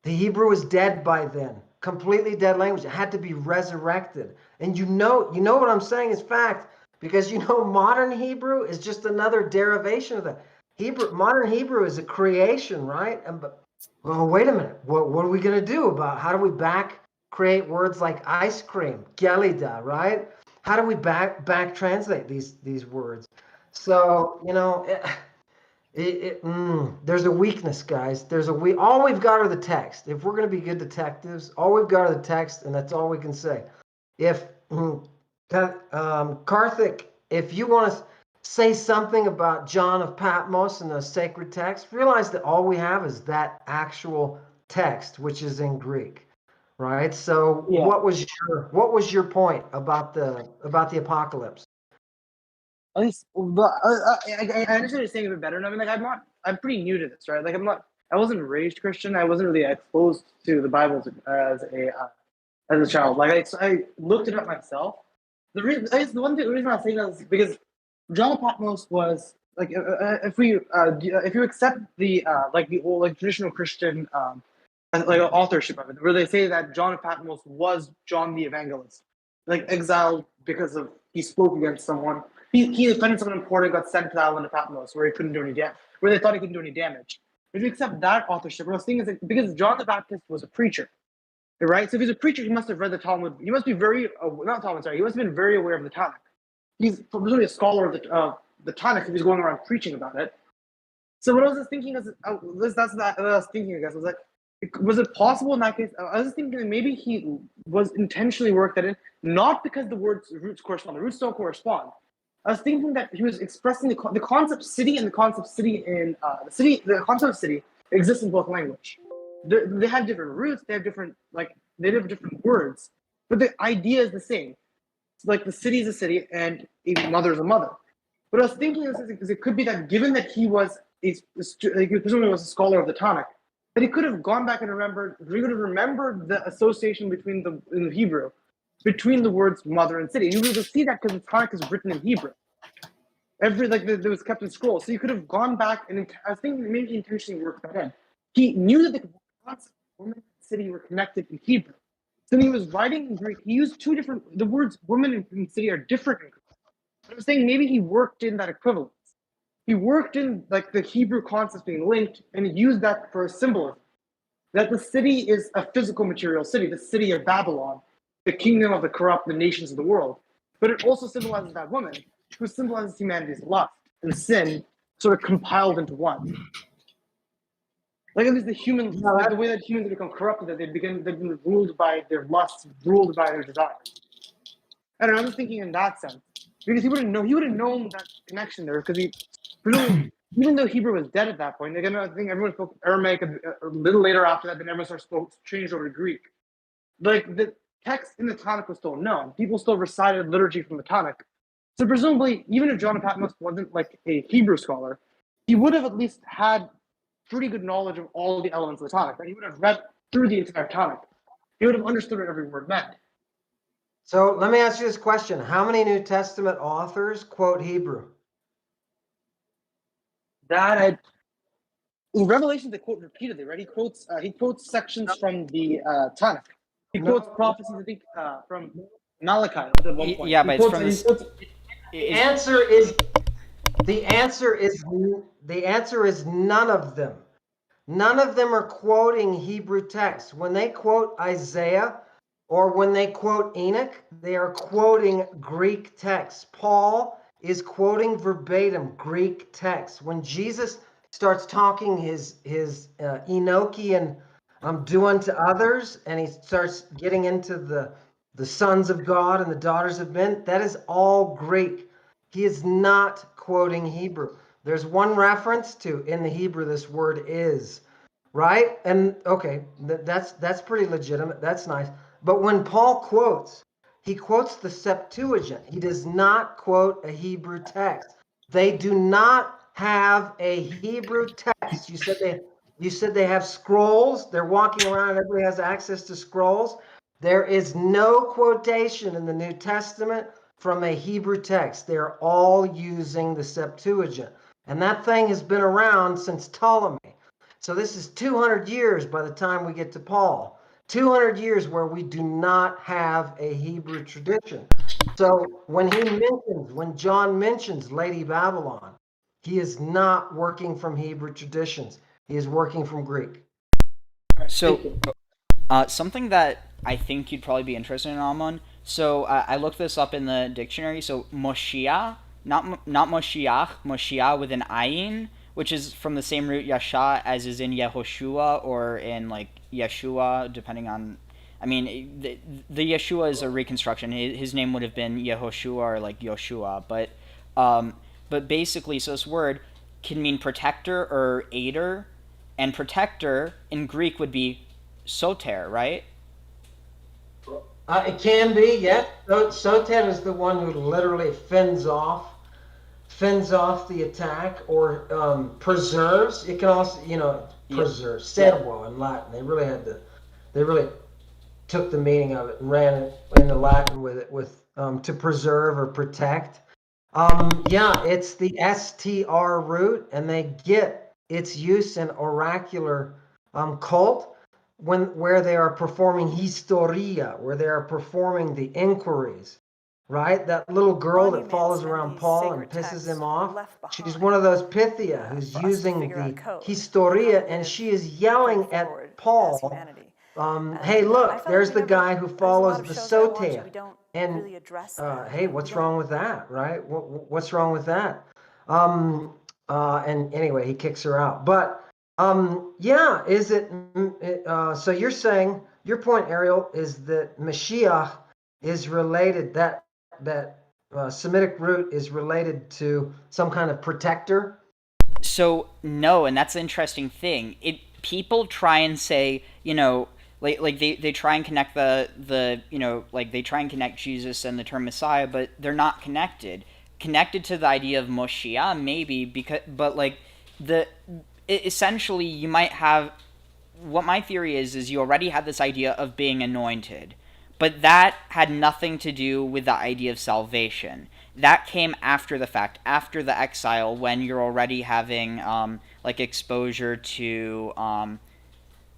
The Hebrew was dead by then. Completely dead language. It had to be resurrected. And you know what I'm saying is fact, because modern Hebrew is just another derivation of that. Modern Hebrew is a creation, right? Well, wait a minute. What are we going to do about how do we create words like ice cream, gelida, right? How do we back translate these words? So, there's a weakness, guys. All we've got are the text. If we're going to be good detectives, all we've got are the text, and that's all we can say. If Karthik, if you want to say something about John of Patmos and those sacred texts, realize that all we have is that actual text, which is in Greek, right? So, yeah. What was your point about the apocalypse? At least, I understand what you're saying a bit better. And I mean, I'm pretty new to this, right? Like, I wasn't raised Christian. I wasn't really exposed to the Bible as a child. Like, I looked it up myself. The reason I'm saying that is because John of Patmos was if you accept the the old traditional Christian authorship of it, where they say that John of Patmos was John the Evangelist, exiled because of he spoke against someone. He offended someone important, got sent to the island of Patmos, where he couldn't do any damage, where they thought he couldn't do any damage. If you accept that authorship, what I was thinking is because John the Baptist was a preacher, right? So if he's a preacher, he must have read the Talmud. He must be not Talmud, sorry. He must have been very aware of the Tanakh. He's presumably a scholar of the Tanakh if he's going around preaching about it. So what I was thinking is, that's what I was thinking, I guess. I was like, was it possible in that case? I was thinking that maybe he was intentionally worked that in, not because the words roots correspond. The roots don't correspond. I was thinking that he was expressing the concept city and the concept city in the concept of city exists in both language. They have different roots. They have different words, but the idea is the same. Like the city is a city and a mother is a mother. What I was thinking is it could be that given that he was presumably was a scholar of the Tanakh, that he could have gone back and remembered the association between in Hebrew between the words mother and city. And you would see that because the Tanakh is written in Hebrew. There was kept in scrolls. So you could have gone back and I think maybe he intentionally worked that in. He knew that the concepts of woman and city were connected in Hebrew. So when he was writing in Greek, he used the words woman and city are different in Greek. But I was saying maybe he worked in that equivalence. He worked in the Hebrew concepts being linked and he used that for symbolism. That the city is a physical material city, the city of Babylon, the kingdom of the corrupt, the nations of the world. But it also symbolizes that woman, who symbolizes humanity's lust and sin, sort of compiled into one. At least the way that humans become corrupted, that they've been ruled by their lusts, ruled by their desires. I don't know, I was thinking in that sense. Because he would have known that connection there, because even though Hebrew was dead at that point, again, I think everyone spoke Aramaic a little later after that, then everyone changed over to Greek. The text in the Tanakh was still known. People still recited liturgy from the Tanakh. So presumably, even if John of Patmos wasn't a Hebrew scholar, he would have at least had pretty good knowledge of all the elements of the Tanakh. Right? He would have read through the entire Tanakh. He would have understood what every word meant. So let me ask you this question. How many New Testament authors quote Hebrew? In Revelations, they quote repeatedly, right? He quotes sections from the Tanakh. He quotes prophecies, I think, from Malachi at one point. Yeah, but it's from this. The answer is none of them. None of them are quoting Hebrew text. When they quote Isaiah or when they quote Enoch, they are quoting Greek text. Paul is quoting verbatim Greek text. When Jesus starts talking his Enochian do unto others, and he starts getting into the sons of God and the daughters of men, that is all Greek. He is not quoting Hebrew. There's one reference to in the Hebrew this word is, right? And okay, that's pretty legitimate. That's nice. But when Paul quotes, he quotes the Septuagint. He does not quote a Hebrew text. They do not have a Hebrew text. You said they have scrolls. They're walking around and everybody has access to scrolls. There is no quotation in the New Testament from a Hebrew text. They're all using the Septuagint. And that thing has been around since Ptolemy. So this is 200 years by the time we get to Paul. 200 years where we do not have a Hebrew tradition. So when John mentions Lady Babylon, he is not working from Hebrew traditions. He is working from Greek. So something that I think you'd probably be interested in, Ammon. So I looked this up in the dictionary. So Moshiach, not Moshiach, Moshiach with an ayin, which is from the same root Yasha as is in Yehoshua or in Yeshua, depending on. I mean, the Yeshua is a reconstruction. His name would have been Yehoshua or Yoshua, but basically, so this word can mean protector or aider, and protector in Greek would be soter, right? It can be, yes. Soter is the one who literally fends off the attack or preserves. It can also, preserve. Servo in Latin. They really took the meaning of it and ran it into Latin with it to preserve or protect. Yeah, it's the STR root, and they get its use in oracular cult where they are performing historia, where they are performing the inquiries, right? That little girl that follows around Paul and pisses him off, she's one of those Pythia who's using the historia, and she is yelling at Paul, hey, look, there's the guy who follows the soter. And hey, what's wrong with that, right? What's wrong with that? And anyway, he kicks her out. But yeah, is it? So you're saying your point, Ariel, is that Mashiach is related, that Semitic root is related to some kind of protector? So no, and that's the interesting thing. People try and say, like they try and connect the like they try and connect Jesus and the term Messiah, but they're not connected. Connected to the idea of Moshiach, maybe, but like essentially you might have, what my theory is you already had this idea of being anointed, but that had nothing to do with the idea of salvation. That came after the fact, after the exile, when you're already having like exposure to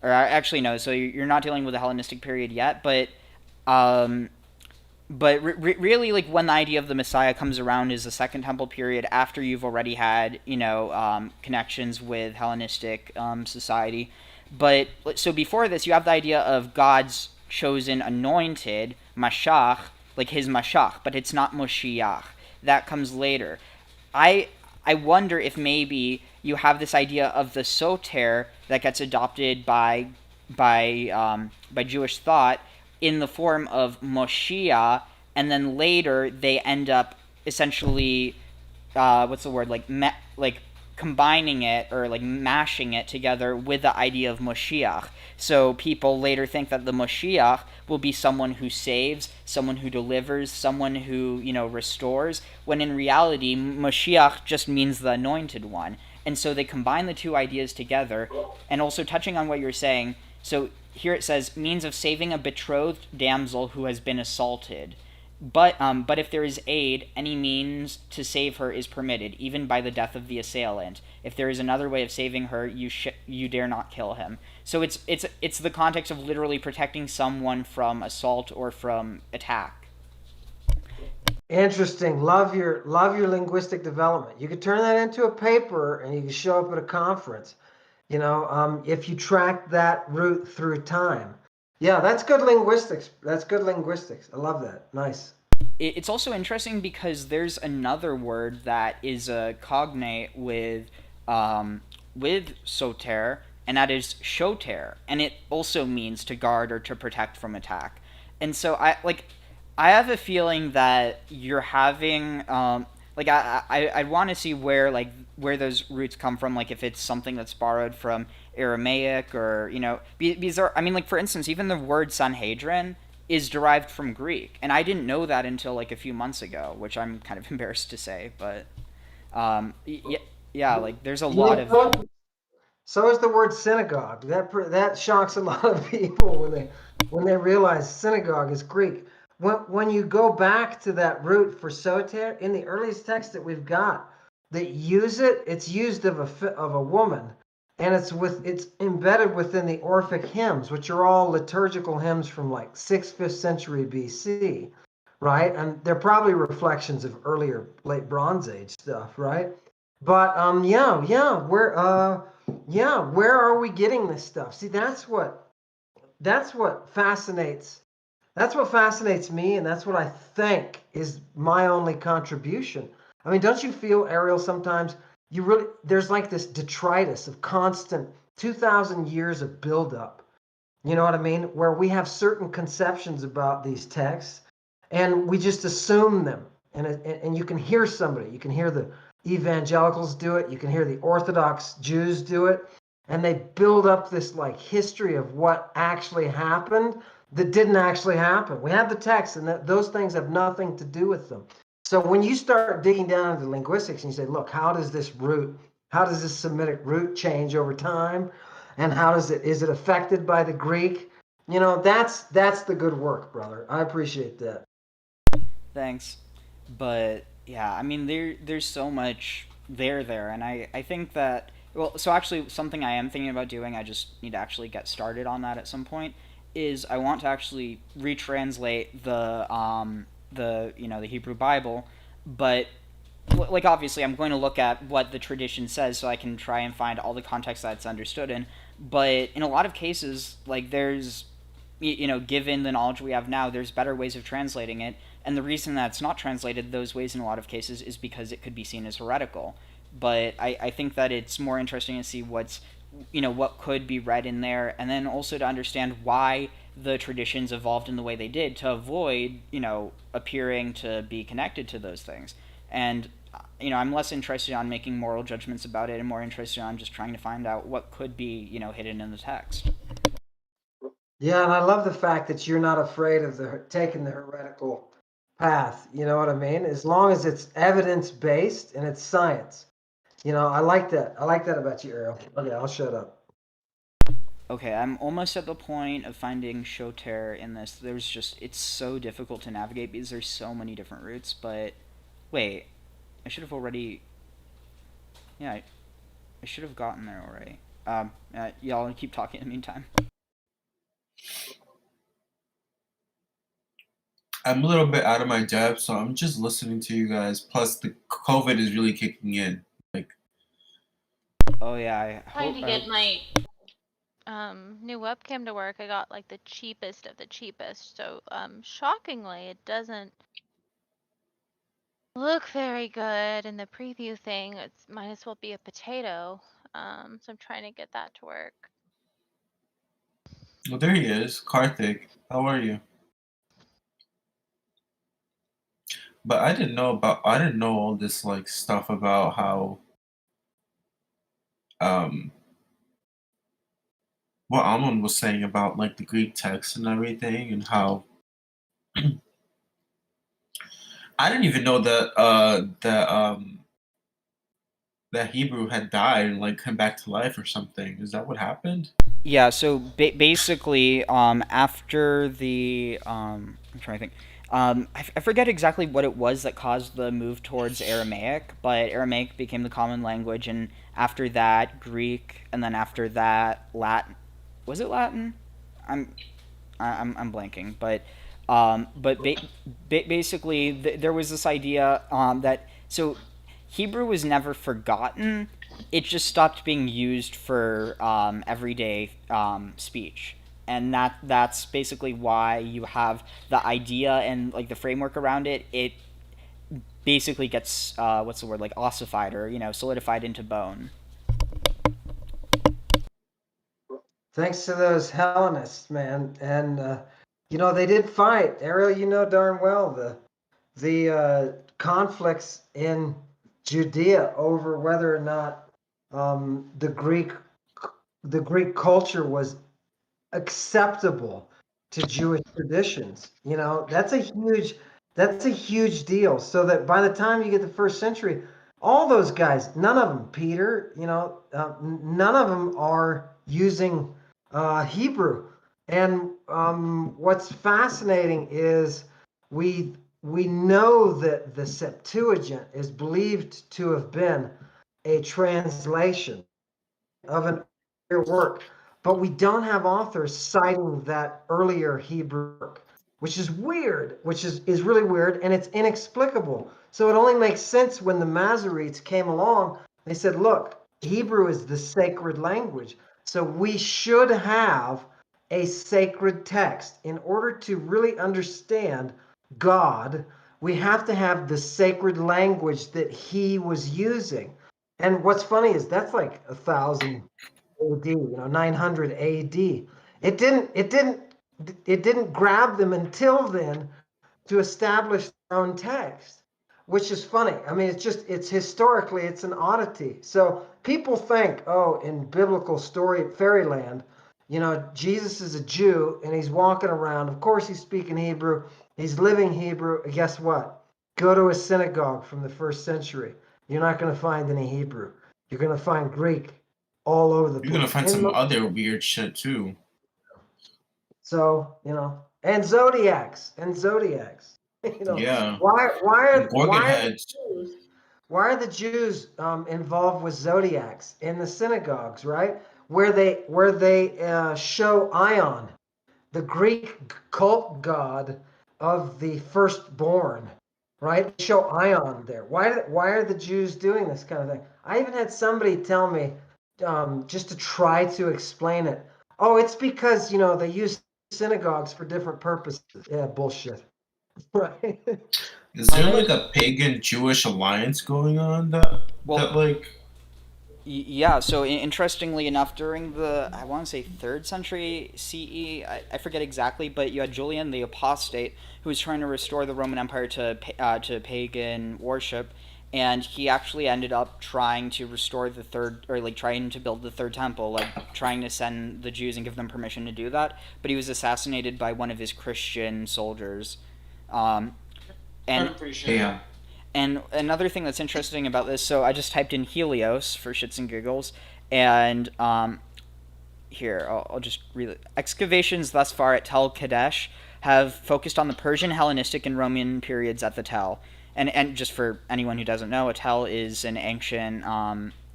or actually no, so you're not dealing with the Hellenistic period yet, but really, like, when the idea of the Messiah comes around is the Second Temple period, after you've already had connections with Hellenistic society. But so before this, you have the idea of God's chosen anointed Mashach, like his Mashach, but it's not Moshiach. That comes later. I wonder if maybe you have this idea of the soter that gets adopted by Jewish thought in the form of Moshiach, and then later they end up essentially what's the word, like combining it or like mashing it together with the idea of Moshiach. So people later think that the Moshiach will be someone who saves, someone who delivers, someone who, restores, when in reality Moshiach just means the anointed one. And so they combine the two ideas together. And also, touching on what you're saying, so here it says means of saving a betrothed damsel who has been assaulted. But if there is aid, any means to save her is permitted, even by the death of the assailant. If there is another way of saving her, you dare not kill him. So it's the context of literally protecting someone from assault or from attack. Interesting. Love your linguistic development. You could turn that into a paper, and you can show up at a conference. If you track that route through time. Yeah, that's good linguistics. I love that. Nice. It's also interesting because there's another word that is a cognate with soter, and that is shoter, and it also means to guard or to protect from attack. And so I have a feeling that you're having I want to see where those roots come from, like if it's something that's borrowed from Aramaic or because for instance, even the word Sanhedrin is derived from Greek, and I didn't know that until like a few months ago, which I'm kind of embarrassed to say, but like there's a lot of. So is the word synagogue. That shocks a lot of people when they realize synagogue is Greek. When you go back to that root for soter in the earliest text that we've got that use it, it's used of a woman, and it's embedded within the Orphic hymns, which are all liturgical hymns from like 6th, 5th century BC, right? And they're probably reflections of earlier late Bronze Age stuff, right? But where are we getting this stuff? See, that's what fascinates. That's what fascinates me, and that's what I think is my only contribution. I mean, don't you feel, Ariel, sometimes there's like this detritus of constant 2,000 years of buildup. You know what I mean? Where we have certain conceptions about these texts, and we just assume them. And you can hear somebody. You can hear the evangelicals do it. You can hear the Orthodox Jews do it. And they build up this like history of what actually happened that didn't actually happen. We have the text, and those things have nothing to do with them. So when you start digging down into linguistics and you say, look, how does this Semitic root change over time? And is it affected by the Greek? That's the good work, brother. I appreciate that. Thanks. But Yeah, I mean there's so much there, and I think that, well, so actually something I am thinking about doing, I just need to actually get started on that at some point, is I want to actually retranslate the the Hebrew Bible, but like obviously I'm going to look at what the tradition says so I can try and find all the context that it's understood in, but in a lot of cases, like there's given the knowledge we have now, there's better ways of translating it, and the reason that it's not translated those ways in a lot of cases is because it could be seen as heretical. But I think that it's more interesting to see what could be read in there, and then also to understand why the traditions evolved in the way they did to avoid appearing to be connected to those things. And I'm less interested on making moral judgments about it and more interested on just trying to find out what could be hidden in the text. Yeah, and I love the fact that you're not afraid of taking the heretical path. You know what I mean? As long as it's evidence based and it's science. I like that. I like that about you, Ariel. Okay, I'll shut up. Okay, I'm almost at the point of finding Shoter in this. It's so difficult to navigate because there's so many different routes, but wait, I should have already, yeah, I should have gotten there already. Y'all keep talking in the meantime. I'm a little bit out of my depth, so I'm just listening to you guys. Plus, the COVID is really kicking in. Oh yeah, Trying to get my new webcam to work. I got like the cheapest of the cheapest, so shockingly it doesn't look very good in the preview thing. It's might as well be a potato. So I'm trying to get that to work. Well, there he is, Karthik. How are you? But I didn't know all this like stuff about how what Ammon was saying about like the Greek text and everything, and how I didn't even know that Hebrew had died and like come back to life or something. Is that what happened? Yeah, so basically, after the, I'm trying to think, I forget exactly what it was that caused the move towards Aramaic, but Aramaic became the common language, and after that, Greek, and then after that, Latin. Was it Latin? I'm blanking, but basically, there was this idea that so Hebrew was never forgotten. It just stopped being used for everyday speech, and that's basically why you have the idea and like the framework around it. It basically gets what's the word, like ossified or solidified into bone. Thanks to those Hellenists, man, and they did fight. Ariel, you know darn well the conflicts in Judea over whether or not the Greek culture was acceptable to Jewish traditions. That's a huge deal. So that by the time you get the first century, all those guys, none of them, Peter, none of them are using Hebrew. And what's fascinating is we know that the Septuagint is believed to have been a translation of an earlier work, but we don't have authors citing that earlier Hebrew work, which is weird, which is really weird, and it's inexplicable. So it only makes sense when the Masoretes came along. They said, look, Hebrew is the sacred language, so we should have a sacred text. In order to really understand God, we have to have the sacred language that he was using. And what's funny is that's like 1000 AD, 900 AD. It didn't grab them until then to establish their own text, which is funny. I mean, it's historically, it's an oddity. So people think, oh, in biblical story, fairyland, Jesus is a Jew and he's walking around. Of course, he's speaking Hebrew. He's living Hebrew. Guess what? Go to a synagogue from the first century. You're not going to find any Hebrew. You're going to find Greek all over the place. You're gonna find some other weird shit too. So, and zodiacs. You know, Yeah. why Organ heads. are the Jews involved with zodiacs in the synagogues, right? Where they show Ion, the Greek cult god of the firstborn, right? They show Ion there. Why are the Jews doing this kind of thing? I even had somebody tell me, just to try to explain it. Oh, it's because, they use synagogues for different purposes. Yeah, bullshit. Right. Is there like a pagan Jewish alliance going on that like? Yeah, so interestingly enough, during the, I want to say 3rd century CE, I forget exactly, but you had Julian the Apostate, who was trying to restore the Roman Empire to pagan worship, and he actually ended up trying to restore the third, or like trying to build the third temple, like trying to send the Jews and give them permission to do that, but he was assassinated by one of his Christian soldiers. And yeah. And another thing that's interesting about this, so I just typed in Helios for shits and giggles, and here, I'll just read it. Excavations thus far at Tel Kadesh have focused on the Persian, Hellenistic, and Roman periods at the Tel. And just for anyone who doesn't know, a Tel is an ancient,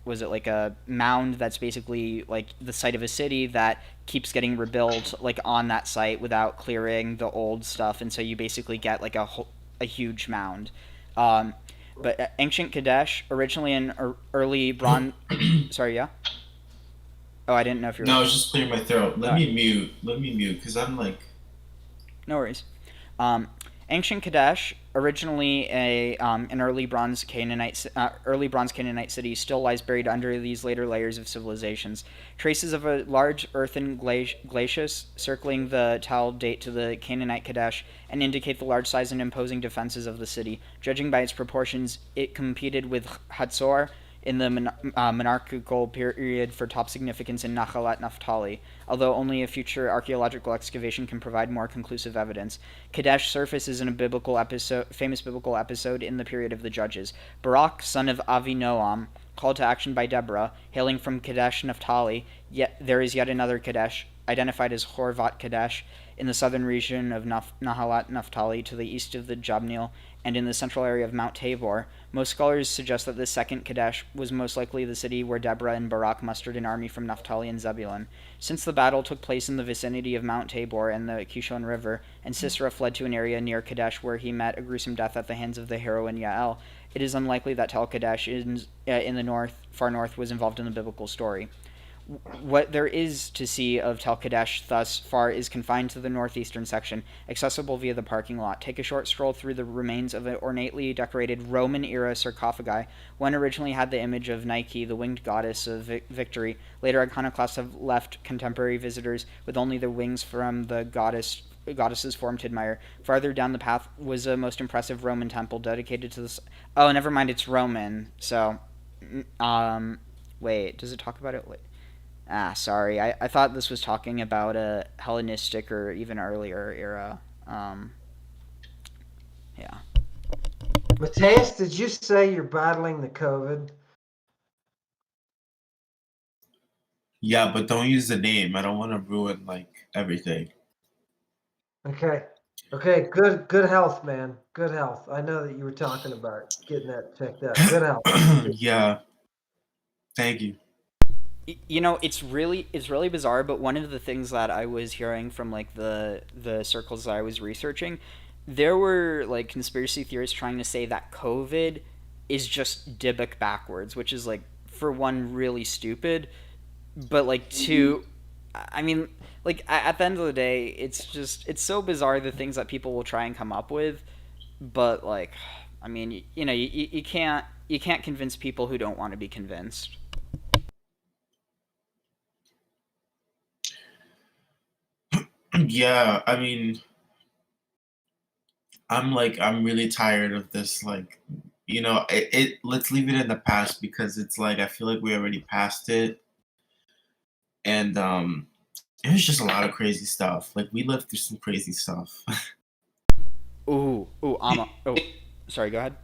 was it like a mound that's basically like the site of a city that keeps getting rebuilt like on that site without clearing the old stuff, and so you basically get like a huge mound. But ancient Kadesh, originally an early bronze... Sorry, yeah? Oh, I didn't know if you were... No, I was just clearing my throat. Let me mute, because I'm like... No worries. Ancient Kadesh, originally an early bronze Canaanite city, still lies buried under these later layers of civilizations. Traces of a large earthen glacis circling the Tal date to the Canaanite Kadesh and indicate the large size and imposing defenses of the city. Judging by its proportions, it competed with Hatzor in the monarchical period for top significance in Nahalat Naphtali, although only a future archaeological excavation can provide more conclusive evidence. Kadesh surfaces in a famous biblical episode in the period of the Judges. Barak, son of Avinoam, called to action by Deborah, hailing from Kadesh Naphtali, yet there is yet another Kadesh, identified as Horvat Kadesh, in the southern region of Nahalat Naphtali to the east of the Jabneel, and in the central area of Mount Tabor. Most scholars suggest that this second Kadesh was most likely the city where Deborah and Barak mustered an army from Naphtali and Zebulun. Since the battle took place in the vicinity of Mount Tabor and the Kishon River, and Sisera fled to an area near Kadesh where he met a gruesome death at the hands of the heroine Yael, it is unlikely that Tel Kadesh in the far north was involved in the biblical story. What there is to see of Tel Kadesh thus far is confined to the northeastern section, accessible via the parking lot. Take a short stroll through the remains of an ornately decorated Roman-era sarcophagi. One originally had the image of Nike, the winged goddess of victory. Later iconoclasts have left contemporary visitors with only the wings from the goddess's form to admire. Farther down the path was a most impressive Roman temple dedicated to this... Oh, never mind, it's Roman. So, wait, does it talk about it? Wait. Sorry. I thought this was talking about a Hellenistic or even earlier era. Yeah. Mateus, did you say you're battling the COVID? Yeah, but don't use the name. I don't want to ruin like everything. Okay. Okay, good health, man. Good health. I know that you were talking about getting that checked out. Good health. Yeah. Thank you. You know, it's really bizarre, but one of the things that I was hearing from like the circles that I was researching, there were like conspiracy theorists trying to say that COVID is just Dybbuk backwards, which is like, for one, really stupid, but like two, I mean, like at the end of the day, it's so bizarre the things that people will try and come up with, but like, I mean, you know, you can't convince people who don't want to be convinced. Yeah, I mean, I'm really tired of this. Like, you know, let's leave it in the past, because it's like I feel like we already passed it, and it was just a lot of crazy stuff. Like, we lived through some crazy stuff. Ammon. Oh, sorry. Go ahead.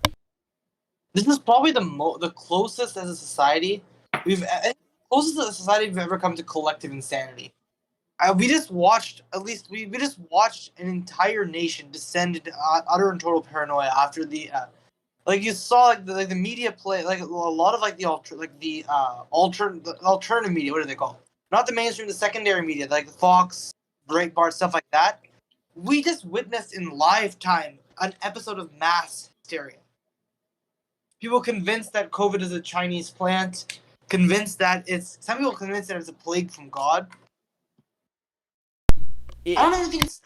This is probably the closest as a society we've ever come to collective insanity. we just watched we just watched an entire nation descend into utter and total paranoia after the like you saw like the media play like a lot of like the alternative media. What are they called? Not the mainstream, the secondary media, like the Fox, Breitbart, stuff like that. We just witnessed in live time an episode of mass hysteria. People convinced that COVID is a Chinese plant, convinced that some people convinced that it's a plague from God. I don't even think it's.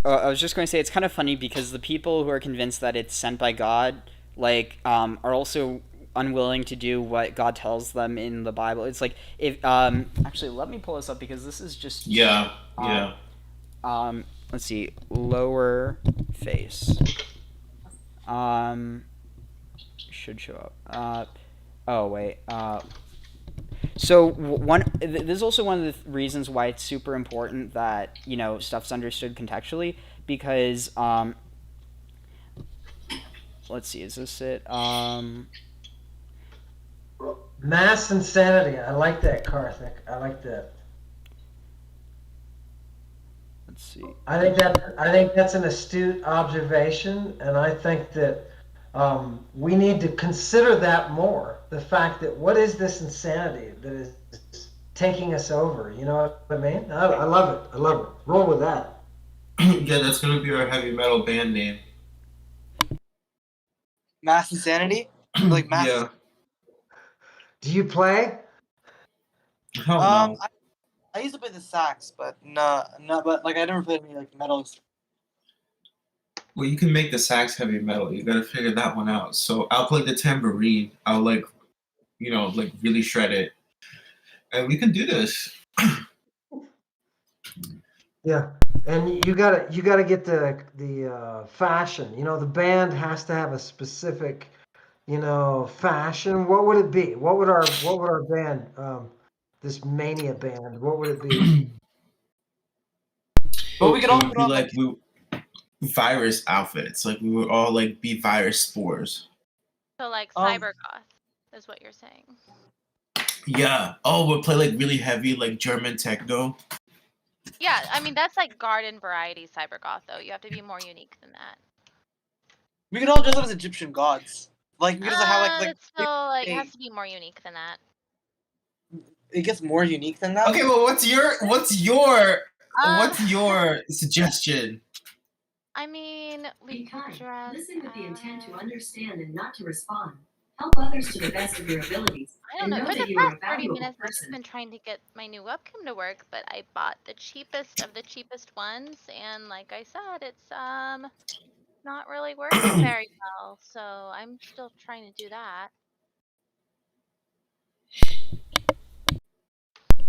I was just going to say it's kind of funny because the people who are convinced that it's sent by God, like, are also unwilling to do what God tells them in the Bible. It's like if actually let me pull this up because this is just let's see, lower face should show up. Oh wait. So this is also one of the reasons why it's super important that, you know, stuff's understood contextually, because let's see, is this it? Mass insanity. I like that, Karthik. I like that. Let's see. I think that's an astute observation, and I think that we need to consider that more. The fact that what is this insanity that is taking us over? You know what I mean? I love it. I love it. Roll with that. Yeah, that's gonna be our heavy metal band name. Mass insanity? Like mass. Yeah. Do you play? Hell no. I used to play the sax, but no, but like I never played any like metals. Well, you can make the sax heavy metal. You gotta figure that one out. So I'll play the tambourine. I'll like, you know, like really shred it, and we can do this. Yeah, and you gotta get the fashion. You know, the band has to have a specific, you know, fashion. What would it be? What would our band, this mania band, what would it be? But we could all put on like virus outfits. Like we would all like be virus spores. So like cyber goth is what you're saying. Yeah. Oh, we'll play like really heavy like German techno. Yeah, I mean that's like garden variety cyber goth though. You have to be more unique than that. We could all dress up as Egyptian gods. Like because of how like it's still like it has to be more unique than that. It gets more unique than that. Okay, well, what's your suggestion? I mean, we could dress. Listen with the intent to understand and not to respond. Help others to the best of your abilities. I don't know. For the past 30 minutes, I've just been trying to get my new webcam to work, but I bought the cheapest of the cheapest ones, and like I said, it's not really working very well. So I'm still trying to do that.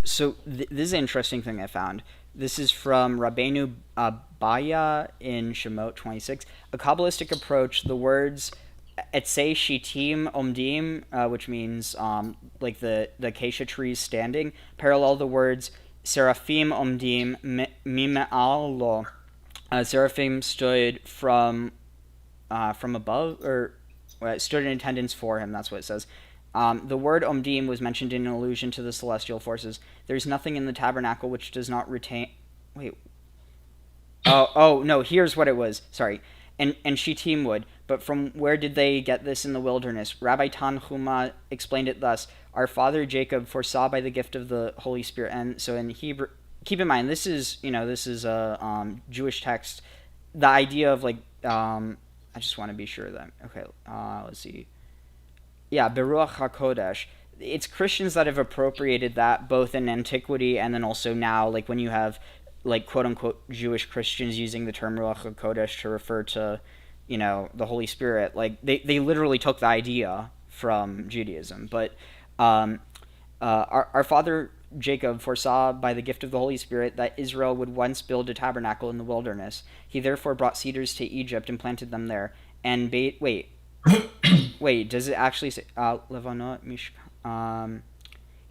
So this is an interesting thing I found. This is from Rabbeinu Baya in Shemot 26. A Kabbalistic approach, the words Etzei Shitim Omdim, which means like the acacia trees standing, parallel the words Seraphim Omdim Mime'al Lo. Seraphim stood from above, or stood in attendance for him, that's what it says. The word Omdim was mentioned in allusion to the celestial forces. There's nothing in the tabernacle which does not retain... Wait. Oh, no, here's what it was. Sorry. And Shittim would. But from where did they get this in the wilderness? Rabbi Tanhuma explained it thus. Our father Jacob foresaw by the gift of the Holy Spirit. And so in Hebrew... Keep in mind, this is a Jewish text. The idea of, like... I just want to be sure that... Okay, let's see... Yeah, Beruach HaKodesh. It's Christians that have appropriated that both in antiquity and then also now, like when you have, like, quote-unquote Jewish Christians using the term Ruach HaKodesh to refer to, you know, the Holy Spirit. Like, they literally took the idea from Judaism. But our father Jacob foresaw by the gift of the Holy Spirit that Israel would once build a tabernacle in the wilderness. He therefore brought cedars to Egypt and planted them there. And Wait, does it actually say Levanot Mishkan?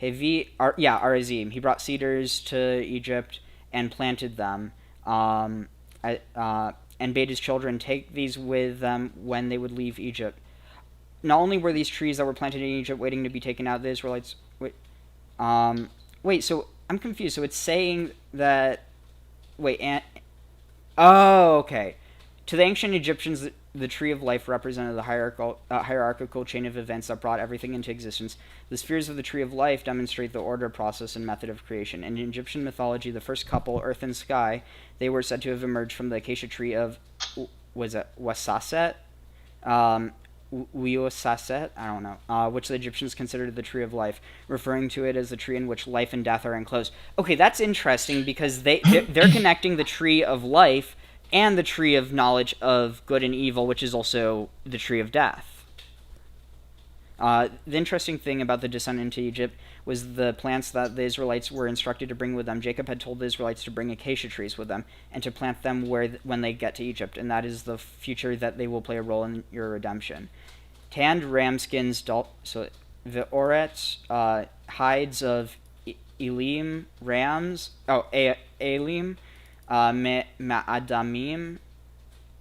Arazim. He brought cedars to Egypt and planted them, and bade his children take these with them when they would leave Egypt. Not only were these trees that were planted in Egypt waiting to be taken out, the Israelites. So I'm confused. So it's saying that. Wait, oh, okay. To the ancient Egyptians, the tree of life represented the hierarchical chain of events that brought everything into existence. The spheres of the tree of life demonstrate the order, process, and method of creation. In Egyptian mythology, the first couple, Earth and Sky, they were said to have emerged from the acacia tree of, was it Wasaset? Uiosaset, I don't know, which the Egyptians considered the tree of life, referring to it as the tree in which life and death are enclosed. Okay, that's interesting because they're connecting the tree of life and the tree of knowledge of good and evil, which is also the tree of death. The interesting thing about the descent into Egypt was the plants that the Israelites were instructed to bring with them. Jacob had told the Israelites to bring acacia trees with them and to plant them when they get to Egypt, and that is the future that they will play a role in your redemption. Tanned ram skins, so the orets, hides of Elim, rams, Elim, Ma'adamim,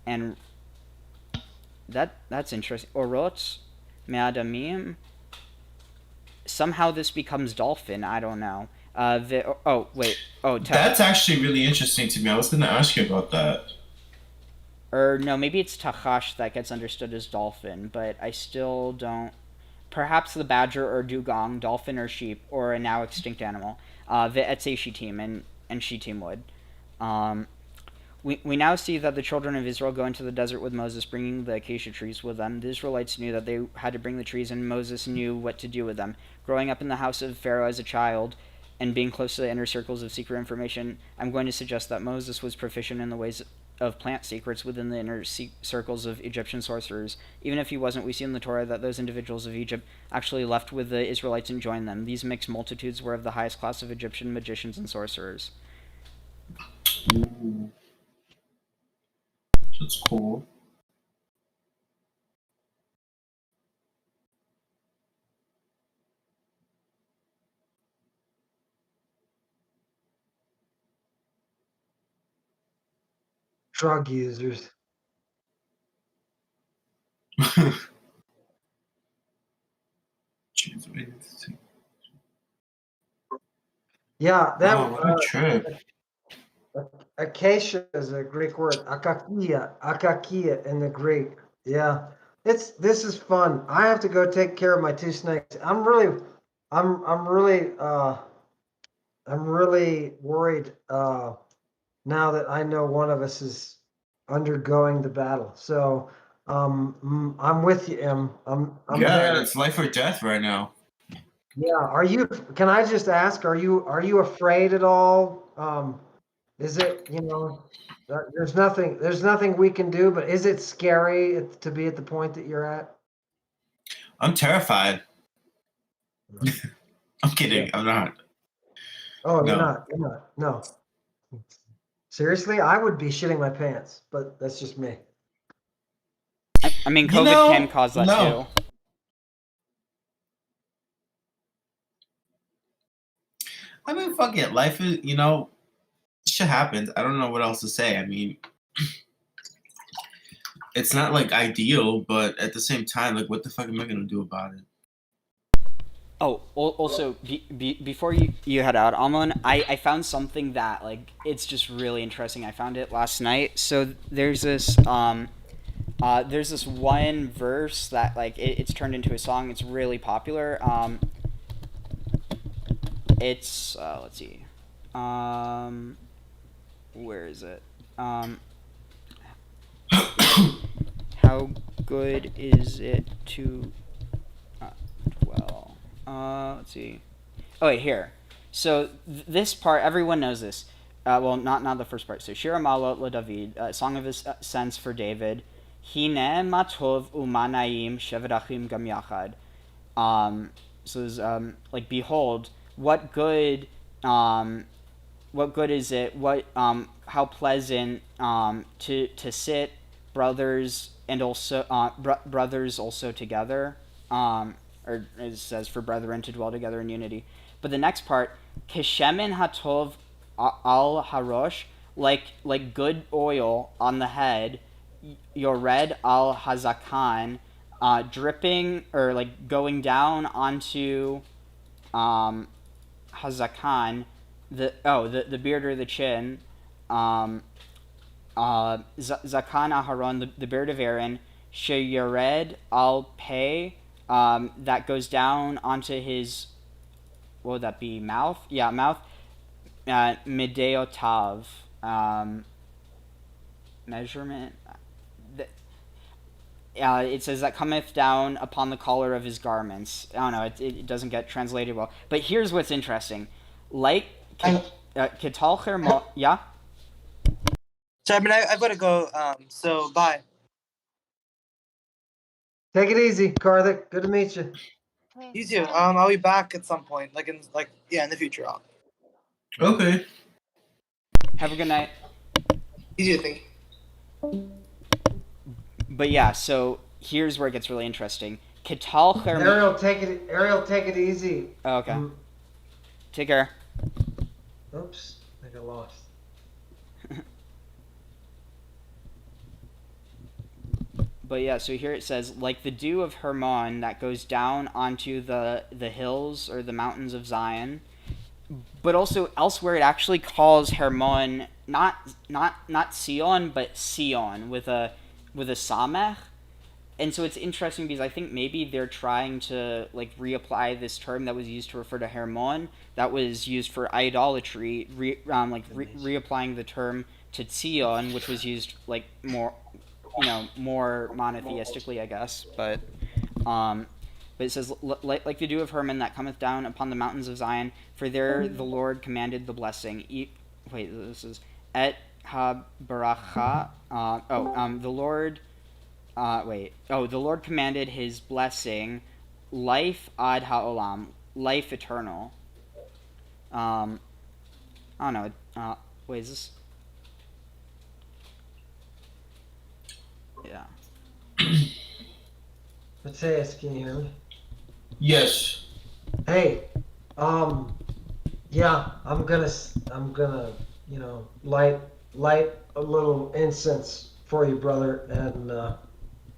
and that's interesting. Orots, Ma'adamim. Somehow this becomes dolphin. I don't know. That's actually really interesting to me. I was going to ask you about that. Or no, maybe it's Tachash that gets understood as dolphin, but I still don't. Perhaps the badger or dugong, dolphin or sheep, or a now extinct animal. The Etseshi team and she team would. We now see that the children of Israel go into the desert with Moses, bringing the acacia trees with them. The Israelites knew that they had to bring the trees, and Moses knew what to do with them. Growing up in the house of Pharaoh as a child, and being close to the inner circles of secret information, I'm going to suggest that Moses was proficient in the ways of plant secrets within the inner circles of Egyptian sorcerers. Even if he wasn't, we see in the Torah that those individuals of Egypt actually left with the Israelites and joined them. These mixed multitudes were of the highest class of Egyptian magicians and sorcerers. Ooh. That's cool. Drug users. Yeah, that what a trip. Acacia is a Greek word. Akakia in the Greek. Yeah, this is fun. I have to go take care of my two snakes. I'm really worried now that I know one of us is undergoing the battle. So I'm with you, Em. I'm there. It's life or death right now. Yeah. Can I just ask? Are you afraid at all? Is it, there's nothing we can do, but is it scary to be at the point that you're at? I'm terrified. I'm kidding. I'm not. Oh, no. You're not. No. Seriously, I would be shitting my pants, but that's just me. I mean, COVID can cause that too. I mean, fuck it. Life is, shit happens. I don't know what else to say. I mean, it's not like ideal, but at the same time, like, what the fuck am I gonna do about it? Oh, also, before you head out, Ammon, I found something that, like, it's just really interesting. I found it last night. So there's this one verse that, like, it's turned into a song. It's really popular. It's let's see, where is it? How good is it to dwell? Let's see. Oh wait, here. So this part, everyone knows this. Well, not the first part. So Shir Malot LeDavid, Song of Ascents for David. Hine matov umanayim shevedachim gam yachad. So there's like, behold, what good is it? How pleasant to sit brothers and also brothers also together. Or it says for brethren to dwell together in unity. But the next part, keshemen hatov al harosh, like good oil on the head, yored al hazakan, dripping or like going down onto hazakan, the beard or the chin, Zakan Aharon, the beard of Aaron, Sheyared al Pei, that goes down onto his, what would that be, mouth? Yeah, mouth. Mideotav, measurement. It says that cometh down upon the collar of his garments. I don't know, it doesn't get translated well. But here's what's interesting. Like Ketal Hermon, yeah? So, I mean, I've got to go, so bye. Take it easy, Karthik. Good to meet you. You too. I'll be back at some point, in the future. Okay. Have a good night. You too, thank you. But yeah, so here's where it gets really interesting. Ketal Hermon. Ariel, take it easy. Oh, okay. Take care. Oops, I got lost. But yeah, so here it says, like the dew of Hermon that goes down onto the hills or the mountains of Zion. But also elsewhere it actually calls Hermon not Sion, but Sion with a samech. And so it's interesting because I think maybe they're trying to reapply this term that was used to refer to Hermon that was used for idolatry, reapplying the term to Sion, which was used more monotheistically, I guess. But it says, like the dew of Hermon that cometh down upon the mountains of Zion, for there the Lord commanded the blessing. This is et ha baracha. The Lord. The Lord commanded his blessing, life ad ha'olam, life eternal. I don't know. Is this? Yeah. Matthias, can you hear me? Yes. Hey, yeah, I'm gonna, light a little incense for you, brother, and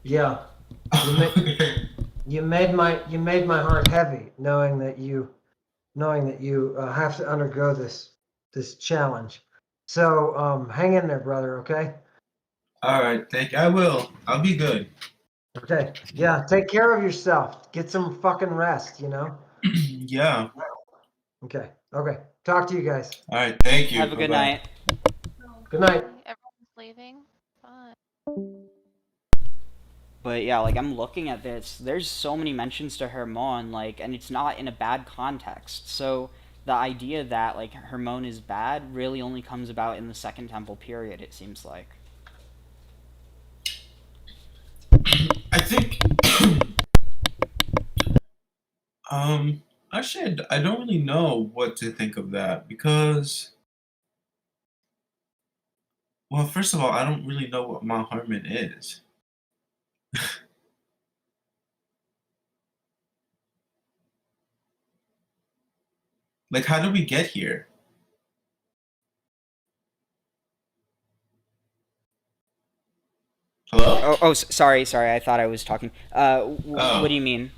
yeah, you made my heart heavy, knowing that you have to undergo this challenge. So hang in there, brother. Okay. All right, thank you. I will. I'll be good. Okay. Yeah. Take care of yourself. Get some fucking rest. Yeah. Okay. Talk to you guys. All right. Thank you. Have a good night. Good night. Everyone's leaving. Bye. But yeah, I'm looking at this. There's so many mentions to Hermon, and it's not in a bad context. So the idea that Hermon is bad really only comes about in the Second Temple period. It seems like. I think. Actually, I don't really know what to think of that because. Well, first of all, I don't really know what Mount Hermon is. How did we get here? Hello? Oh, sorry. I thought I was talking. What do you mean?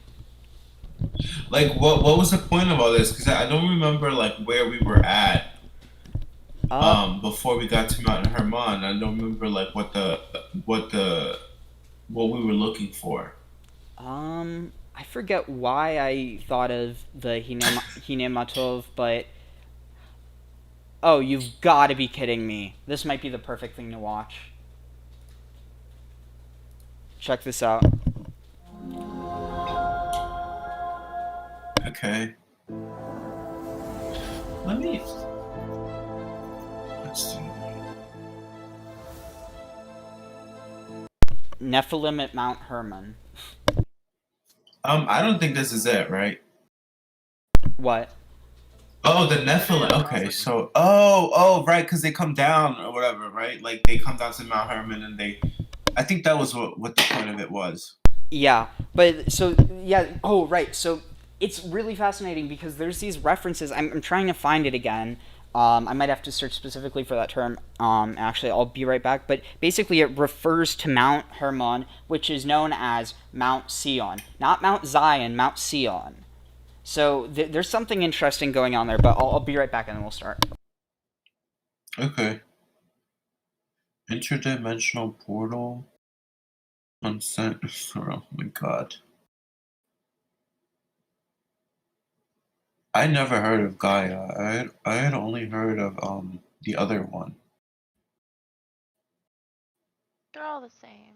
What was the point of all this? Because I don't remember where we were at before we got to Mount Hermon. I don't remember what we were looking for. I forget why I thought of the Hinematov, but oh, you've got to be kidding me! This might be the perfect thing to watch. Check this out. Okay. Let's see. Nephilim at Mount Hermon. I don't think this is it, right? What? Oh, the Nephilim. Okay, so right, because they come down or whatever, right? They come down to Mount Hermon and I think that was what the point of it was. Yeah, but so yeah. Oh, right. So it's really fascinating because there's these references. I'm trying to find it again. I might have to search specifically for that term. Actually, I'll be right back. But basically, it refers to Mount Hermon, which is known as Mount Sion. Not Mount Zion, Mount Sion. So there's something interesting going on there, but I'll be right back and then we'll start. Okay. Interdimensional portal. Unsent. Oh my god. I never heard of Gaia. I had only heard of the other one. They're all the same.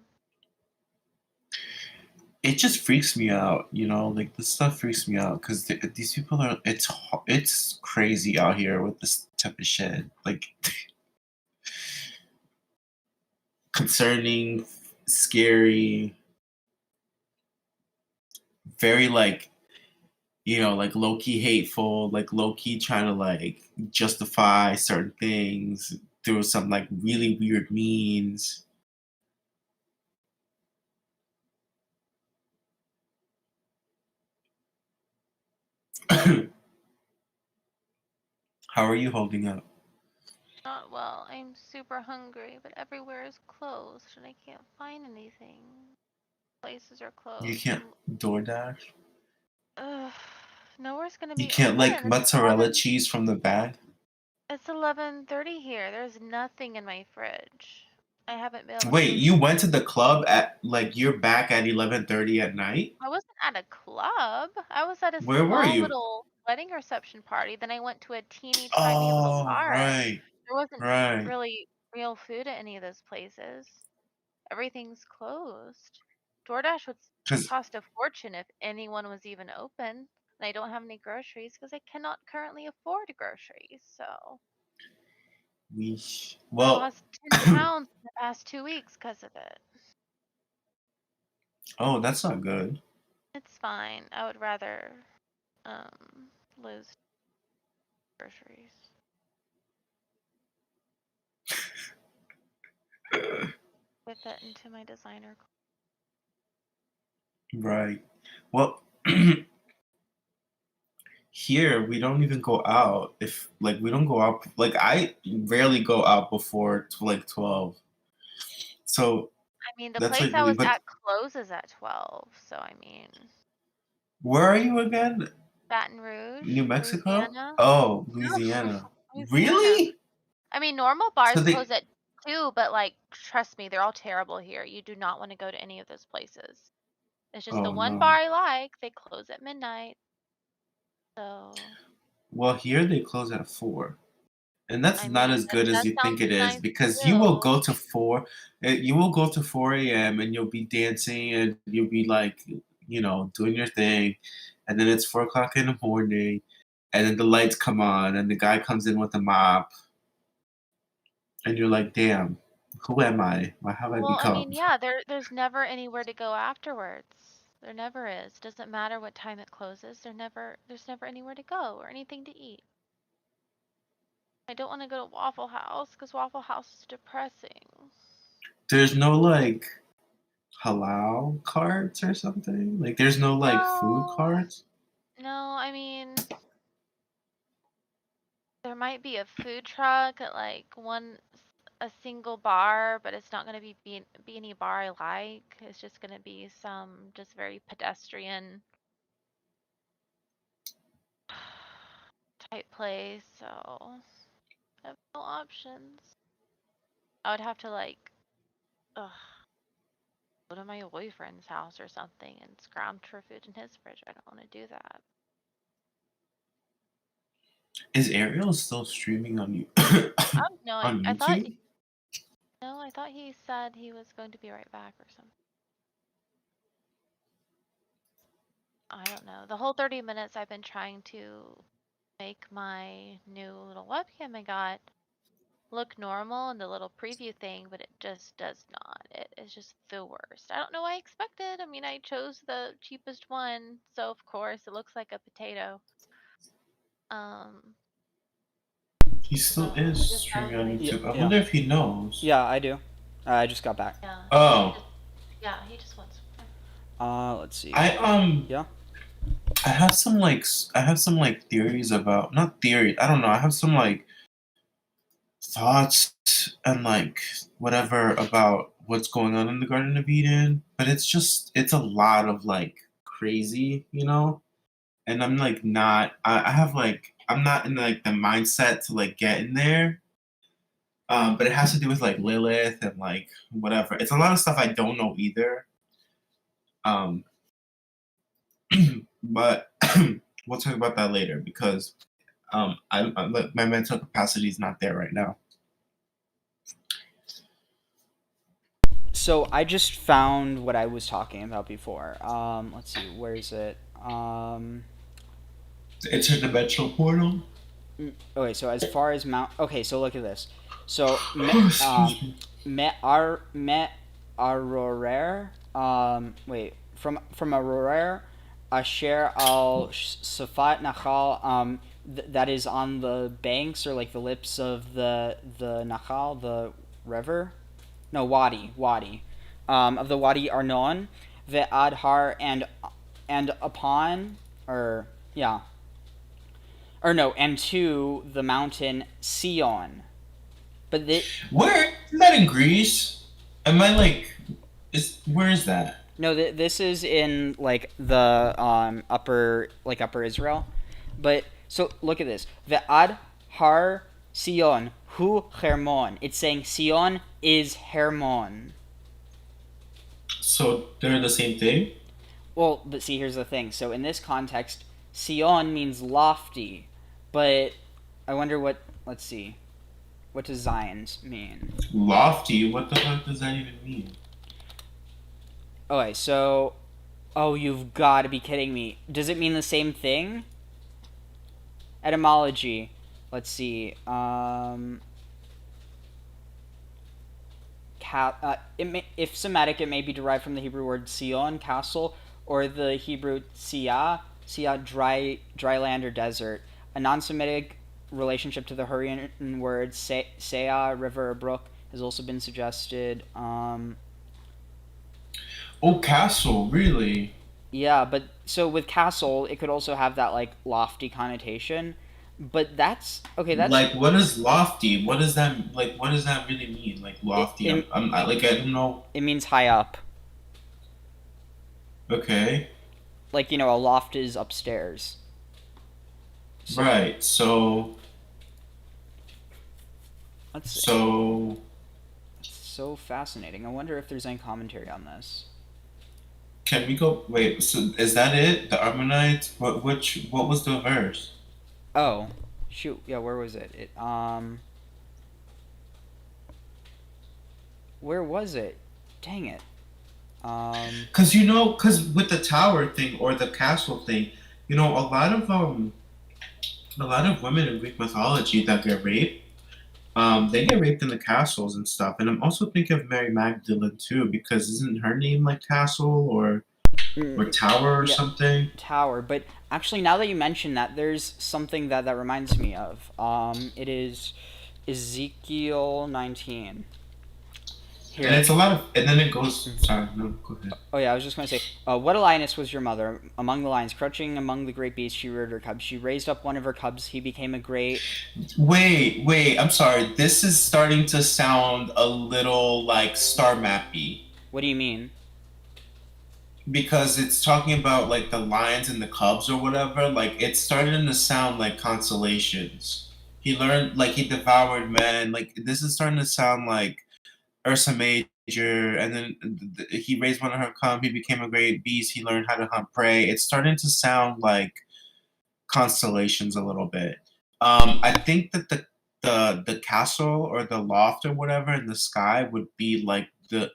It just freaks me out, you know. Like this stuff freaks me out because these people are. It's crazy out here with this type of shit. Like concerning, scary, very like, you know, like low-key hateful, like low-key trying to like justify certain things through some like really weird means. How are you holding up? Not well. I'm super hungry, but everywhere is closed and I can't find anything. Places are closed. You can't DoorDash? Ugh, nowhere's gonna You be can't like open. mozzarella cheese from the bag? It's 11:30 here. There's nothing in my fridge. I haven't been able to Wait, go. you went to the club at like you're back at 11:30 at night? I wasn't at a club. I was at a Where were small you? little wedding reception party. Then I went to a teeny tiny little Oh, bar. right. There wasn't Right. really real food at any of those places. Everything's closed. DoorDash would 'Cause cost a fortune if anyone was even open. And I don't have any groceries because I cannot currently afford groceries. So I well, lost 10 pounds in the past 2 weeks because of it. oh, that's not good. It's fine. I would rather lose groceries. Fit that into my designer. Right. Well, here we don't even go out if like we don't go out like I rarely go out before like 12. So I mean, the that's place like I really was but at closes at 12. So I mean, where are you again? Baton Rouge, New Mexico? Louisiana. Oh, No, Louisiana. Louisiana. Really? I mean, normal So bars they close at 2, but like, trust me, they're all terrible here. You do not want to go to any of those places. It's just the Oh one bar no. I like. They close at midnight. So Well, here they close at 4. And that's I not mean, as good as that you think sounds it is nice because you will too. go to 4 you will go to 4 a.m. and you'll be dancing and you'll be like, you know, doing your thing. And then it's 4 o'clock in the morning and then the lights come on and the guy comes in with a mop. And you're like, damn, who am I? What have I Well, I mean, become? yeah, there's never anywhere to go afterwards. There never is. Doesn't matter what time it closes. There's never anywhere to go or anything to eat. I don't want to go to Waffle House because Waffle House is depressing. There's no like halal carts or something? Like there's no like food No, carts? no, I mean, there might be a food truck at like a single bar, but it's not going to be any bar I like. It's just going to be some just very pedestrian type place. So I have no options. I would have to like, ugh, go to my boyfriend's house or something and scrounge for food in his fridge. I don't want to do that. Is Ariel still streaming on you No, on I thought YouTube? no, I thought he said he was going to be right back or something. I don't know. The whole 30 minutes I've been trying to make my new little webcam I got look normal in the little preview thing, but it just does not. It is just the worst. I don't know what I expected. I mean, I chose the cheapest one, so of course it looks like a potato. He still is I just streaming have on like YouTube. I Yeah. wonder if he knows. Yeah, I do. I just got back. yeah, Oh. he just wants. Let's see. Yeah. I have some like theories about not theory. I don't know. I have some like thoughts and like whatever about what's going on in the Garden of Eden, but it's a lot of like crazy, you know? and I'm like not. I have like I'm not in like the mindset to like get in there. But it has to do with like Lilith and like whatever. It's a lot of stuff I don't know either. But we'll talk about that later because my mental capacity is not there right now. So I just found what I was talking about before. Let's see, where is it? The interdimensional portal. Okay, so as far as Mount. Okay, so look at this. So me arorer. Wait, from arorer, asher al safat nachal. That is on the banks or like the lips of the nachal, the river. No, wadi, of the Wadi Arnon, the Adhar, and upon, or yeah, or no, and to the mountain Sion. But where is that in Greece? Am I like, where is that? No, this is in like the upper Israel, but so look at this. The Adhar Sion hu Hermon. It's saying Sion is Hermon. So they're the same thing? Well, but see, here's the thing. So in this context, Sion means lofty, but I wonder what. Let's see. What does Zion's mean? Lofty? What the fuck does that even mean? Okay, so. Oh, you've got to be kidding me. Does it mean the same thing? Etymology. Let's see. If Semitic, it may be derived from the Hebrew word Sion, castle, or the Hebrew Sia, dry land or desert. A non-Semitic relationship to the Hurrian word Sea, river or brook, has also been suggested. Oh, castle, really? Yeah, but so with castle, it could also have that like lofty connotation. But that's okay. That's like, what is lofty? What does that like? What does that really mean? Like lofty? I don't know. It means high up. Okay. Like, you know, a loft is upstairs. So, right. So. So. It's so fascinating. I wonder if there's any commentary on this. Can we go? Wait. So is that it? The Ammonites? What was the verse? Oh, shoot. Yeah, where was it? Where was it? Dang it. Because with the tower thing or the castle thing, a lot of women in Greek mythology that get raped, they get raped in the castles and stuff. And I'm also thinking of Mary Magdalene too, because isn't her name like Castle or Tower or something? Tower, but actually, now that you mention that, there's something that reminds me of. It is Ezekiel 19. Here. And it's a lot of, and then it goes. Sorry, no, go ahead. Oh yeah, I was just going to say, what a lioness was your mother among the lions, crouching among the great beasts. She reared her cubs. She raised up one of her cubs. He became a great. Wait. I'm sorry. This is starting to sound a little like star mappy. What do you mean? Because it's talking about like the lions and the cubs or whatever. Like it's starting to sound like constellations. He learned, like he devoured men. Like this is starting to sound like Ursa Major, and then he raised one of her cubs. He became a great beast. He learned how to hunt prey. It's starting to sound like constellations a little bit. I think that the castle or the loft or whatever in the sky would be like the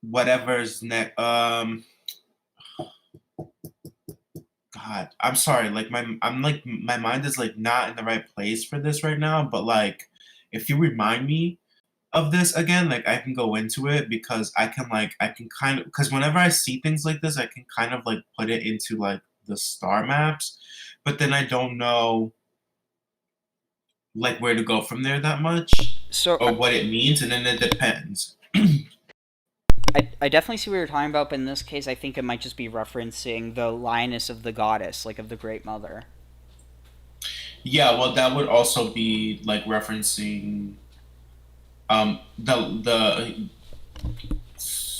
whatever's next. God, I'm sorry. Like my mind is like not in the right place for this right now. But like, if you remind me of this again, like I can go into it because I can kind of, because whenever I see things like this, I can kind of like put it into like the star maps, but then I don't know like where to go from there that much, or what it means, and then it depends. I definitely see what you're talking about, but in this case, I think it might just be referencing the lioness of the goddess, like of the Great Mother. Yeah, well, that would also be like referencing the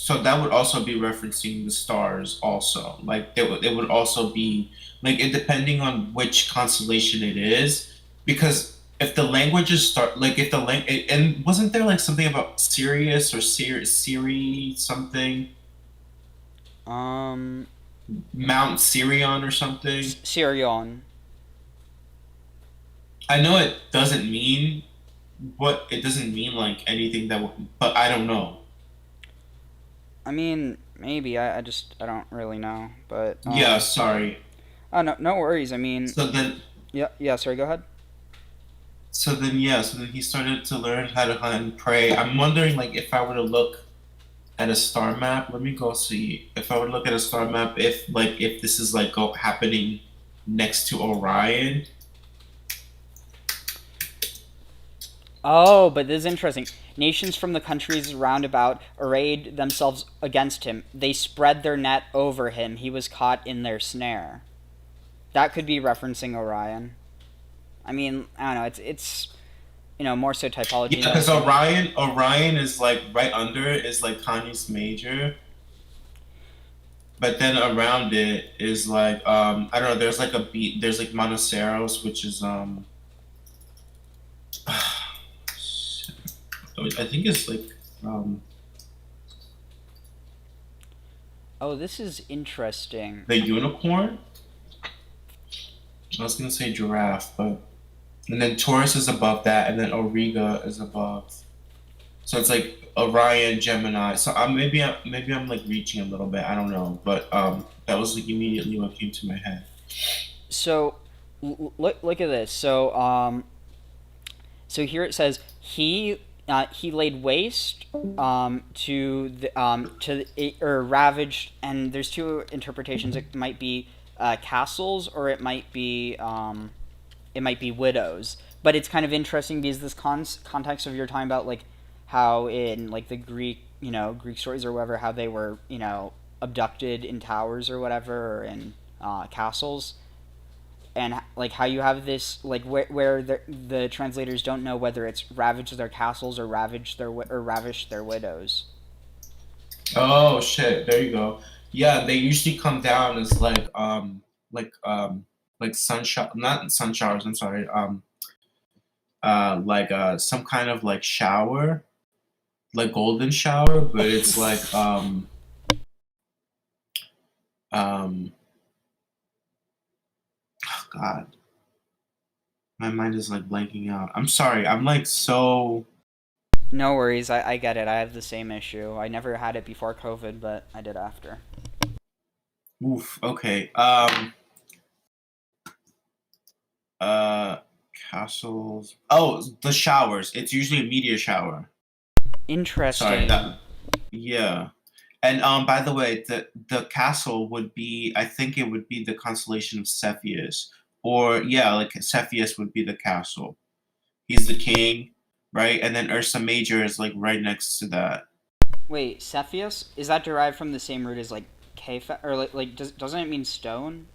So that would also be referencing the stars also. Like it would also be like it depending on which constellation it is, because if the languages start like if the and wasn't there like something about Sirius or Siri something? Mount Sirion or something? Sirion. I know it doesn't mean like anything but I don't know. I mean, maybe. I don't really know. But yeah, sorry. Oh no worries. I mean. So then. Yeah. Sorry. Go ahead. So then he started to learn how to hunt and pray. I'm wondering, like, if I were to look at a star map. Let me go see. If I would look at a star map, if this is like happening next to Orion. Oh, but this is interesting. Nations from the countries round about arrayed themselves against him. They spread their net over him. He was caught in their snare. That could be referencing Orion. I mean, I don't know. It's more so typology. Yeah, because Orion is like right under it is like Canis Major. But then around it is like I don't know. There's like there's like Monoceros, which is I think it's like Oh, this is interesting. The unicorn? I was gonna say giraffe, but and then Taurus is above that, and then Auriga is above. So it's like Orion, Gemini. So maybe I'm like reaching a little bit. I don't know, but that was like immediately what came to my head. So look at this. So here it says he laid waste to or ravaged, and there's two interpretations. It might be castles, or it might be widows. But it's kind of interesting because this context of you're talking about like how in like the Greek stories or whatever, how they were abducted in towers or whatever, or in castles. And like how you have this like where the translators don't know whether it's ravaged their castles or ravished their widows. Oh shit! There you go. Yeah, they usually come down as like sunshine, not sun showers. I'm sorry. Some kind of like shower, like golden shower, but it's like oh God, my mind is like blanking out. I'm sorry. I'm like so. No worries. I get it. I have the same issue. I never had it before COVID, but I did after. Oof. Okay. Castles. Oh, the showers. It's usually a meteor shower. Interesting. Sorry. Yeah. And by the way, the castle would be, I think it would be the constellation of Cepheus. Or yeah, like Cepheus would be the castle. He's the king, right? And then Ursa Major is like right next to that. Wait, Cepheus? Is that derived from the same root as like Kepha, or doesn't it mean stone?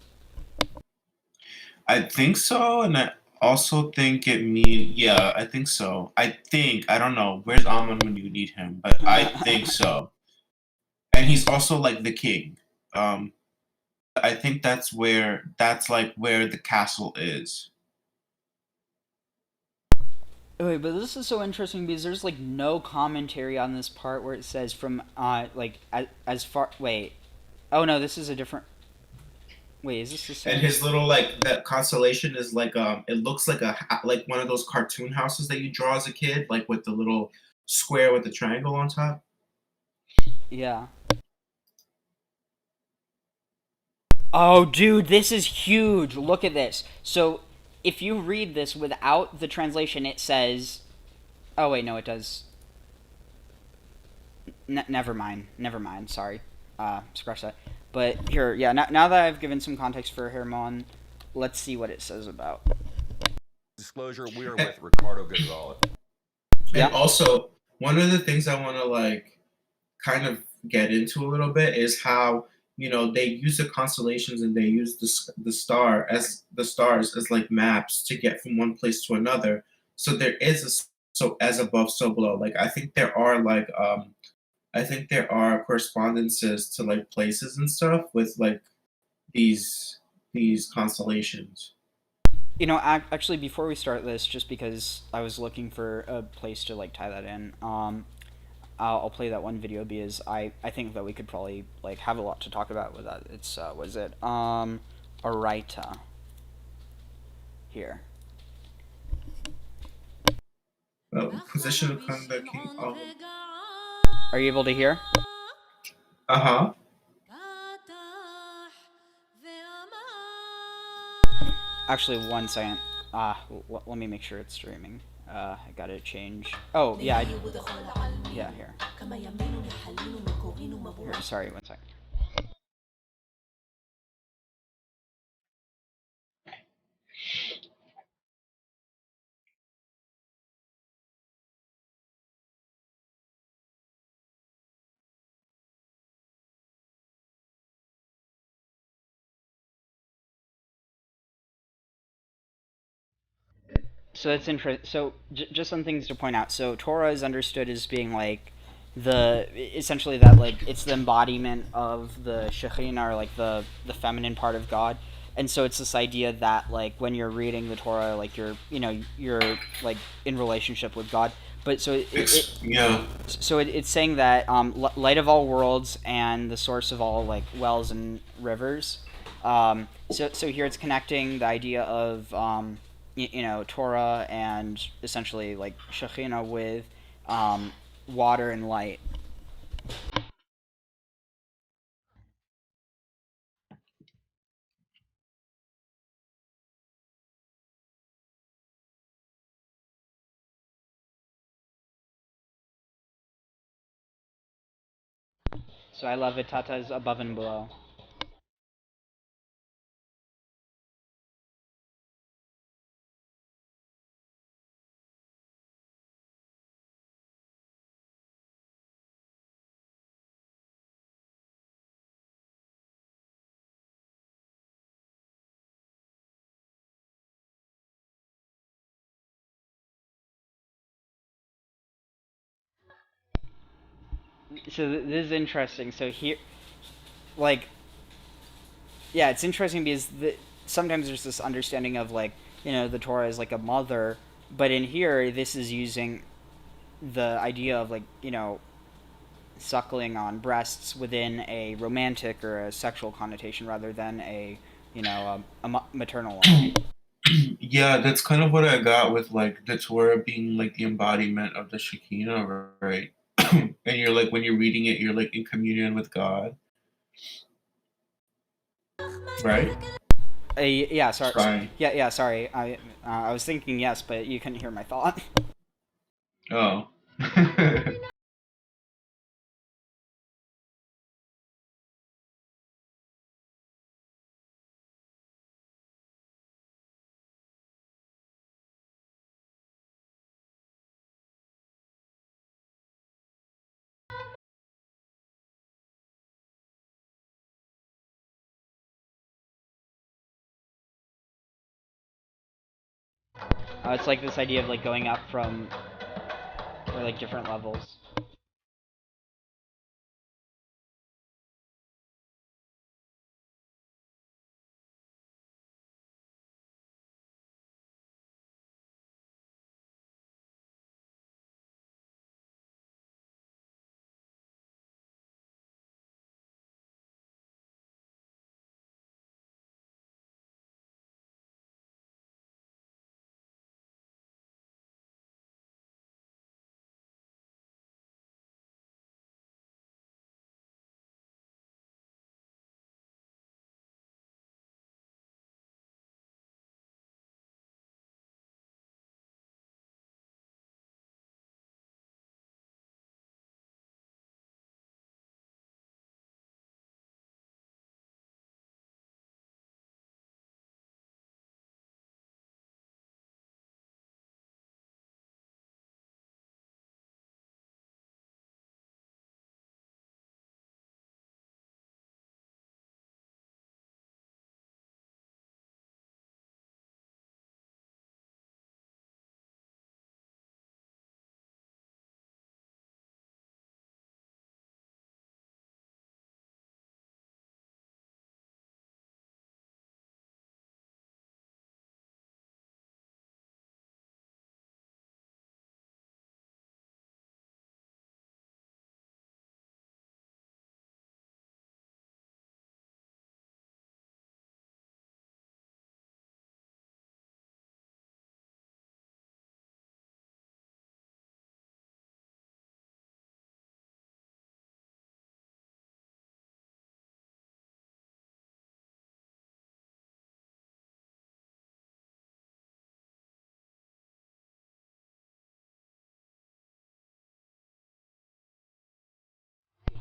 I think so, and I also think it means I think so. I don't know. Where's Ammon when you need him? But I think so. And he's also like the king. I think that's like where the castle is. Wait, but this is so interesting because there's like no commentary on this part where it says from like as far. Wait, oh no, this is a different. Wait, is this the same? And his little like that constellation is like it looks like like one of those cartoon houses that you draw as a kid, like with the little square with the triangle on top. Yeah. Oh, dude, this is huge. Look at this. So, if you read this without the translation, it says... Oh, wait, no, it does... Never mind. Sorry. Scratch that. But here, yeah, now that I've given some context for Hermon, let's see what it says about. Disclosure, we are with Ricardo Gonzalez. Yeah. And also, one of the things I want to like kind of get into a little bit is how they use the constellations and they use the stars as like maps to get from one place to another. So there is so as above, so below. Like I think there are like I think there are correspondences to like places and stuff with like these constellations. You know, actually, before we start this, just because I was looking for a place to like tie that in, I'll play that one video because I think that we could probably like have a lot to talk about with that. It's what is it? Araita. Here. Position of conduct king of. Are you able to hear? Uh-huh. Actually, one second. Let me make sure it's streaming. I gotta change. Oh, yeah. Yeah, here. Here, sorry, one second. So that's interesting. So just some things to point out. So Torah is understood as being like essentially that like it's the embodiment of the Shekhinah, or like the feminine part of God. And so it's this idea that like when you're reading the Torah, like you're like in relationship with God. But so it's saying that light of all worlds and the source of all like wells and rivers. So here it's connecting the idea of Torah and essentially like Shekhinah with water and light. So I love it. Tata is above and below. So this is interesting. So here, like, yeah, it's interesting because sometimes there's this understanding of like the Torah is like a mother, but in here this is using the idea of like suckling on breasts within a romantic or a sexual connotation rather than a maternal one. Yeah, that's kind of what I got with like the Torah being like the embodiment of the Shekinah, right? And you're like when you're reading it, you're like in communion with God, right? Yeah, sorry. Sorry. Yeah, sorry. I was thinking yes, but you couldn't hear my thought. Oh. It's like this idea of like going up from, or like different levels.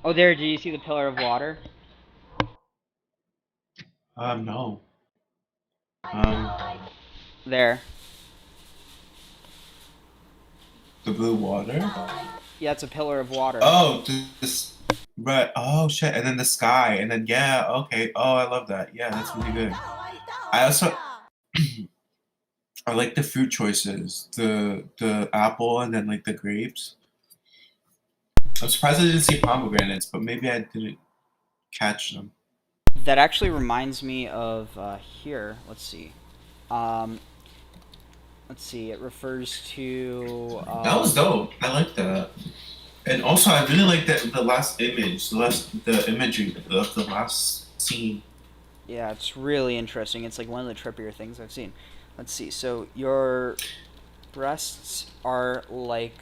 Oh, there. Do you see the pillar of water? No. There. The blue water? Yeah, it's a pillar of water. Oh, this. Right. Oh, shit. And then the sky. And then, yeah, okay. Oh, I love that. Yeah, that's really good. I also. I like the fruit choices. The apple and then, like, the grapes. I'm surprised I didn't see pomegranates, but maybe I didn't catch them. That actually reminds me of here. Let's see. Let's see. It refers to. That was dope. I like that. And also, I really like that the last image, the imagery of the last scene. Yeah, it's really interesting. It's like one of the trippier things I've seen. Let's see. So your breasts are like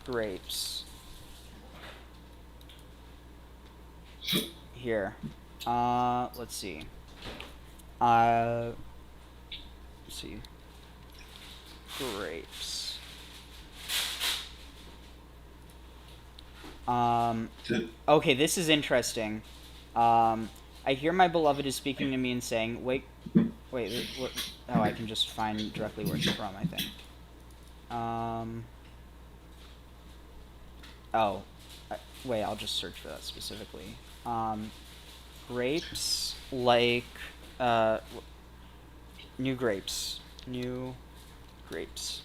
grapes. Here. Let's see. Let's see. Grapes. Okay, this is interesting. I hear my beloved is speaking to me and saying, wait, what? Oh, I can just find directly where it's from, I think. Wait, I'll just search for that specifically. Grapes, like, new grapes. New grapes.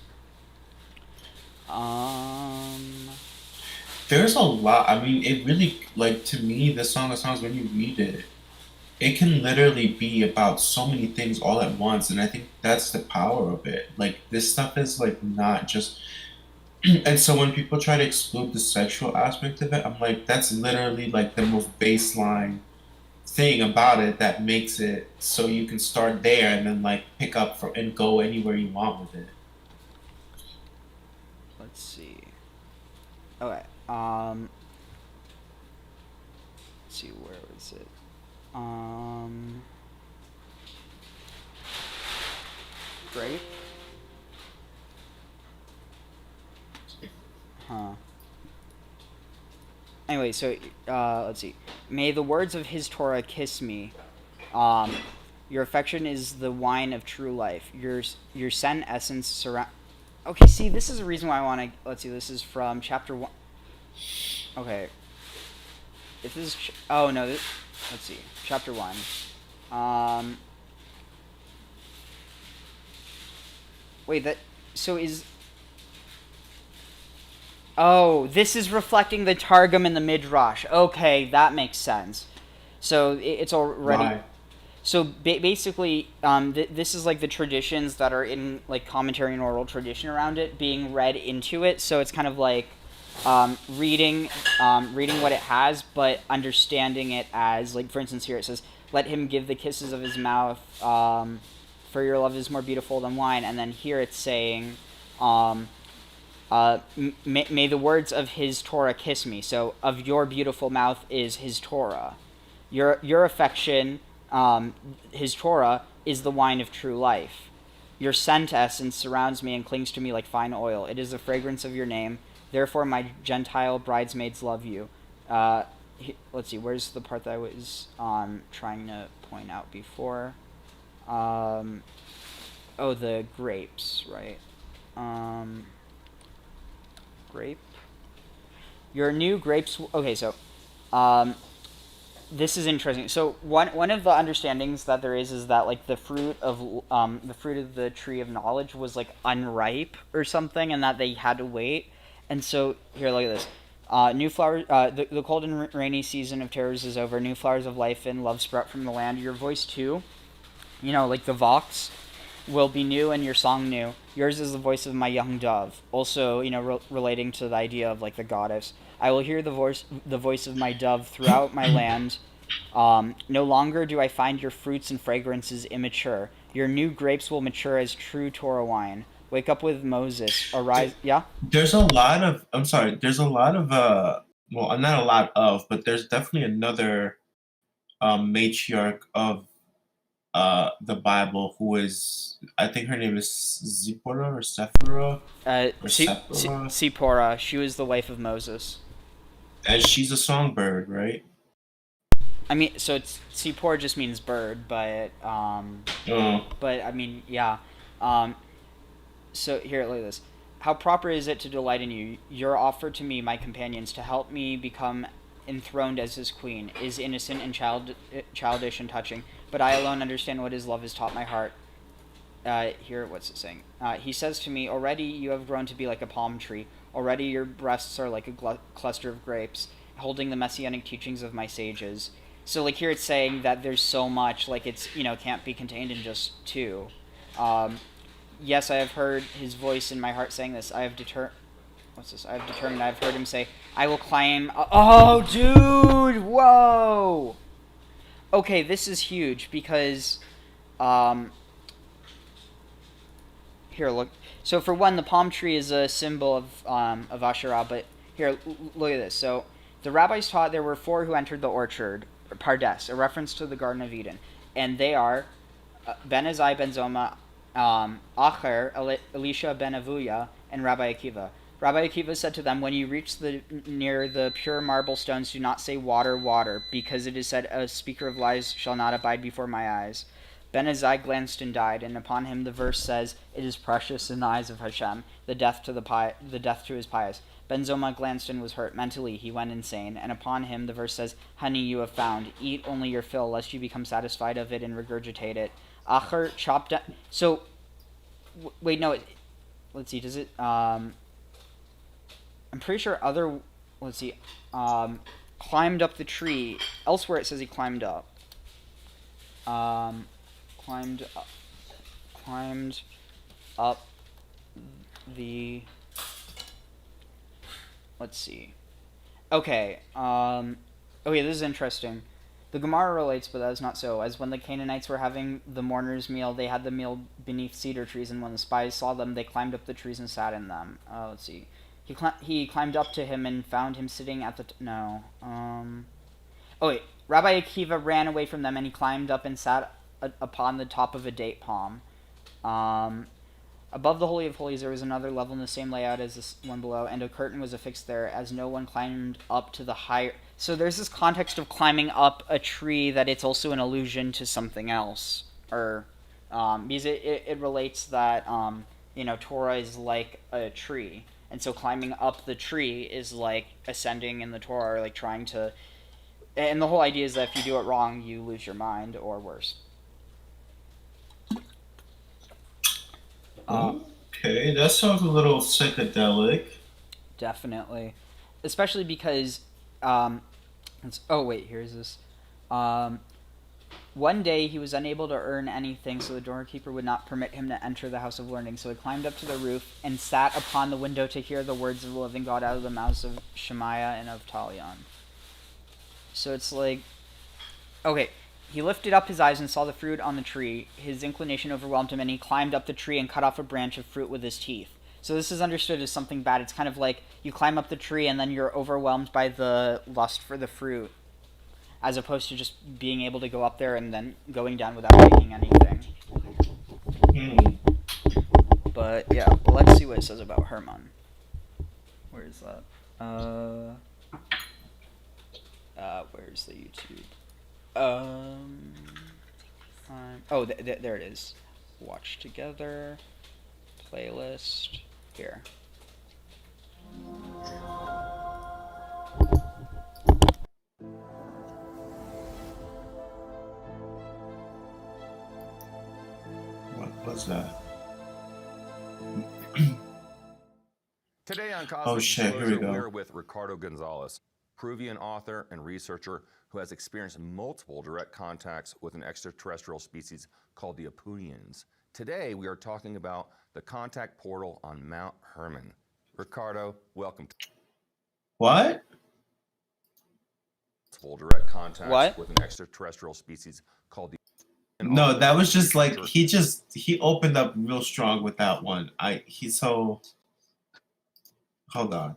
There's a lot. I mean, it really, like, to me, the songs, when you read it, it can literally be about so many things all at once, and I think that's the power of it. Like, this stuff is, like, not just... And so when people try to exclude the sexual aspect of it, I'm like, that's literally, like, the most baseline thing about it that makes it so you can start there and then, like, pick up and go anywhere you want with it. Let's see. Okay. Let's see, where was it? Grape? Huh. Anyway, so, let's see. May the words of his Torah kiss me. Your affection is the wine of true life. Your sen essence surround... Okay, see, this is the reason why I want to... Let's see, this is from chapter 1. Okay. If this is... Oh, no, let's see. Chapter 1. Wait, that... So is... Oh, this is reflecting the Targum and the Midrash. Okay, that makes sense. So it's already... Why? So basically, this is like the traditions that are in like commentary and oral tradition around it being read into it. So it's kind of like reading what it has, but understanding it as, like, for instance, here it says, "Let him give the kisses of his mouth, for your love is more beautiful than wine." And then here it's saying, may the words of his Torah kiss me. So of your beautiful mouth is his Torah. Your affection, his Torah, is the wine of true life. Your scent essence surrounds me and clings to me like fine oil. It is the fragrance of your name. Therefore my Gentile bridesmaids love you. Let's see, where's the part that I was trying to point out before? Oh, the grapes, right? Grape. Your new grapes... Okay, so... this is interesting. So one of the understandings that there is that, like, the fruit of the tree of knowledge was, like, unripe or something, and that they had to wait. And so here, look at this. New flowers. The cold and rainy season of terrors is over. New flowers of life and love sprout from the land. Your voice too, like the vox, will be new, and your song new. Yours is the voice of my young dove. Also, relating to the idea of, like, the goddess. I will hear the voice of my dove throughout my land. No longer do I find your fruits and fragrances immature. Your new grapes will mature as true Torah wine. Wake up with Moses. Arise. Yeah? There's a lot of... I'm sorry. There's a lot of... well, not a lot of, but there's definitely another matriarch of the Bible who is... I think her name is Zipporah or Sephora? Zipporah. She was the wife of Moses. And she's a songbird, right? I mean, so it's Sipor just means bird, but but I mean, yeah. So here, look at this. How proper is it to delight in you? Your offer to me, my companions, to help me become enthroned as his queen, is innocent and childish and touching. But I alone understand what his love has taught my heart. Here, what's it saying? He says to me, already you have grown to be like a palm tree. Already your breasts are like a cluster of grapes, holding the messianic teachings of my sages. So, like, here it's saying that there's so much, like, it's, can't be contained in just two. Yes, I have heard his voice in my heart saying this. I have determined, I've heard him say, I will climb. Oh, dude! Whoa! Okay, this is huge because, here, look. So for one, the palm tree is a symbol of Asherah, but here, look at this. So the rabbis taught there were 4 who entered the orchard, Pardes, a reference to the Garden of Eden, and they are Ben Azai ben Zoma, Acher, Elisha ben Avuya, and Rabbi Akiva. Rabbi Akiva said to them, when you reach near the pure marble stones, do not say water, water, because it is said, a speaker of lies shall not abide before my eyes. Ben Azai glanced and died, and upon him the verse says, it is precious in the eyes of Hashem, the death to his pious. Ben Zoma glanced and was hurt. Mentally, he went insane, and upon him the verse says, honey you have found, eat only your fill, lest you become satisfied of it and regurgitate it. Acher chopped down. So, wait, no. Let's see. Does it? I'm pretty sure other. Let's see. Climbed up the tree. Elsewhere it says he climbed up. Climbed up the. Let's see. Okay. Okay, this is interesting. The Gemara relates, but that is not so. As when the Canaanites were having the mourner's meal, they had the meal beneath cedar trees, and when the spies saw them, they climbed up the trees and sat in them. Let's see. He climbed up to him and found him sitting at the... Oh, wait. Rabbi Akiva ran away from them, and he climbed up and sat upon the top of a date palm. Above the Holy of Holies, there was another level in the same layout as this one below, and a curtain was affixed there, as no one climbed up to the higher... So there's this context of climbing up a tree that it's also an allusion to something else. Or, because it relates that, Torah is like a tree. And so climbing up the tree is like ascending in the Torah, or like trying to... And the whole idea is that if you do it wrong, you lose your mind, or worse. Okay, that sounds a little psychedelic. Definitely. Especially because, oh wait, here's this. One day he was unable to earn anything, so the doorkeeper would not permit him to enter the house of learning. So he climbed up to the roof and sat upon the window to hear the words of the living God out of the mouths of Shemaiah and of Talion. So it's like, okay, he lifted up his eyes and saw the fruit on the tree. His inclination overwhelmed him, and he climbed up the tree and cut off a branch of fruit with his teeth. So this is understood as something bad. It's kind of like you climb up the tree and then you're overwhelmed by the lust for the fruit, as opposed to just being able to go up there and then going down without taking anything. But yeah, let's see what it says about Hermon. Where is that? Where's the YouTube? There it is. Watch together. Playlist. Here. What was that? Today on Cosmic Oh shit, here we Disclosure, go. we're with Ricardo Gonzalez, Peruvian author and researcher who has experienced multiple direct contacts with an extraterrestrial species called the Apunians. Today, we are talking about the contact portal on Mount Hermon. Ricardo, welcome. What? Multiple direct contacts What? with an extraterrestrial species called the... No, that was just like, he opened up real strong with that one. Hold on.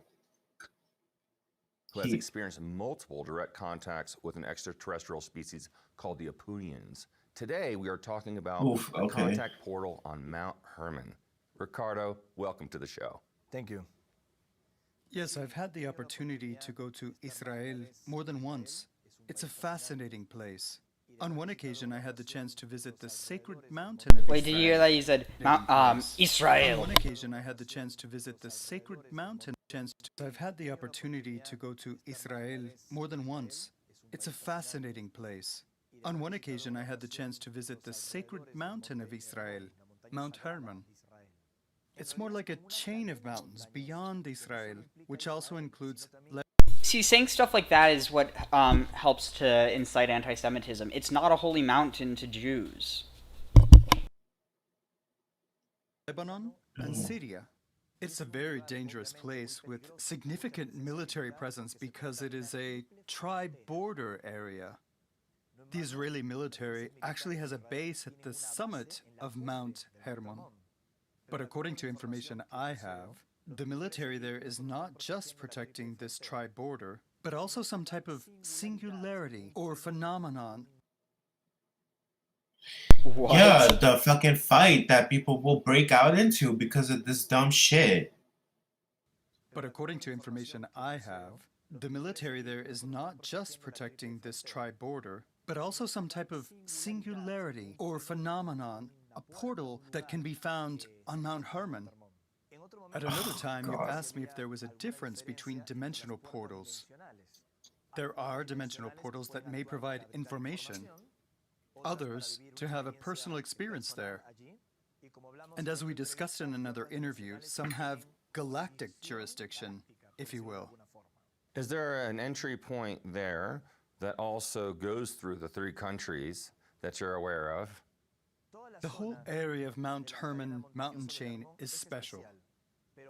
Who has experienced multiple direct contacts with an extraterrestrial species called the Apunians. Today, we are talking about the contact portal on Mount Hermon. Ricardo, welcome to the show. Thank you. Yes, I've had the opportunity to go to Israel more than once. It's a fascinating place. On one occasion, I had the chance to visit the sacred mountain of Israel. Wait, did you hear that? You said Israel. On one occasion, I had the chance to visit the sacred mountain. I've had the opportunity to go to Israel more than once. It's a fascinating place. On one occasion, I had the chance to visit the sacred mountain of Israel, Mount Hermon. It's more like a chain of mountains beyond Israel, which also includes... See, saying stuff like that is what helps to incite anti-Semitism. It's not a holy mountain to Jews. Lebanon and Syria. It's a very dangerous place with significant military presence because it is a tri-border area. The Israeli military actually has a base at the summit of Mount Hermon. But according to information I have, the military there is not just protecting this tri-border, but also some type of singularity or phenomenon. What? Yeah, the fucking fight that people will break out into because of this dumb shit. But according to information I have, the military there is not just protecting this tri-border, but also some type of singularity or phenomenon, a portal that can be found on Mount Hermon. At another time, you asked me if there was a difference between dimensional portals. There are dimensional portals that may provide information, others to have a personal experience there. And as we discussed in another interview, some have galactic jurisdiction, if you will. Is there an entry point there that also goes through the 3 countries that you're aware of? The whole area of Mount Hermon mountain chain is special,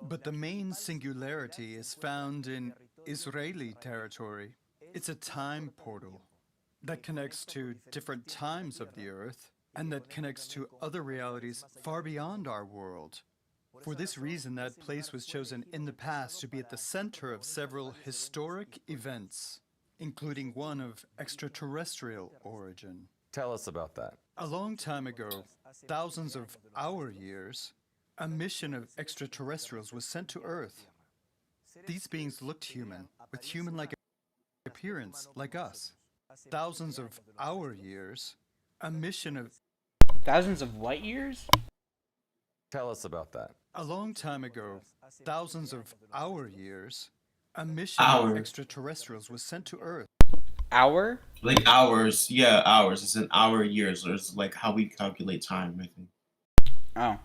but the main singularity is found in Israeli territory. It's a time portal that connects to different times of the Earth and that connects to other realities far beyond our world. For this reason, that place was chosen in the past to be at the center of several historic events, including one of extraterrestrial origin. Tell us about that. A long time ago, thousands of our years, a mission of extraterrestrials was sent to Earth. These beings looked human, with human-like appearance, like us. Thousands of our years, a mission of... Thousands of what years? Tell us about that. A long time ago, thousands of our years, a mission of extraterrestrials was sent to Earth. Hour? Like hours, yeah, hours. It's in hour years. It's like how we calculate time, I think. Oh.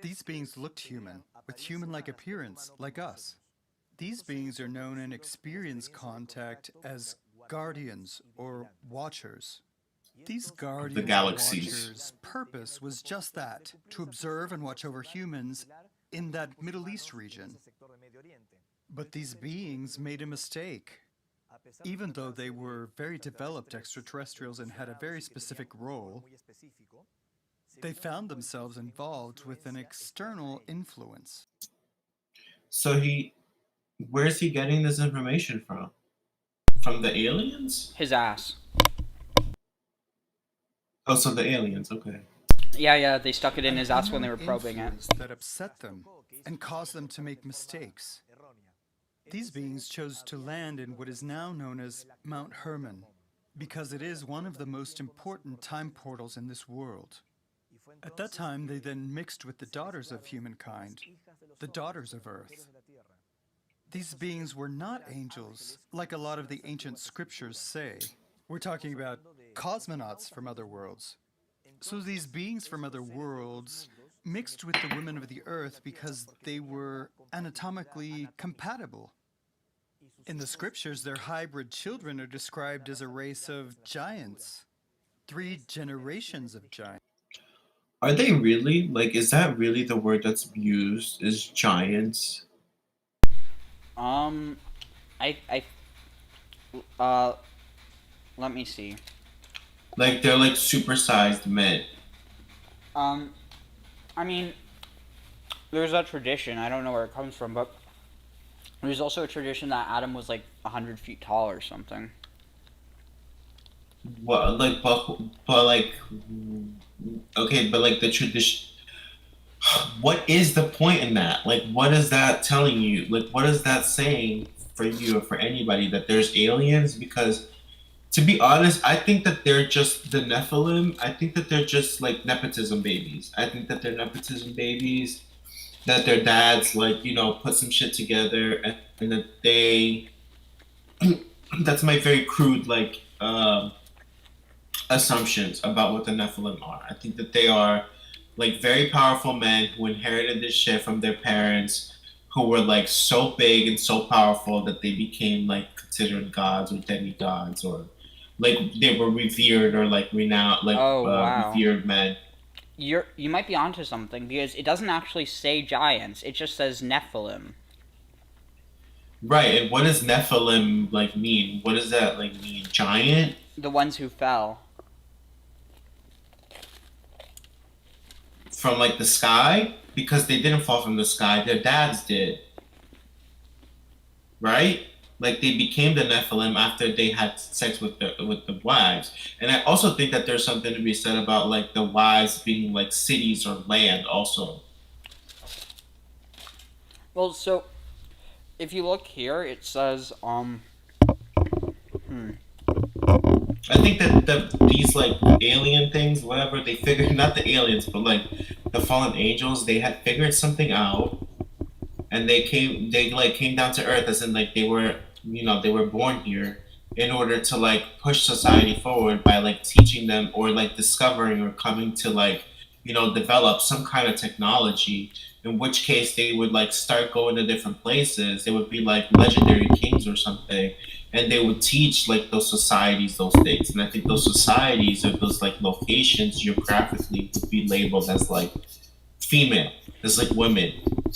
These beings looked human, with human-like appearance, like us. These beings are known in experience contact as guardians or watchers. These guardians the galaxies. or watchers' purpose was just that, to observe and watch over humans in that Middle East region. But these beings made a mistake. Even though they were very developed extraterrestrials and had a very specific role, they found themselves involved with an external influence. So where's he getting this information from? From the aliens? His ass. Oh, so the aliens, okay. Yeah, they stuck it in his ass when they were probing it. That upset them and caused them to make mistakes. These beings chose to land in what is now known as Mount Hermon, because it is one of the most important time portals in this world. At that time, they then mixed with the daughters of humankind, the daughters of Earth. These beings were not angels, like a lot of the ancient scriptures say. We're talking about cosmonauts from other worlds. So these beings from other worlds mixed with the women of the Earth because they were anatomically compatible. In the scriptures, their hybrid children are described as a race of giants. 3 generations of giants. Are they really? Like, is that really the word that's used? Is giants? Let me see. Like, they're like supersized men. I mean, there's a tradition, I don't know where it comes from, but there's also a tradition that Adam was like 100 feet tall or something. What, like, but like, okay, but like the tradition, what is the point in that? Like, what is that telling you? Like, what is that saying for you or for anybody, that there's aliens? Because to be honest, I think that they're just the Nephilim. I think that they're just like nepotism babies. I think that they're nepotism babies, that their dads, like, you know, put some shit together, and that they, that's my very crude, like, assumptions about what the Nephilim are. I think that they are like very powerful men who inherited this shit from their parents, who were like so big and so powerful that they became like considered gods or demigods, or like they were revered or like renowned, like wow. revered men. You might be onto something, because it doesn't actually say giants. It just says Nephilim. Right, and what does Nephilim like mean? What does that like mean? Giant? The ones who fell. From like the sky? Because they didn't fall from the sky, their dads did. Right? Like they became the Nephilim after they had sex with the wives. And I also think that there's something to be said about like the wives being like cities or land also. Well, so if you look here, it says I think that these like alien things, whatever, they figured, not the aliens, but like the fallen angels, they had figured something out, and they came down to Earth, as in like they were, you know, they were born here in order to like push society forward by like teaching them or like discovering or coming to like, you know, develop some kind of technology. In which case they would like start going to different places. They would be like legendary kings or something, and they would teach like those societies those things. And I think those societies or those like locations geographically would be labeled as like female, as like women,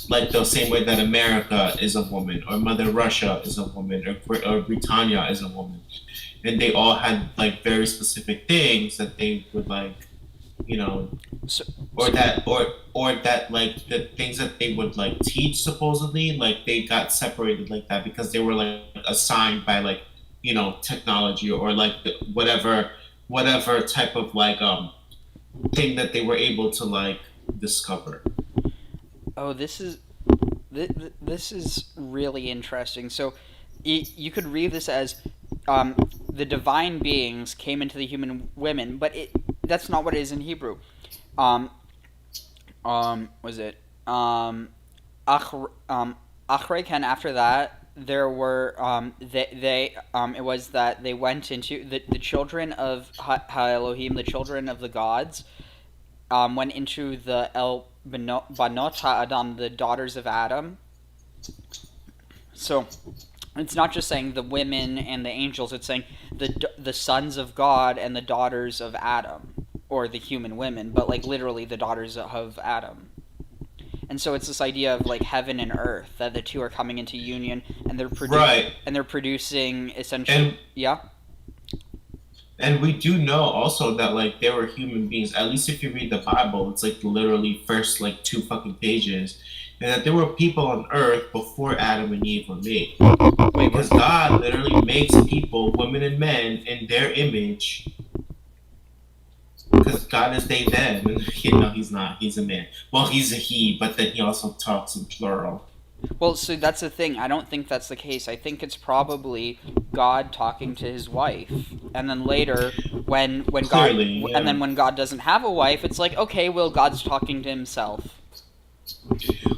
like the same way that America is a woman, or Mother Russia is a woman, or Britannia is a woman. And they all had like very specific things that they would like, you know, or that like the things that they would like teach, supposedly like they got separated like that because they were like assigned by like, you know, technology or like whatever type of like thing that they were able to like discover. Oh, this is really interesting. So you could read this as the divine beings came into the human women, but that's not what it is in Hebrew. Was it Achreiken? After that, there were it was that they went into the children of Ha-Elohim, the children of the gods, went into the Banot Ha-Adam, the daughters of Adam. So it's not just saying the women and the angels, it's saying the sons of God and the daughters of Adam, or the human women, but like literally the daughters of Adam. And so it's this idea of like heaven and earth, that the two are coming into union, and they're producing essentially, yeah. And we do know also that like there were human beings, at least if you read the Bible, it's like literally first like 2 fucking pages, and that there were people on earth before Adam and Eve were made. Because God literally makes people, women and men, in their image. Because God is they, them, and you know, he's not, he's a man. Well, he's a he, but then he also talks in plural. Well, so that's the thing. I don't think that's the case. I think it's probably God talking to his wife, and then later, when Clearly, God, yeah. and then when God doesn't have a wife, it's like, okay, well, God's talking to himself.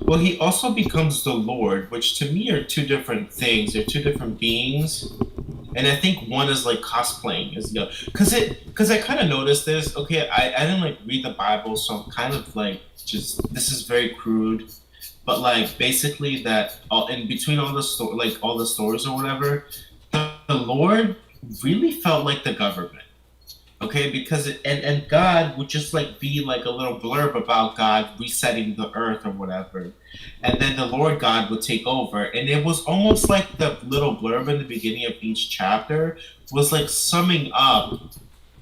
Well, he also becomes the Lord, which to me are 2 different things. They're 2 different beings, and I think one is like cosplaying, is the because I kind of noticed this. Okay, I didn't like read the Bible, so I'm kind of like just, this is very crude. But like basically that in between all the all the stories or whatever, the Lord really felt like the government. Okay, because and God would just like be like a little blurb about God resetting the earth or whatever, and then the Lord God would take over, and it was almost like the little blurb in the beginning of each chapter was like summing up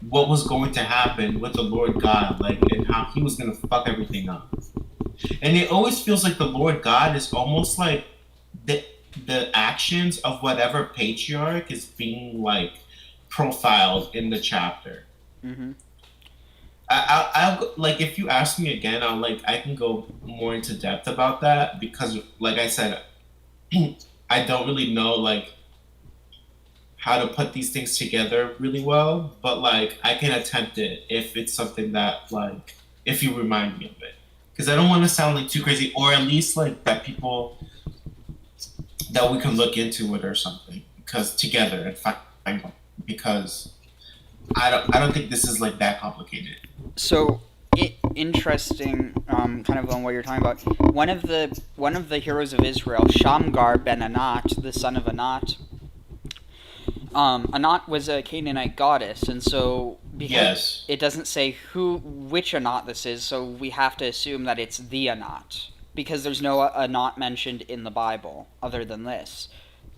what was going to happen with the Lord God, like, and how he was gonna fuck everything up. And it always feels like the Lord God is almost like the actions of whatever patriarch is being like profiled in the chapter. Mm-hmm. I'll like if you ask me again, I can go more into depth about that because like I said, I don't really know like how to put these things together really well, but like I can attempt it if it's something that like if you remind me of it, because I don't want to sound like too crazy, or at least like that people that we can look into it or something because together and find out, because I don't think this is like that complicated. So interesting, kind of on what you're talking about. One of the heroes of Israel, Shamgar ben Anat, the son of Anat. Anat was a Canaanite goddess, and so because it doesn't say which Anat this is, so we have to assume that it's the Anat because there's no Anat mentioned in the Bible other than this.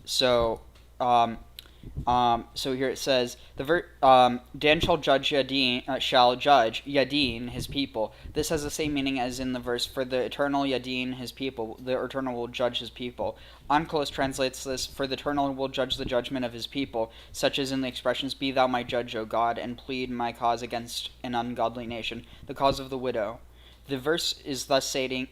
So, so here it says Dan shall judge Yadin his people. This has the same meaning as in the verse, for the eternal Yadin his people, the eternal will judge his people. Onkelos translates this, for the eternal will judge the judgment of his people, such as in the expressions, be thou my judge, O God, and plead my cause against an ungodly nation, the cause of the widow. The verse is thus stating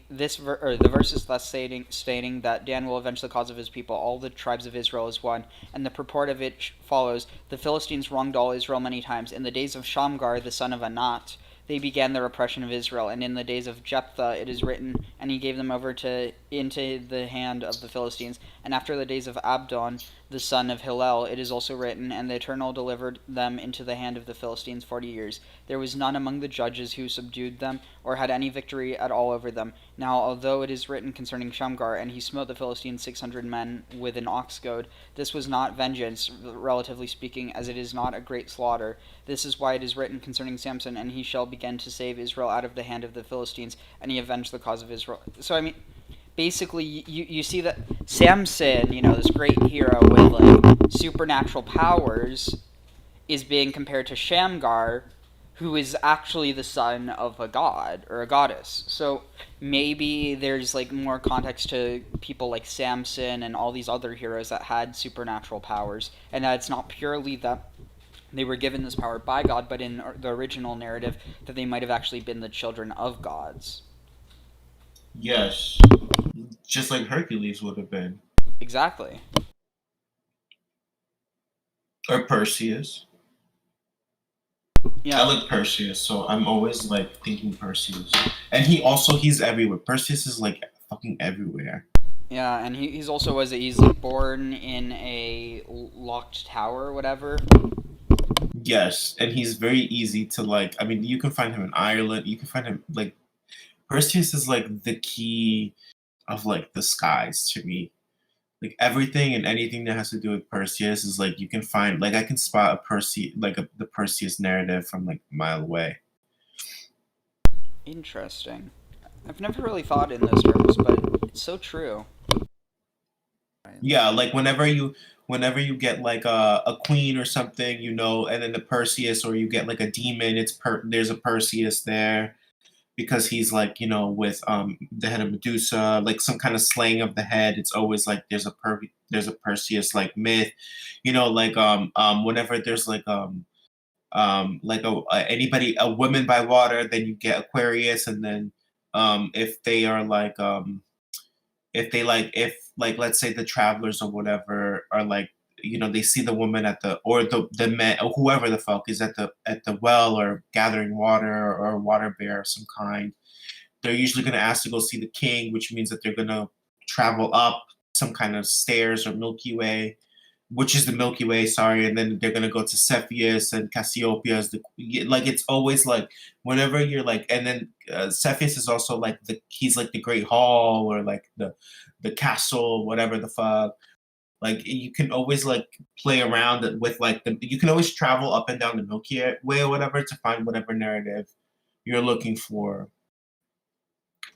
stating that Dan will avenge the cause of his people. All the tribes of Israel is one, and the purport of it follows: the Philistines wronged all Israel many times. In the days of Shamgar, the son of Anat, they began their oppression of Israel, and in the days of Jephthah it is written, and he gave them over into the hand of the Philistines. And after the days of Abdon, the son of Hillel, it is also written, and the Eternal delivered them into the hand of the Philistines 40 years. There was none among the judges who subdued them, or had any victory at all over them. Now, although it is written concerning Shamgar, and he smote the Philistines 600 men with an ox goad, this was not vengeance, relatively speaking, as it is not a great slaughter. This is why it is written concerning Samson, and he shall begin to save Israel out of the hand of the Philistines, and he avenged the cause of Israel. So, I mean, basically, you see that Samson, this great hero with, like, supernatural powers, is being compared to Shamgar, who is actually the son of a god or a goddess. So maybe there's like more context to people like Samson and all these other heroes that had supernatural powers, and that it's not purely that they were given this power by God, but in the original narrative that they might have actually been the children of gods. Yes, just like Hercules would have been. Exactly. Or Perseus. Yeah. I like Perseus, so I'm always like thinking Perseus. And he's everywhere. Perseus is like fucking everywhere. Yeah, and he's also he's like born in a locked tower or whatever. Yes, and he's very easy to like. I mean, you can find him in Ireland. You can find him like Perseus is like the key of like the skies to me. Like everything and anything that has to do with Perseus is like you can find like I can spot the Perseus narrative from like a mile away. Interesting. I've never really thought in those terms, but it's so true. Yeah, like whenever you get like a queen or something, and then the Perseus, or you get like a demon, there's a Perseus there. Because he's like, with the head of Medusa, like some kind of slaying of the head. It's always like there's a Perseus like myth, whenever there's like a woman by water, then you get Aquarius, and then if they are like if let's say the travelers or whatever are like, they see the woman the man or whoever the fuck is at the well or gathering water or a water bear of some kind, they're usually going to ask to go see the king, which means that they're going to travel up some kind of stairs or Milky Way, which is the Milky Way, sorry, and then they're going to go to Cepheus and Cassiopeia. It's always like whenever you're like, and then Cepheus is also like he's like the Great Hall or like the castle, whatever the fuck. Like you can always like play around with like you can always travel up and down the Milky Way or whatever to find whatever narrative you're looking for.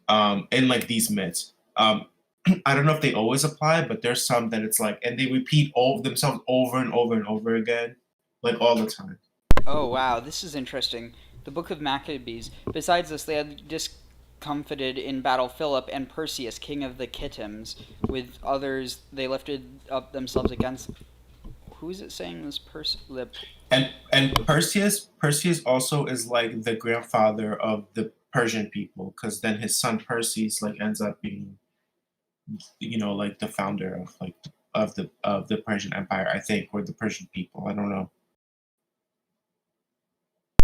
In like these myths. I don't know if they always apply, but there's some that it's like, and they repeat all themselves over and over and over again, like all the time. Oh wow, this is interesting. The Book of Maccabees. Besides this, they had discomfited in battle Philip and Perseus, king of the Kittims. With others, they lifted up themselves against. who's it saying this person? And Perseus also is like the grandfather of the Persian people, because then his son Perseus like ends up being, like the founder of like of the Persian Empire, I think, or the Persian people. I don't know.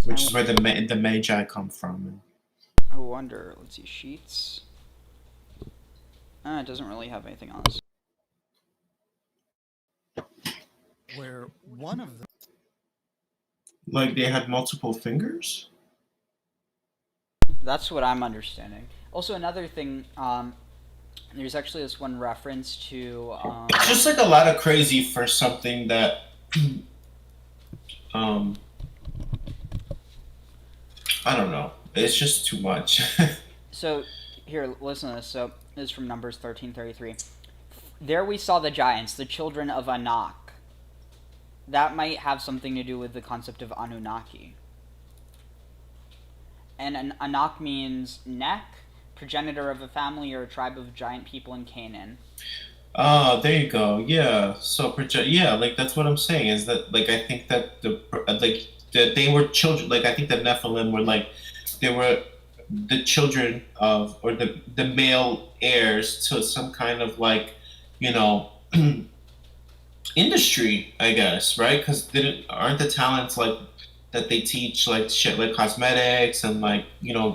Which is where the Magi come from. I wonder. Let's see, sheets. It doesn't really have anything on this. Where one of them, like, they had multiple fingers? That's what I'm understanding. Also, another thing, there's actually this one reference to... It's just like a lot of crazy for something that... I don't know. It's just too much. So, here, listen to this. So, this is from Numbers 13:33. There we saw the giants, the children of Anak. That might have something to do with the concept of Anunnaki. And an Anak means neck, progenitor of a family or a tribe of giant people in Canaan. Oh, there you go. Yeah. So, like, that's what I'm saying, is that, like, I think that they were children, like, I think the Nephilim were, like, they were the children of, or the male heirs to some kind of, like, industry, I guess, right? Because aren't the talents, like, that they teach, like, shit like cosmetics and, like,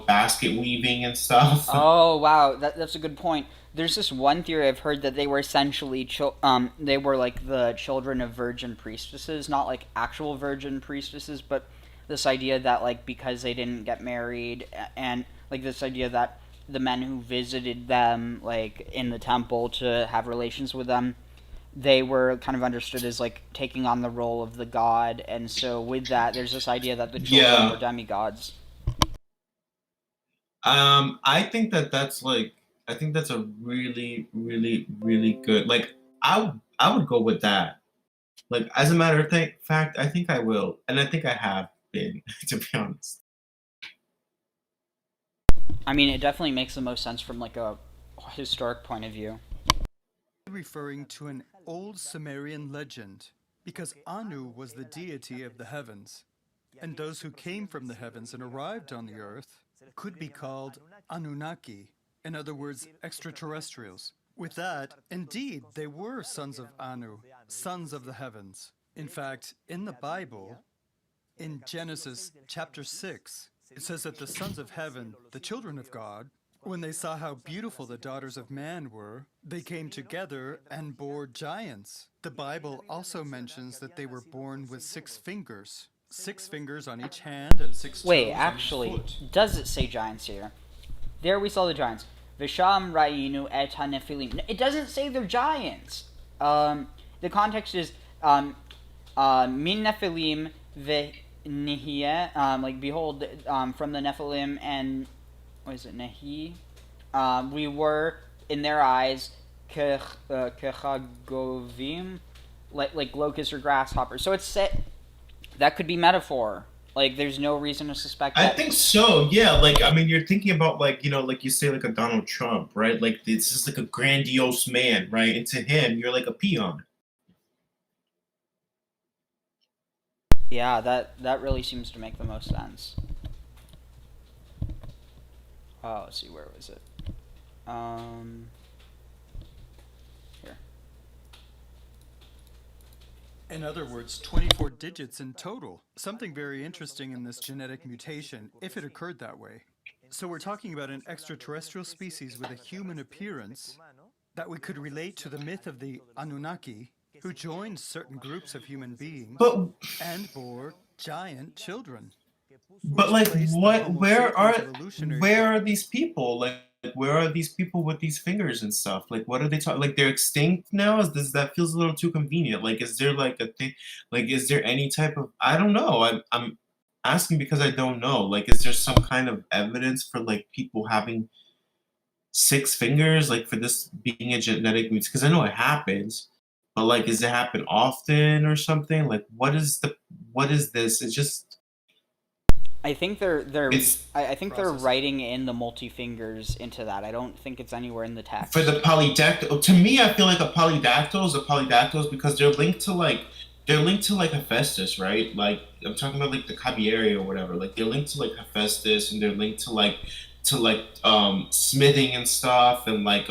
basket weaving and stuff? Oh, wow. That's a good point. There's this one theory I've heard that they were essentially they were like the children of virgin priestesses, not like actual virgin priestesses, but this idea that, like, because they didn't get married, and like this idea that the men who visited them, like, in the temple to have relations with them, they were kind of understood as, like, taking on the role of the god, and so with that, there's this idea that the children were demigods. I think that's like, I think that's a really, really, really good, like, I would go with that. Like, as a matter of fact, I think I will, and I think I have been, to be honest. I mean, it definitely makes the most sense from, like, a historic point of view. Referring to an old Sumerian legend, because Anu was the deity of the heavens, and those who came from the heavens and arrived on the earth could be called Anunnaki, in other words, extraterrestrials. With that, indeed, they were sons of Anu, sons of the heavens. In fact, in the Bible, in Genesis chapter 6, it says that the sons of heaven, the children of God, when they saw how beautiful the daughters of man were, they came together and bore giants. The Bible also mentions that they were born with 6 fingers. 6 fingers on each hand and 6 toes Wait, on actually, each foot. does it say giants here? There we saw the giants. Visham Ra'inu et Nephilim. It doesn't say they're giants. The context is min Nephilim ve'nihiyeh, like, behold, from the Nephilim, and what is it, Nehi? We were in their eyes kechagovim, like locusts or grasshoppers. So it's set. That could be metaphor. Like, there's no reason to suspect that. I think so, yeah. Like, I mean, you're thinking about, like, like you say, like a Donald Trump, right? Like, it's just like a grandiose man, right? And to him, you're like a peon. Yeah, that really seems to make the most sense. Oh, let's see, where was it? Here. In other words, 24 digits in total. Something very interesting in this genetic mutation, if it occurred that way. So we're talking about an extraterrestrial species with a human appearance that we could relate to the myth of the Anunnaki, who joined certain groups of human beings and bore giant children. But, like, where are these people? Like, where are these people with these fingers and stuff? Like, what are they talking? Like, they're extinct now? That feels a little too convenient. Like, is there, like, a thing? Like, is there any type of? I don't know. I'm asking because I don't know. Like, is there some kind of evidence for, like, people having 6 fingers? Like, for this being a genetic mutation? Because I know it happens, but, like, does it happen often or something? Like, what is this? It's just. I think they're writing in the multi-fingers into that. I don't think it's anywhere in the text. For the polydactyl, to me, I feel like a polydactyl is because they're linked to, like, they're linked to like Hephaestus, right? Like I'm talking about like the Caballeri or whatever. Like they're linked to like Hephaestus, and they're linked to like smithing and stuff, and like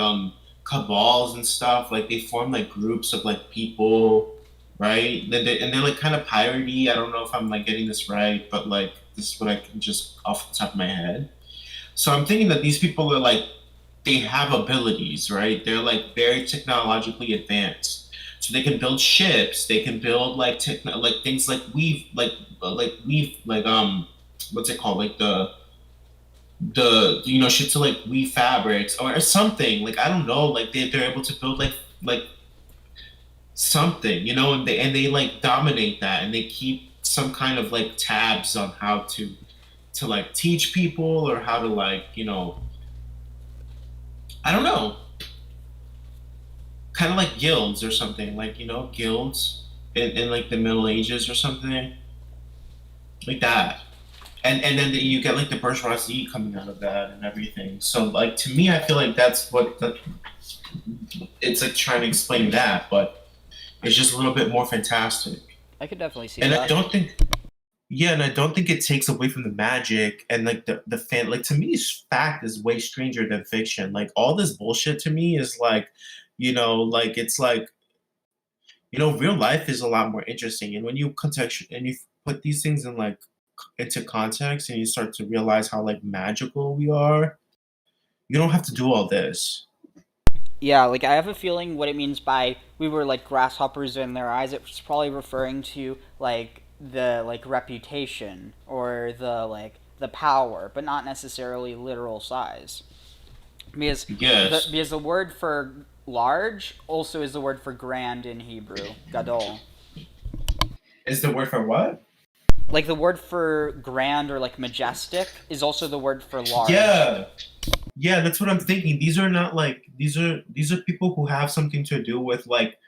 cabals and stuff. Like they form like groups of like people, right? And they're like kind of piratey. I don't know if I'm like getting this right, but like this is what I can just off the top of my head. So I'm thinking that these people are like they have abilities, right? They're like very technologically advanced. So they can build ships, they can build like like things like weave like what's it called? Like the you know shit to like weave fabrics or something. Like I don't know, like they're able to build like something, you know, and they like dominate that and they keep some kind of like tabs on how to like teach people or how to like, you know, I don't know, kind of like guilds or something, like, you know, guilds in like the Middle Ages or something like that. And then you get like the bourgeoisie coming out of that and everything. So like to me, I feel like that's what it's like trying to explain that, but it's just a little bit more fantastic. I could definitely see and that. I don't think Yeah, and I don't think it takes away from the magic and like the fan. Like to me, fact is way stranger than fiction. Like all this bullshit to me is like, you know, like it's like, you know, real life is a lot more interesting. And when you and you put these things in like into context and you start to realize how like magical we are, you don't have to do all this. Yeah, like I have a feeling what it means by we were like grasshoppers in their eyes. It's probably referring to like the like reputation or the power, but not necessarily literal size. Because because the word for large also is the word for grand in Hebrew, gadol. Is the word for what? Like the word for grand or like majestic is also the word for large. Yeah, that's what I'm thinking. These are not like these are people who have something to do with like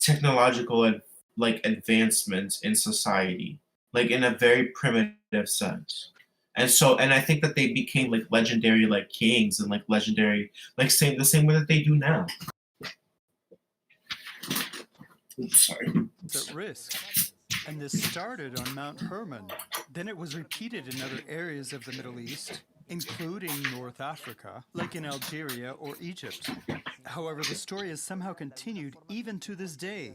technological and like advancements in society, like in a very primitive sense. And I think that they became like legendary like kings and like legendary like the same way that they do now. Oops, sorry. It's at risk. And this started on Mount Hermon. Then it was repeated in other areas of the Middle East, including North Africa, like in Algeria or Egypt. However, the story has somehow continued even to this day.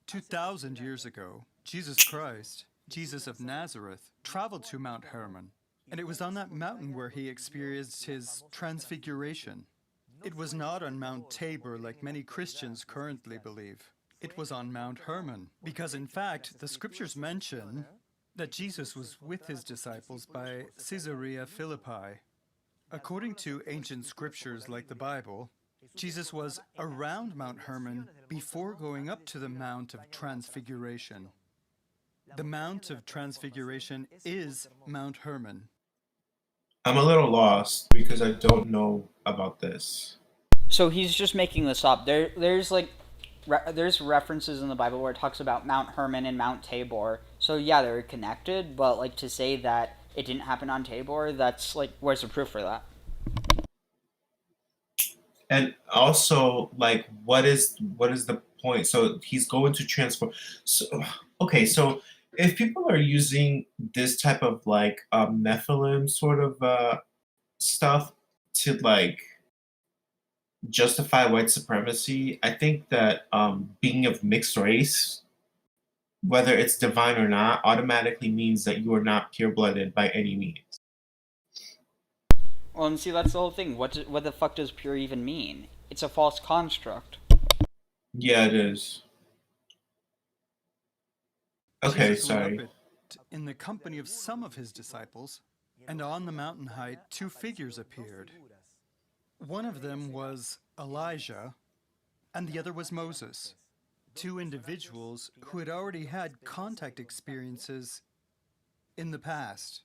2,000 years ago, Jesus Christ, Jesus of Nazareth, traveled to Mount Hermon, and it was on that mountain where he experienced his transfiguration. It was not on Mount Tabor like many Christians currently believe. It was on Mount Hermon, because in fact, the scriptures mention that Jesus was with his disciples by Caesarea Philippi. According to ancient scriptures like the Bible, Jesus was around Mount Hermon before going up to the Mount of Transfiguration. The Mount of Transfiguration is Mount Hermon. I'm a little lost because I don't know about this. So he's just making this up. There's like there's references in the Bible where it talks about Mount Hermon and Mount Tabor. So yeah, they're connected, but like to say that it didn't happen on Tabor, that's like, where's the proof for that? And also, like, what is the point? So he's going to transform. So okay, so if people are using this type of like Nephilim sort of stuff to like justify white supremacy, I think that being of mixed race, whether it's divine or not, automatically means that you are not pure-blooded by any means. Well, and see, that's the whole thing. What the fuck does pure even mean? It's a false construct. Yeah, it is. Okay, Jesus sorry. went up in the company of some of his disciples, and on the mountain height 2 figures appeared. One of them was Elijah, and the other was Moses, 2 individuals who had already had contact experiences in the past,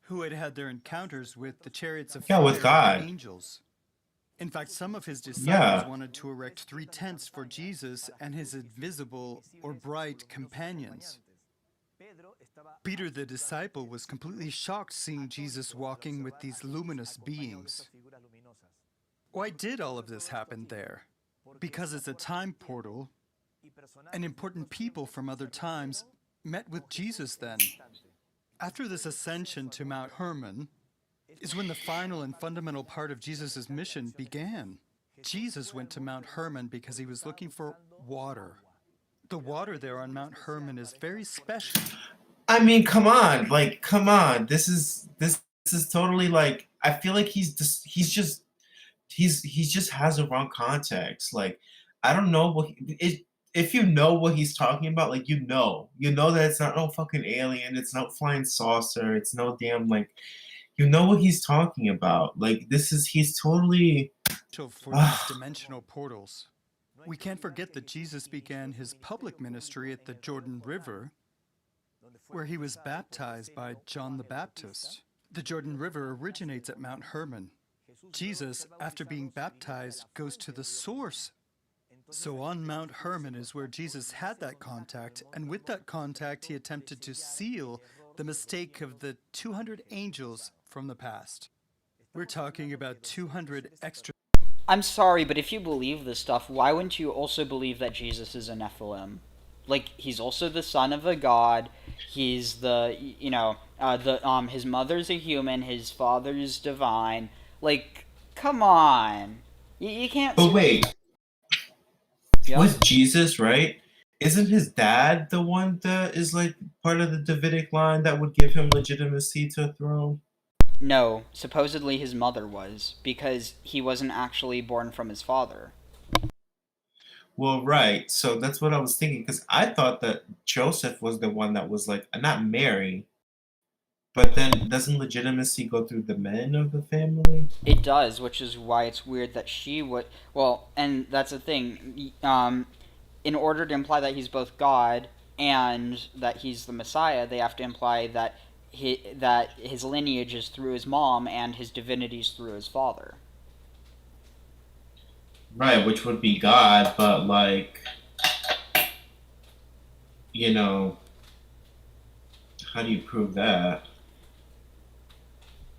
who had had their encounters with the chariots of fire with God. and angels. In fact, some of his disciples Yeah. wanted to erect 3 tents for Jesus and his invisible or bright companions. Peter the disciple was completely shocked seeing Jesus walking with these luminous beings. Why did all of this happen there? Because it's a time portal And important people from other times met with Jesus then. After this ascension to Mount Hermon is when the final and fundamental part of Jesus' mission began. Jesus went to Mount Hermon because he was looking for water. The water there on Mount Hermon is very special. I mean, come on, like, come on. This is totally like. I feel like he just has the wrong context. Like, I don't know what if you know what he's talking about, like you know that it's not no fucking alien, it's no flying saucer, it's no damn like, you know what he's talking about. Like he's totally for these dimensional portals. We can't forget that Jesus began his public ministry at the Jordan River, where he was baptized by John the Baptist. The Jordan River originates at Mount Hermon. Jesus, after being baptized, goes to the source. So on Mount Hermon is where Jesus had that contact, and with that contact he attempted to seal the mistake of the 200 angels from the past. We're talking about 200 extra... I'm sorry, but if you believe this stuff, why wouldn't you also believe that Jesus is a Nephilim? Like, he's also the son of a god, he's the, his mother's a human, his father's divine. Like, come on. You can't... But wait. Yeah. Was Jesus, right? Isn't his dad the one that is, like, part of the Davidic line that would give him legitimacy to a throne? No, supposedly his mother was, because he wasn't actually born from his father. Well, right. So that's what I was thinking, because I thought that Joseph was the one that was, like, not Mary, but then doesn't legitimacy go through the men of the family? It does, which is why it's weird that she would... Well, and that's the thing. In order to imply that he's both God and that he's the Messiah, they have to imply that his lineage is through his mom and his divinity is through his father. Right, which would be God, but, like, how do you prove that?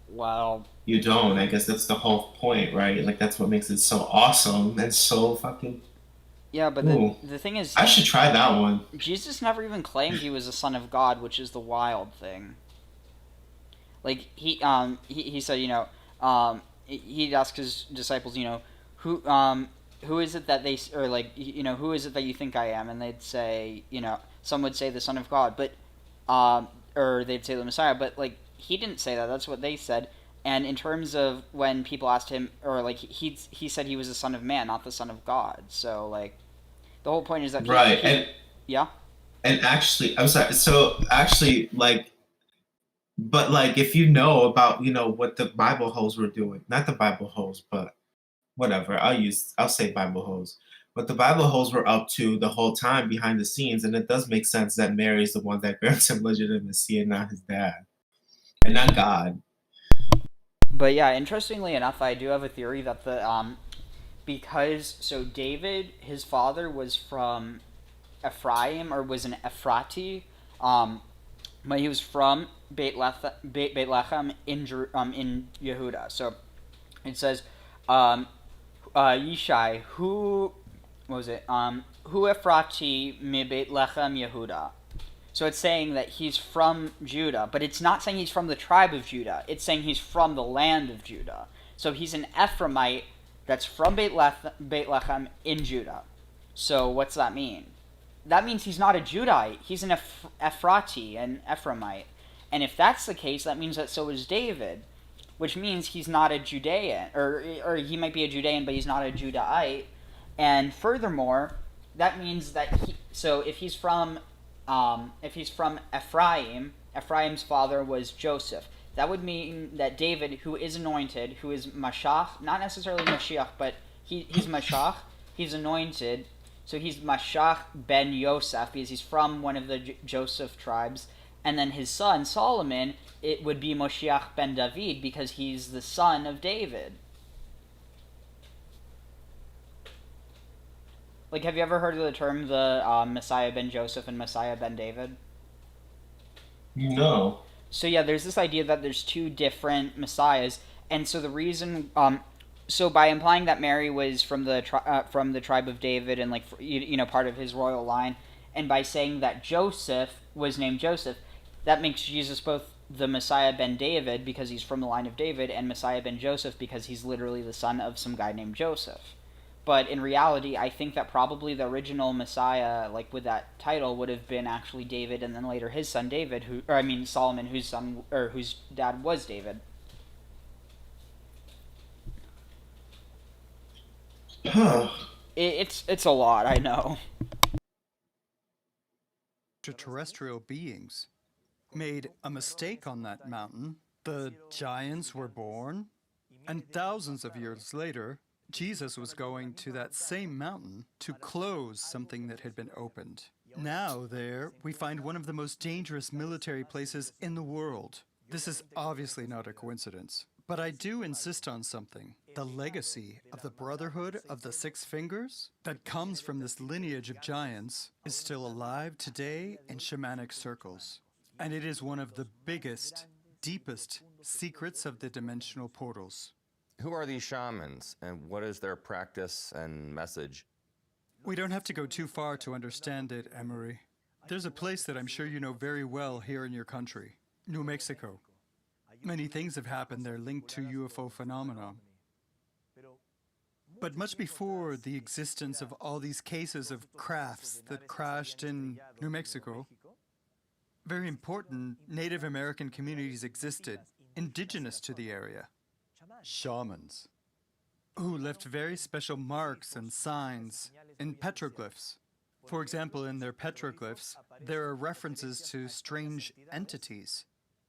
Well... You don't. I guess that's the whole point, right? Like, that's what makes it so awesome and so fucking... Yeah, but the thing is... I should try that one. Jesus never even claimed he was a son of God, which is the wild thing. Like, he said, he'd ask his disciples, who is it that they... Or, like, who is it that you think I am? And they'd say, some would say the son of God, but... or they'd say the Messiah, but, like, he didn't say that. That's what they said. And in terms of when people asked him, or like he said he was the son of man, not the son of God. So like, the whole point is that yeah. And actually, I'm sorry. So actually, like, but like, if you know about what the Bible hoes were doing, not the Bible hoes, but whatever. I'll say Bible hoes. What the Bible hoes were up to the whole time behind the scenes, and it does make sense that Mary is the one that grants him legitimacy and not his dad, and not God. But yeah, interestingly enough, I do have a theory that because David, his father was from Ephraim, or was an Ephrati, but he was from Beit Lechem in Yehuda. So it says, Yishai, who Ephrati mi Beit Lechem Yehuda. So it's saying that he's from Judah, but it's not saying he's from the tribe of Judah. It's saying he's from the land of Judah. So he's an Ephraimite that's from Beit Lechem in Judah. So what's that mean? That means he's not a Judahite. He's an Ephrati, an Ephraimite. And if that's the case, that means that so is David, which means he's not a Judean, or he might be a Judean, but he's not a Judahite. And furthermore, that means that if he's from Ephraim, Ephraim's father was Joseph. That would mean that David, who is anointed, who is Mashiach, not necessarily Mashiach, but he's Mashiach, he's anointed, so he's Mashiach ben Yosef, because he's from one of the Joseph tribes, and then his son, Solomon, it would be Moshiach ben David, because he's the son of David. Like, have you ever heard of the term the Messiah ben Joseph and Messiah ben David? No. So yeah, there's this idea that there's two different messiahs, and so the reason, So by implying that Mary was from the tribe of David and like part of his royal line, and by saying that Joseph was named Joseph, that makes Jesus both the Messiah ben David because he's from the line of David, and Messiah ben Joseph because he's literally the son of some guy named Joseph. But in reality, I think that probably the original Messiah, like with that title, would have been actually David, and then later his son David, Solomon, whose dad was David. It's a lot, I know. Extraterrestrial beings made a mistake on that mountain. The giants were born, and thousands of years later, Jesus was going to that same mountain to close something that had been opened. Now there, we find one of the most dangerous military places in the world. This is obviously not a coincidence. But I do insist on something. The legacy of the Brotherhood of the Six Fingers that comes from this lineage of giants is still alive today in shamanic circles. And it is one of the biggest, deepest secrets of the dimensional portals. Who are these shamans, and what is their practice and message? We don't have to go too far to understand it, Emery. There's a place that I'm sure you know very well here in your country, New Mexico. Many things have happened there linked to UFO phenomena. But much before the existence of all these cases of crafts that crashed in New Mexico, very important Native American communities existed, indigenous to the area. Shamans, who left very special marks and signs in petroglyphs. For example, in their petroglyphs, there are references to strange entities,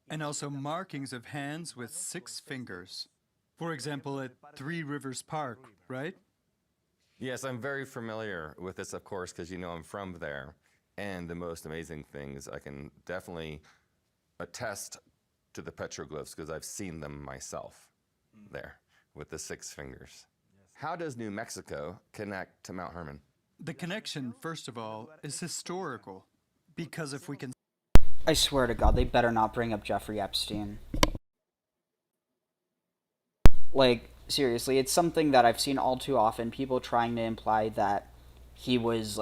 and also markings of hands with 6 fingers. For example, at Three Rivers Park, right? Yes, I'm very familiar with this, of course, because I'm from there. And the most amazing thing is I can definitely attest to the petroglyphs because I've seen them myself there with the 6 fingers. How does New Mexico connect to Mount Hermon? The connection, first of all, is historical, because if we can... I swear to God, they better not bring up Jeffrey Epstein. Like, seriously, it's something that I've seen all too often, people trying to imply that he was,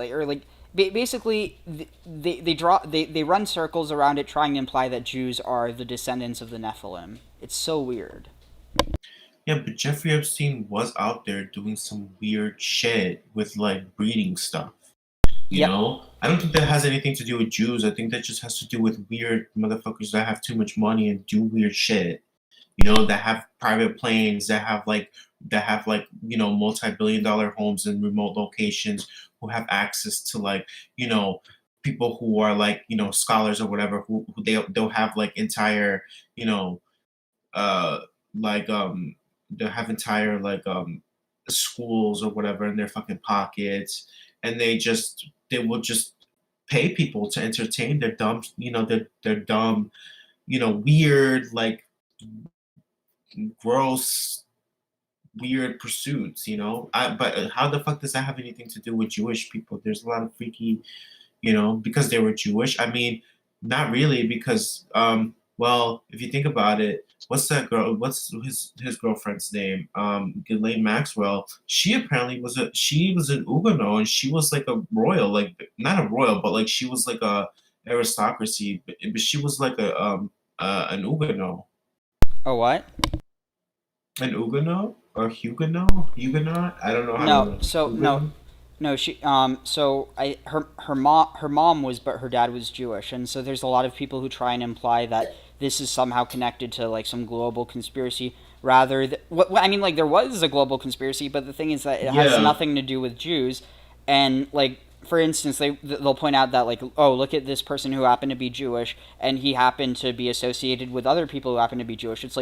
basically, they run circles around it trying to imply that Jews are the descendants of the Nephilim. It's so weird. Yeah, but Jeffrey Epstein was out there doing some weird shit with, breeding stuff. You know? I don't think that has anything to do with Jews. I think that just has to do with weird motherfuckers that have too much money and do weird shit. That have private planes, that have multi-billion-dollar homes in remote locations, who have access to people who are scholars or whatever, who they'll have entire they'll have entire schools or whatever in their fucking pockets, and they will just pay people to entertain their dumb their dumb weird gross weird pursuits. But how the fuck does that have anything to do with Jewish people? There's a lot of freaky because they were Jewish. I mean, not really, because well, if you think about it, what's his girlfriend's name? Ghislaine Maxwell. She apparently was an Huguenot, and she was a royal, not a royal, but she was a aristocracy, but she was an Huguenot. A what? An Huguenot or Huguenot? Huguenot? I don't know how. No, she her mom was, but her dad was Jewish, and so there's a lot of people who try and imply that this is somehow connected to some global conspiracy. Rather, there was a global conspiracy, but the thing is that it has nothing to do with Jews. And for instance, they'll point out that oh, look at this person who happened to be Jewish, and he happened to be associated with other people who happen to be Jewish. It's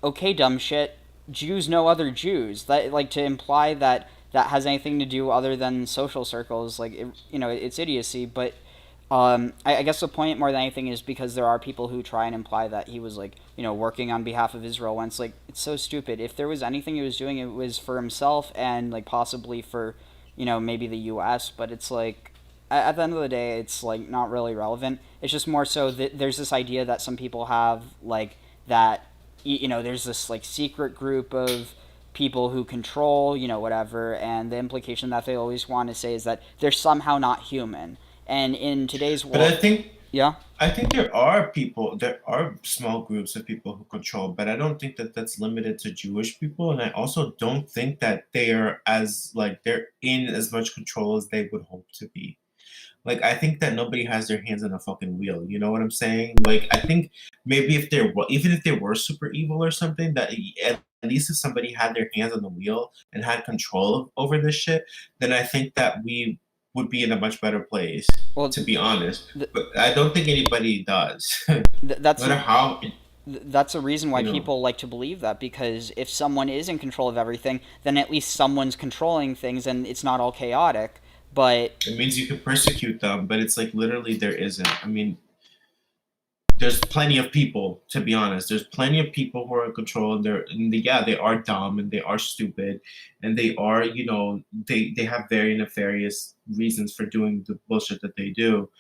okay, dumb shit. Jews know other Jews. That to imply that has anything to do other than social circles, it's idiocy. But I guess the point more than anything is because there are people who try and imply that he was working on behalf of Israel, when it's so stupid. If there was anything he was doing, it was for himself and possibly for maybe the U.S. But it's at the end of the day, it's not really relevant. It's just more so that there's this idea that some people have that there's this secret group of people who control, whatever, and the implication that they always want to say is that they're somehow not human. And in today's world... But I think... Yeah? I think there are small groups of people who control, but I don't think that that's limited to Jewish people, and I also don't think that they are they're in as much control as they would hope to be. Like, I think that nobody has their hands on a fucking wheel. You know what I'm saying? Like, I think maybe even if they were super evil or something, that at least if somebody had their hands on the wheel and had control over this shit, then I think that we would be in a much better place, to be honest. But I don't think anybody does. That's no matter how... That's a reason why people like to believe that, because if someone is in control of everything, then at least someone's controlling things and it's not all chaotic. But it means you can persecute them, but it's like literally there isn't. I mean, there's plenty of people, to be honest. There's plenty of people who are in control, and they are dumb and they are stupid, and they are, they have very nefarious reasons for doing the bullshit that they do.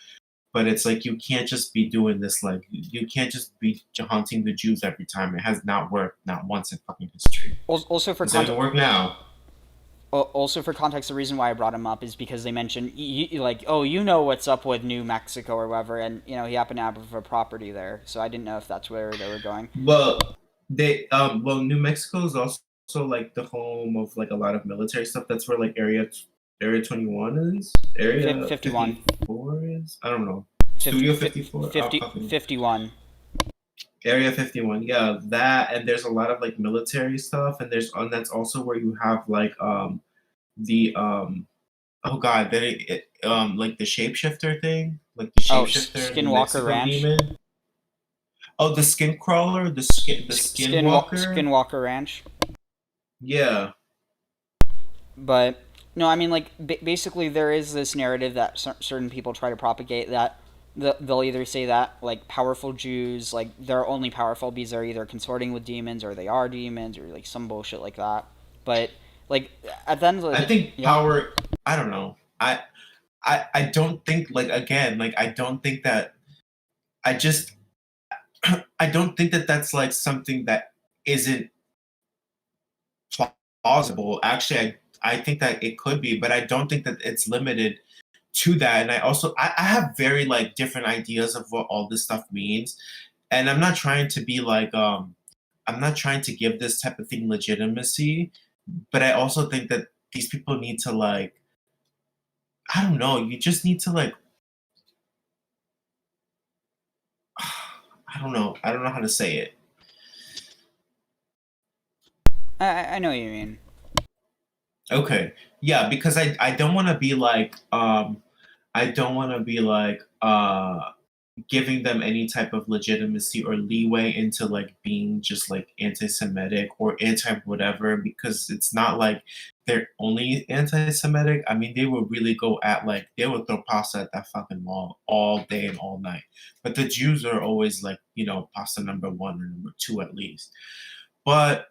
But it's like, you can't just be doing this, like, you can't just be hunting the Jews every time. It has not worked, not once in fucking history. Also, for it doesn't work now. Also, for context, the reason why I brought him up is because they mentioned, what's up with New Mexico or whatever, and, he happened to have a property there, so I didn't know if that's where they were going. Well, New Mexico is also, like, the home of, like, a lot of military stuff. That's where, like, Area 21 is? Area 51. 54 is? I don't know. Studio 54? 51. Area 51, yeah, that, and there's a lot of, like, military stuff, and that's also where you have, like, like, the shapeshifter thing, like the shapeshifter, Skinwalker Ranch. Demon. Oh, the skin crawler, the skinwalker. Skinwalker Ranch. Yeah. But no, I mean, like, basically there is this narrative that certain people try to propagate that they'll either say that, like, powerful Jews, like, they're only powerful because they're either consorting with demons or they are demons or, like, some bullshit like that. But, like, at the end of the... I think power... I don't know. I don't think, like, again, like, I don't think that... I don't think that that's, like, something that isn't plausible. Actually, I think that it could be, but I don't think that it's limited to that. And I have very, like, different ideas of what all this stuff means, and I'm not trying to be like I'm not trying to give this type of thing legitimacy, but I also think that these people need to, like, I don't know, you just need to, like, I don't know how to say it. I know what you mean. Okay. Yeah, because I don't want to be like giving them any type of legitimacy or leeway into, like, being just, like, anti-Semitic or anti-whatever, because it's not like they're only anti-Semitic. I mean, they would really go at, like, they would throw pasta at that fucking wall all day and all night. But the Jews are always, like, pasta number 1 or number 2 at least. But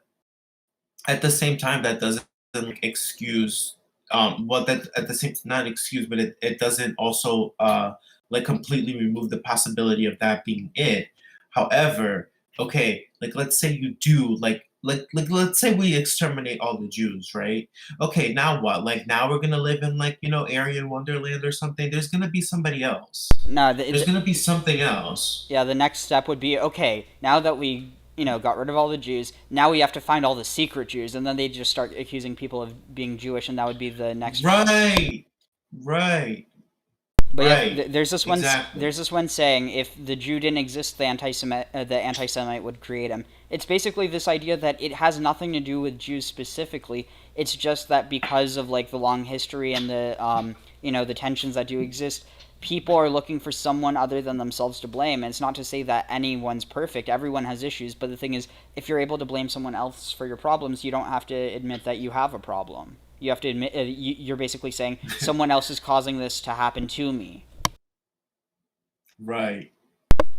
at the same time, that doesn't, like, excuse that at the same, not excuse, but it doesn't also like, completely remove the possibility of that being it. However, okay, like, let's say you do, like let's say we exterminate all the Jews, right? Okay, now what? Like, now we're gonna live in, like, Aryan Wonderland or something. There's gonna be somebody else. No, there's gonna be something else. Yeah, the next step would be, okay, now that we got rid of all the Jews, now we have to find all the secret Jews, and then they just start accusing people of being Jewish, and that would be the next. Right. But yeah, there's this one saying, if the Jew didn't exist, the anti-Semite would create him. It's basically this idea that it has nothing to do with Jews specifically. It's just that because of, like, the long history and the the tensions that do exist, people are looking for someone other than themselves to blame. And it's not to say that anyone's perfect. Everyone has issues. But the thing is, if you're able to blame someone else for your problems, you don't have to admit that you have a problem. You have to admit, you're basically saying, someone else is causing this to happen to me. Right.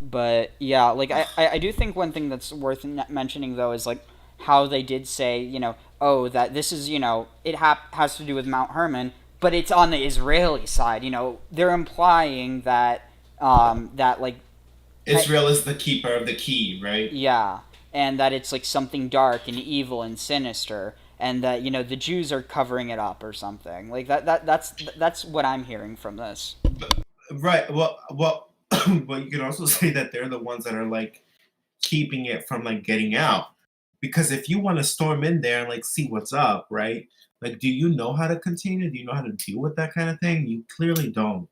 But, yeah, like, I do think one thing that's worth mentioning, though, is, like, how they did say, that this is, it has to do with Mount Hermon, but it's on the Israeli side. They're implying that, like... Israel is the keeper of the key, right? Yeah, and that it's, like, something dark and evil and sinister. and that, you know, the Jews are covering it up or something. Like that's what I'm hearing from this. Right. Well, but you can also say that they're the ones that are like keeping it from like getting out. Because if you want to storm in there and like see what's up, right? Like, do you know how to contain it? Do you know how to deal with that kind of thing? You clearly don't.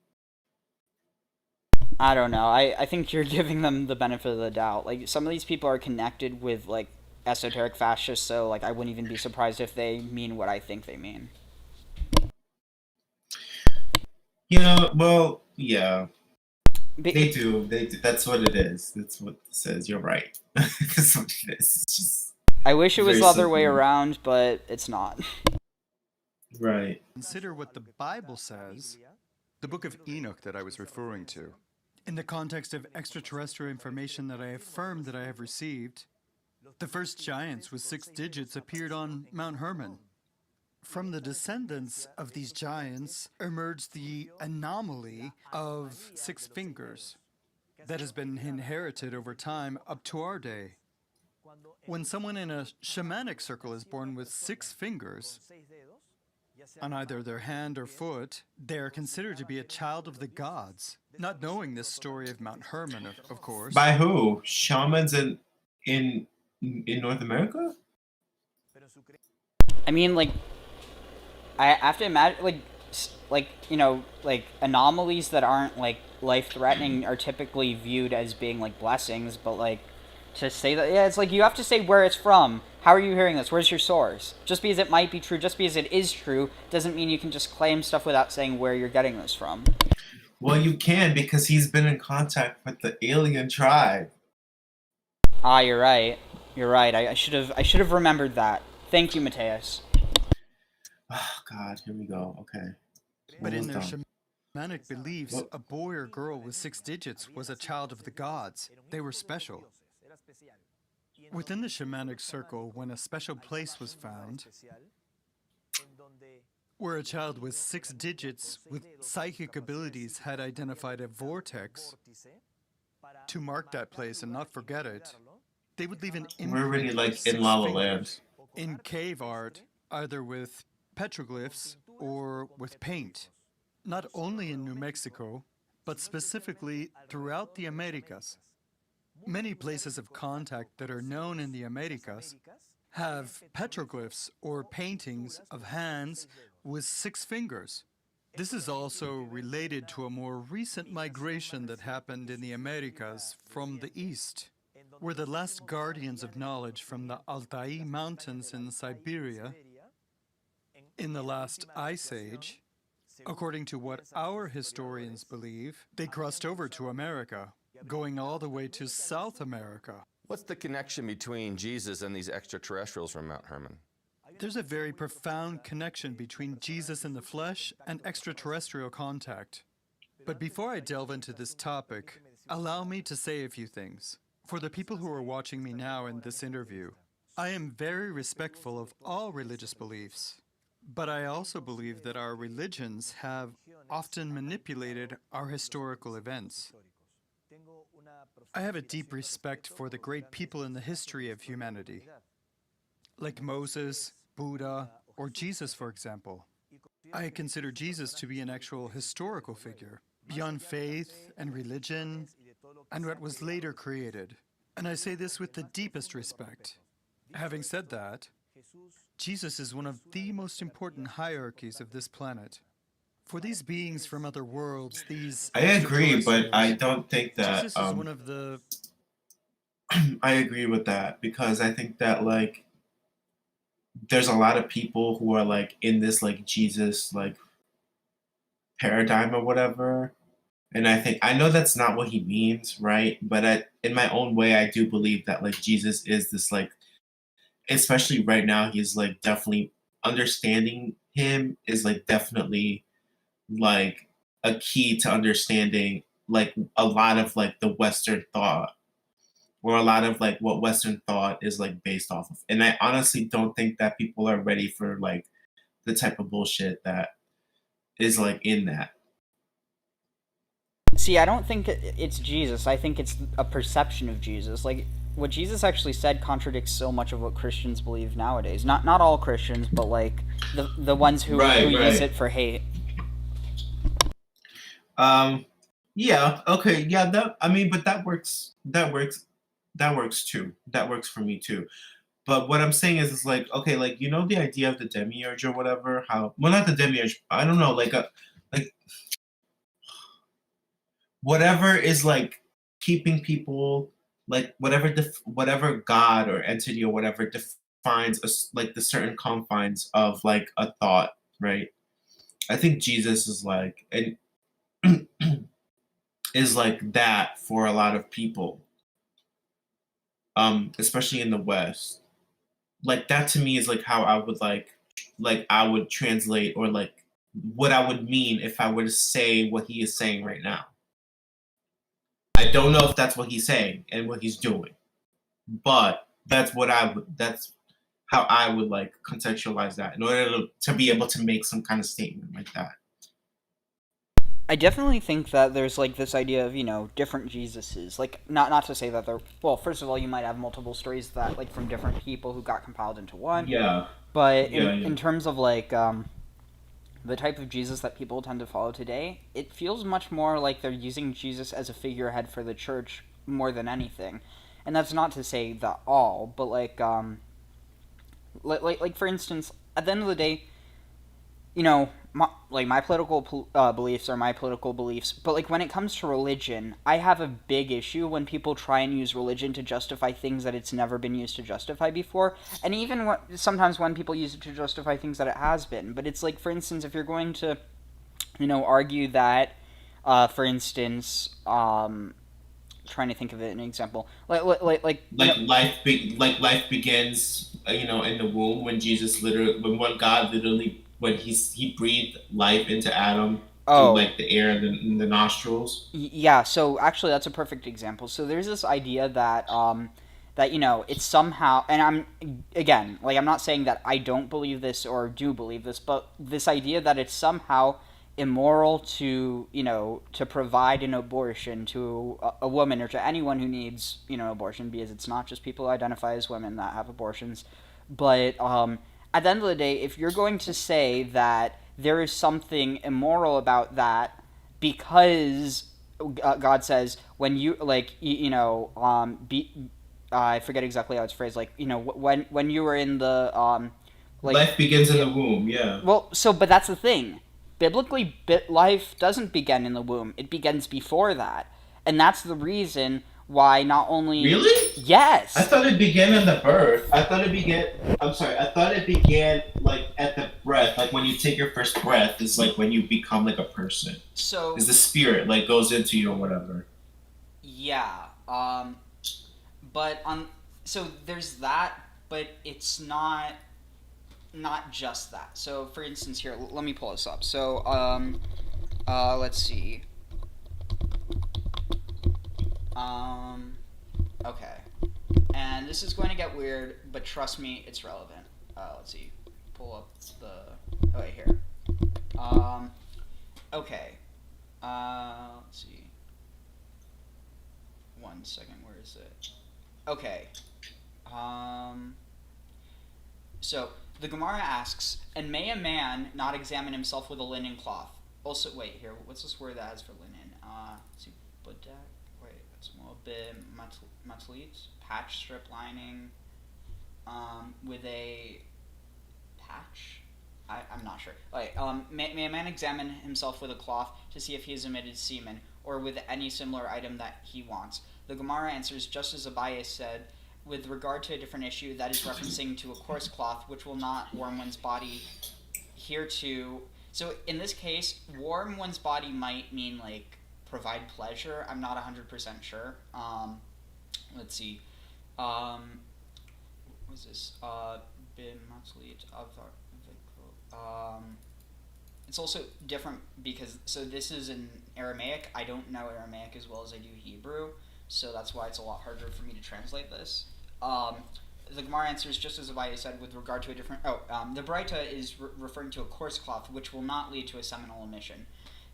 I don't know. I think you're giving them the benefit of the doubt. Like, some of these people are connected with like esoteric fascists, so like I wouldn't even be surprised if they mean what I think they mean. Yeah, well, yeah. They do. They do. That's what it is. That's what it says. You're right. That's what it is. It's just I wish it was the other way simple. around, but it's not. Right. Consider what the Bible says. The book of Enoch that I was referring to. In the context of extraterrestrial information that I affirm that I have received, the first giants with 6 digits appeared on Mount Hermon. From the descendants of these giants emerged the anomaly of 6 fingers that has been inherited over time up to our day. When someone in a shamanic circle is born with 6 fingers on either their hand or foot, they are considered to be a child of the gods. Not knowing this story of Mount Hermon, of course. By who? Shamans in North America? I mean, like, I have to imagine, like you know, like anomalies that aren't like life-threatening are typically viewed as being like blessings, but like to say that, yeah, it's like you have to say where it's from. How are you hearing this? Where's your source? Just because it might be true, just because it is true, doesn't mean you can just claim stuff without saying where you're getting this from. Well, you can, because he's been in contact with the alien tribe. Ah, you're right. You're right. I should have remembered that. Thank you, Mateus. Oh God, here we go. Okay. But in their shamanic beliefs, a boy or girl with 6 digits was a child of the gods. They were special. Within the shamanic circle, when a special place was found, where a child with 6 digits with psychic abilities had identified a vortex to mark that place and not forget it, they would leave an imprint. We're really like of in La La Land. in cave art, either with petroglyphs or with paint. Not only in New Mexico, but specifically throughout the Americas. Many places of contact that are known in the Americas have petroglyphs or paintings of hands with 6 fingers. This is also related to a more recent migration that happened in the Americas from the east, where the last guardians of knowledge from the Altai Mountains in Siberia, in the last ice age, according to what our historians believe, they crossed over to America, going all the way to South America. What's the connection between Jesus and these extraterrestrials from Mount Hermon? There's a very profound connection between Jesus in the flesh and extraterrestrial contact. But before I delve into this topic, allow me to say a few things. For the people who are watching me now in this interview, I am very respectful of all religious beliefs. But I also believe that our religions have often manipulated our historical events. I have a deep respect for the great people in the history of humanity, like Moses, Buddha, or Jesus, for example. I consider Jesus to be an actual historical figure, beyond faith and religion and what was later created. And I say this with the deepest respect. Having said that, Jesus is one of the most important hierarchies of this planet. For these beings from other worlds, these... I agree, but I don't think that... Jesus is one of the... I agree with that, because I think that, like, there's a lot of people who are, like, in this, like, Jesus, like, paradigm or whatever. And I know that's not what he means, right? But in my own way, I do believe that, like, Jesus is this, like, especially right now, he's, like, definitely understanding him is, like, definitely, like, a key to understanding, like, a lot of, like, the Western thought, or a lot of, like, what Western thought is, like, based off of. And I honestly don't think that people are ready for, like, the type of bullshit that is, like, in that. See, I don't think it's Jesus. I think it's a perception of Jesus. Like, what Jesus actually said contradicts so much of what Christians believe nowadays. Not all Christians, but like the ones who use it for hate. Yeah. Okay. Yeah. But that works. That works. That works too. That works for me too. But what I'm saying is like, okay, like, you know, the idea of the demiurge or whatever. Well, not the demiurge. I don't know. Like whatever is like keeping people, like whatever god or entity or whatever defines like the certain confines of like a thought, right? I think Jesus is like is like that for a lot of people, especially in the West. Like that to me is like how I would like I would translate, or like what I would mean if I were to say what he is saying right now. I don't know if that's what he's saying and what he's doing, but that's how I would like contextualize that in order to be able to make some kind of statement like that. I definitely think that there's like this idea of, you know, different Jesuses. Like not to say that they're, well, first of all, you might have multiple stories that like from different people who got compiled into one. Yeah. But in terms of like the type of Jesus that people tend to follow today, it feels much more like they're using Jesus as a figurehead for the church more than anything. And that's not to say that all, but like for instance, at the end of the day, you know, my political beliefs are my political beliefs, but like when it comes to religion, I have a big issue when people try and use religion to justify things that it's never been used to justify before, and even sometimes when people use it to justify things that it has been. But it's like, for instance, if you're going to, you know, argue that, for instance, trying to think of an example, like life begins, you know, in the womb, when when God literally, when he breathed life into Adam through like the air in the nostrils. Yeah, so actually that's a perfect example. So there's this idea that that, you know, it's somehow, and I'm not saying that I don't believe this or do believe this, but this idea that it's somehow immoral to, you know, to provide an abortion to a woman or to anyone who needs, you know, abortion, because it's not just people who identify as women that have abortions. But at the end of the day, if you're going to say that there is something immoral about that because God says when you, like, you know, I forget exactly how it's phrased, like, you know, when you were in the like, life begins in the womb. Yeah. Well, but that's the thing. Biblically, life doesn't begin in the womb. It begins before that. And that's the reason why not only... Really? Yes! I thought it began in the birth. I thought it began, like, at the breath. Like, when you take your first breath is, like, when you become, like, a person. So... Is the spirit, like, goes into you or whatever. Yeah. But, so there's that, but it's not just that. So, for instance, here, let me pull this up. So, let's see. Okay. And this is going to get weird, but trust me, it's relevant. Let's see. Pull up the... Oh, wait, here. Okay. Let's see. 1 second, where is it? Okay. So, the Gemara asks, and may a man not examine himself with a linen cloth? Also, wait, here, what's this word that has for linen? Let's see, budak? Wait, that's a little bit, matlit? Patch strip lining, with a patch? I'm not sure. Like, may a man examine himself with a cloth to see if he has emitted semen, or with any similar item that he wants? The Gemara answers, just as Abaye said, with regard to a different issue, that is referencing to a coarse cloth, which will not warm one's body hereto. So in this case, warm one's body might mean, like, provide pleasure. I'm not 100% sure. Let's see. What was this? It's also different because, so this is in Aramaic. I don't know Aramaic as well as I do Hebrew, so that's why it's a lot harder for me to translate this. The Gemara answers, just as Abaye said, with regard to a different... the Braita is referring to a coarse cloth, which will not lead to a seminal emission.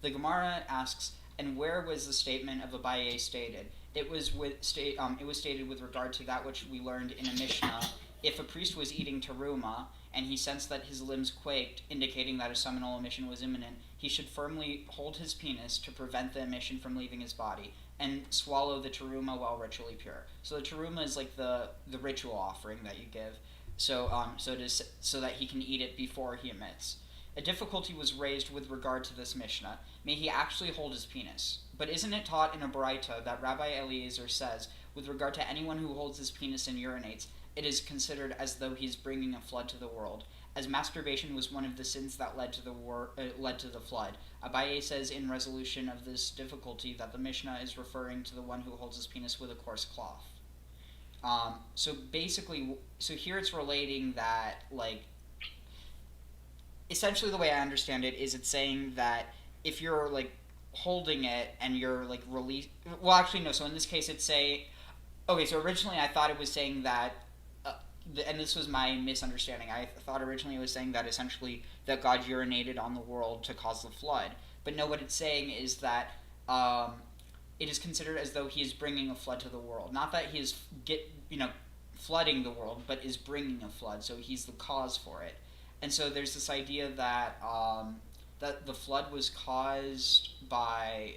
The Gemara asks, And where was the statement of Abaye stated? It was stated with regard to that which we learned in a Mishnah. If a priest was eating teruma, and he sensed that his limbs quaked, indicating that a seminal emission was imminent, he should firmly hold his penis to prevent the emission from leaving his body, and swallow the teruma while ritually pure. So the teruma is like the ritual offering that you give, so that he can eat it before he emits. A difficulty was raised with regard to this Mishnah. May he actually hold his penis? But isn't it taught in a Baraita that Rabbi Eliezer says, with regard to anyone who holds his penis and urinates, it is considered as though he is bringing a flood to the world, as masturbation was one of the sins that led to the flood. Abaye says in resolution of this difficulty that the Mishnah is referring to the one who holds his penis with a coarse cloth. So here it's relating that, like, essentially the way I understand it is it's saying that if you're, like, holding it and you're, like, well, actually, no, so in this case it's so originally I thought it was saying that, and this was my misunderstanding, I thought originally it was saying that essentially that God urinated on the world to cause the flood. But no, what it's saying is that it is considered as though he is bringing a flood to the world. Not that he is flooding the world, but is bringing a flood, so he's the cause for it. And so there's this idea that that the flood was caused by,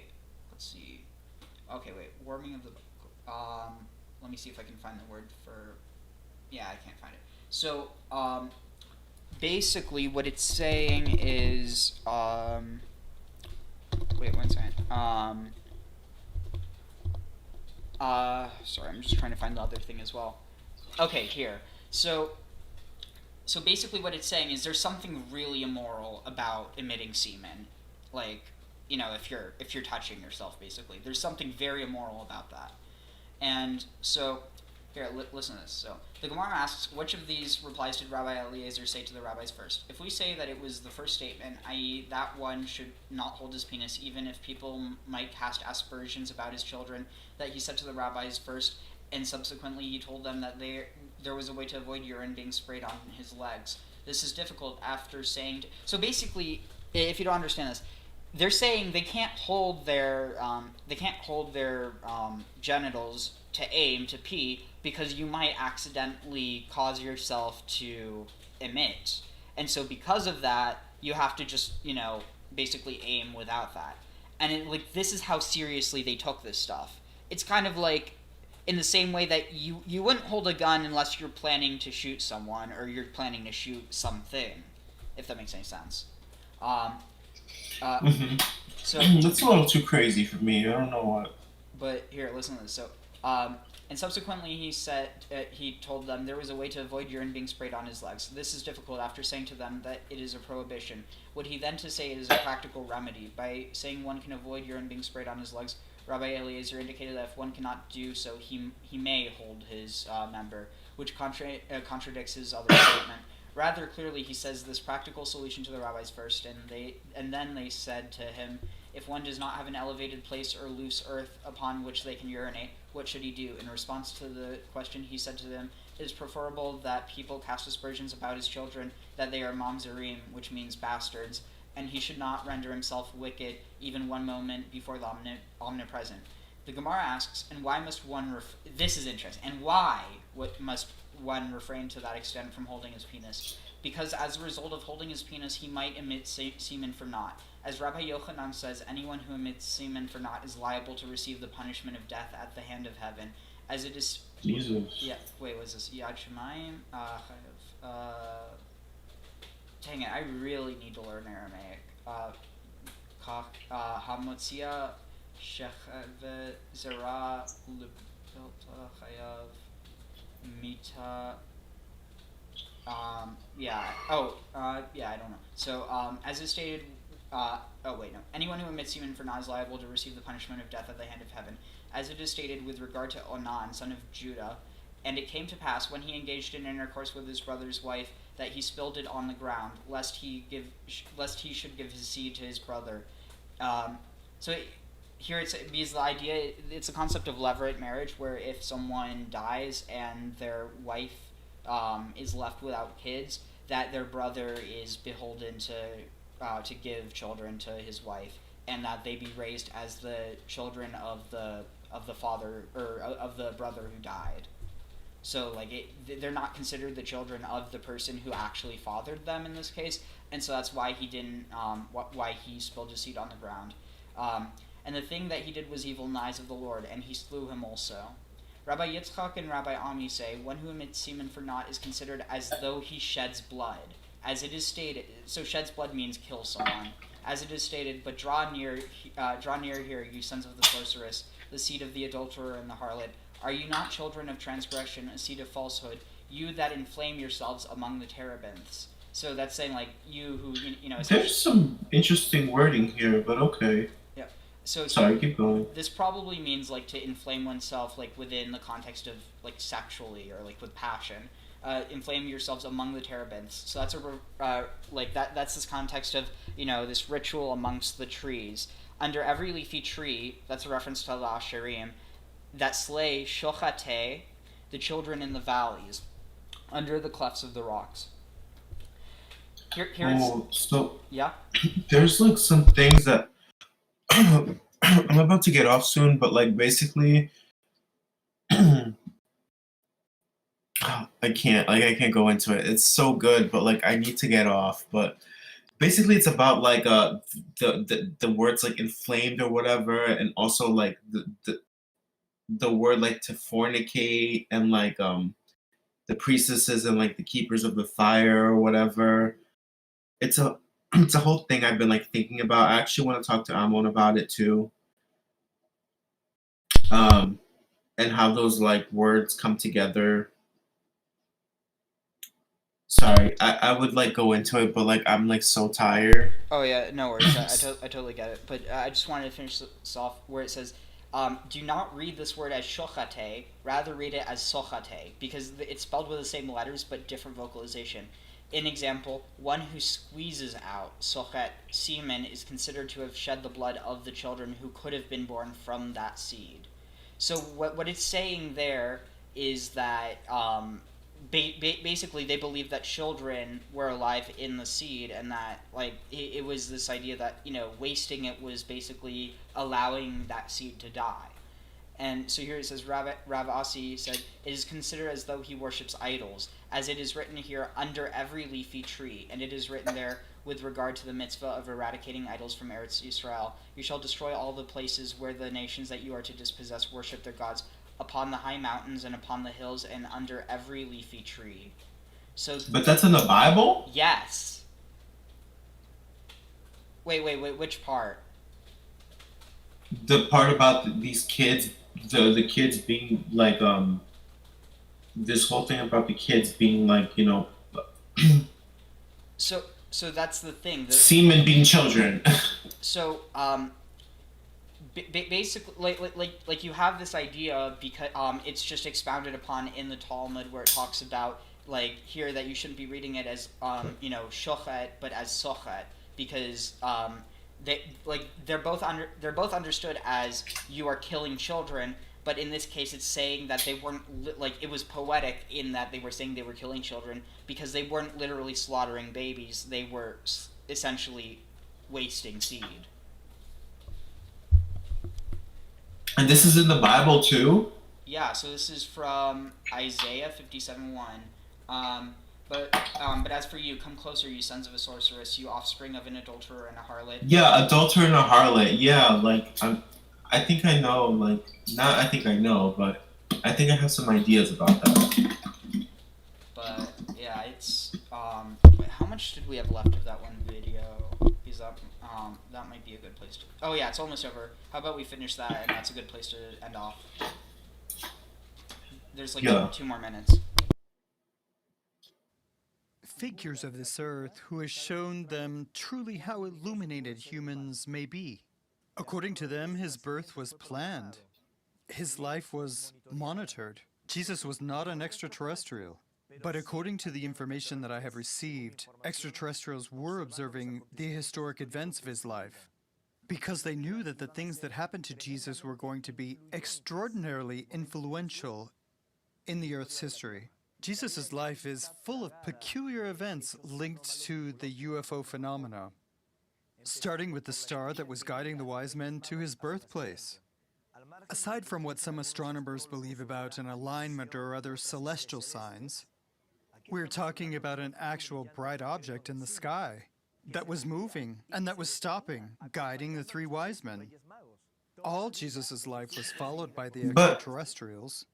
warming of the, let me see if I can find the word for, yeah, I can't find it. So, basically what it's saying is, wait one second. Sorry, I'm just trying to find the other thing as well. Okay, here. So basically what it's saying is there's something really immoral about emitting semen. Like, if you're touching yourself, basically. There's something very immoral about that. And so, here, listen to this. So, the Gemara asks, which of these replies did Rabbi Eliezer say to the rabbis first? If we say that it was the first statement, i.e. that one should not hold his penis, even if people might cast aspersions about his children, that he said to the rabbis first, and subsequently he told them that there was a way to avoid urine being sprayed on his legs. This is difficult after saying... So basically, if you don't understand this, they're saying they can't hold their genitals to aim, to pee, because you might accidentally cause yourself to emit. And so because of that, you have to just, basically aim without that. And this is how seriously they took this stuff. It's kind of like, in the same way that you wouldn't hold a gun unless you're planning to shoot someone, or you're planning to shoot something, if that makes any sense. So that's a little too crazy for me. I don't know what. But here, listen to this. So, and subsequently he said, he told them there was a way to avoid urine being sprayed on his legs. This is difficult after saying to them that it is a prohibition. What he then to say is a practical remedy. By saying one can avoid urine being sprayed on his legs, Rabbi Eliezer indicated that if one cannot do so, he may hold his member, which contradicts his other statement. Rather clearly, he says this practical solution to the rabbis first, and then they said to him, if one does not have an elevated place or loose earth upon which they can urinate, what should he do? In response to the question, he said to them, it is preferable that people cast aspersions about his children, that they are mamzerim, which means bastards, and he should not render himself wicked even one moment before the omnipresent. The Gemara asks, and why must one this is interesting, and why must one refrain to that extent from holding his penis? Because as a result of holding his penis, he might emit semen for naught. As Rabbi Yochanan says, anyone who emits semen for naught is liable to receive the punishment of death at the hand of heaven. As it is... Jesus. Yeah, wait, was this Yad Shemayim? Dang it, I really need to learn Aramaic. Hamotzia Shecheve Zera Lupilta Chayav Mita... I don't know. So, as is stated... Anyone who emits semen for naught is liable to receive the punishment of death at the hand of heaven. As it is stated with regard to Onan, son of Judah, and it came to pass, when he engaged in intercourse with his brother's wife, that he spilled it on the ground, lest he should give his seed to his brother. Here it's because the idea, it's a concept of levirate marriage, where if someone dies and their wife is left without kids, that their brother is beholden to give children to his wife, and that they be raised as the children of the father or of the brother who died. So like they're not considered the children of the person who actually fathered them in this case, and so that's why he didn't why he spilled his seed on the ground. And the thing that he did was evil in the eyes of the Lord, and he slew him also. Rabbi Yitzchak and Rabbi Ami say, one who emits semen for naught is considered as though he sheds blood, as it is stated. So sheds blood means kill someone, as it is stated. But draw near here, you sons of the sorceress, the seed of the adulterer and the harlot. Are you not children of transgression, a seed of falsehood, you that inflame yourselves among the terebinths? So that's saying, like, you who, you know... There's some interesting wording here, but okay. Yeah. So sorry, keep going. This probably means, like, to inflame oneself, like, within the context of, like, sexually, or, like, with passion. Inflame yourselves among the terebinths. So that's that's this context of, you know, this ritual amongst the trees. Under every leafy tree, that's a reference to the Asherim, that slay shochate, the children in the valleys, under the clefts of the rocks. Yeah? There's like some things that I'm about to get off soon, but like basically I can't go into it. It's so good, but like I need to get off. But basically it's about like the words like inflamed or whatever, and also like the word like to fornicate, and like the priestesses and like the keepers of the fire or whatever. It's a whole thing I've been like thinking about. I actually want to talk to Ammon about it too. And how those like words come together. Sorry, I would like go into it, but like I'm like so tired. Oh yeah, no worries. I totally get it. But I just wanted to finish this off where it says, do not read this word as shochate, rather read it as sochate, because it's spelled with the same letters but different vocalization. In example, one who squeezes out, sochet, semen, is considered to have shed the blood of the children who could have been born from that seed. So what it's saying there is that basically they believe that children were alive in the seed, and that like it was this idea that, you know, wasting it was basically allowing that seed to die. And so here it says, Rav Asi said, it is considered as though he worships idols, as it is written here, under every leafy tree. And it is written there, with regard to the mitzvah of eradicating idols from Eretz Yisrael. You shall destroy all the places where the nations that you are to dispossess worship their gods, upon the high mountains and upon the hills and under every leafy tree. So, but that's in the Bible? Yes. Wait, which part? The part about these kids, the kids being like this whole thing about the kids being like, you know, so that's the thing. Semen being children. So basically, like you have this idea because it's just expounded upon in the Talmud, where it talks about like here that you shouldn't be reading it as you know, shochet, but as sochet, because they're both understood as you are killing children, but in this case it's saying that they weren't like, it was poetic in that they were saying they were killing children because they weren't literally slaughtering babies, they were essentially wasting seed. And this is in the Bible too? Yeah, so this is from Isaiah 57:1. But as for you, come closer, you sons of a sorceress, you offspring of an adulterer and a harlot. Yeah, adulterer and a harlot. Yeah, like I think I know, like not I think I know, but I think I have some ideas about that. But yeah, it's how much did we have left of that one video? Because that might be a good place to. Oh yeah, it's almost over. How about we finish that, and that's a good place to end off. There's like 2 more minutes. Figures of this earth who has shown them truly how illuminated humans may be. According to them, his birth was planned. His life was monitored. Jesus was not an extraterrestrial. But according to the information that I have received, extraterrestrials were observing the historic events of his life, because they knew that the things that happened to Jesus were going to be extraordinarily influential in the Earth's history. Jesus' life is full of peculiar events linked to the UFO phenomena. starting with the star that was guiding the wise men to his birthplace. Aside from what some astronomers believe about an alignment or other celestial signs, we're talking about an actual bright object in the sky that was moving and that was stopping, guiding the three wise men. All Jesus' life was followed by the extraterrestrials.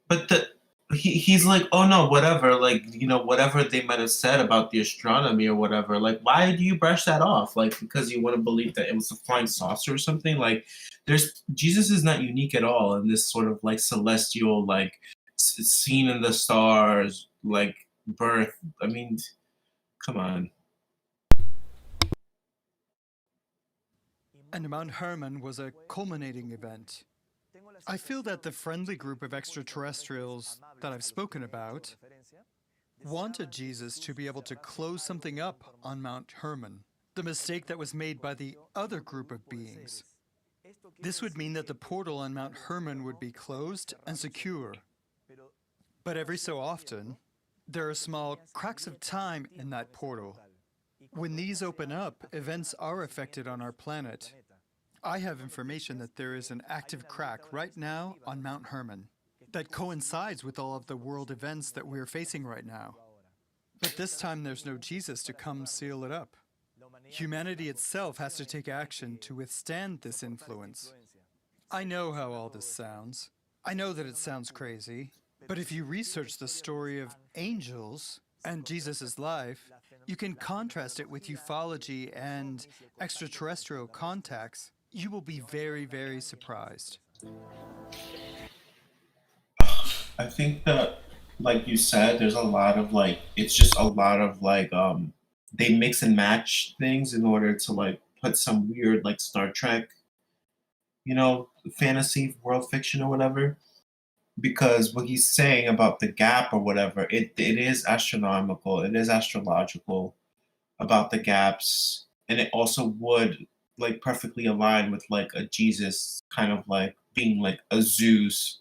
But he's like, oh no, whatever, like, you know, whatever they might have said about the astronomy or whatever, like, why do you brush that off? Like, because you want to believe that it was a flying saucer or something? Like, Jesus is not unique at all in this sort of like celestial, like, seen in the stars, like, birth. I mean, come on. And Mount Hermon was a culminating event. I feel that the friendly group of extraterrestrials that I've spoken about wanted Jesus to be able to close something up on Mount Hermon, the mistake that was made by the other group of beings. This would mean that the portal on Mount Hermon would be closed and secure. But every so often, there are small cracks of time in that portal. When these open up, events are affected on our planet. I have information that there is an active crack right now on Mount Hermon that coincides with all of the world events that we're facing right now. But this time there's no Jesus to come seal it up. Humanity itself has to take action to withstand this influence. I know how all this sounds. I know that it sounds crazy. But if you research the story of angels and Jesus' life, you can contrast it with ufology and extraterrestrial contacts. You will be very, very surprised. I think that, like you said, there's a lot of like, it's just a lot of like, they mix and match things in order to like put some weird like Star Trek, you know, fantasy world fiction or whatever. Because what he's saying about the gap or whatever, it is astronomical, it is astrological about the gaps, and it also would like perfectly align with like a Jesus kind of like being like a Zeus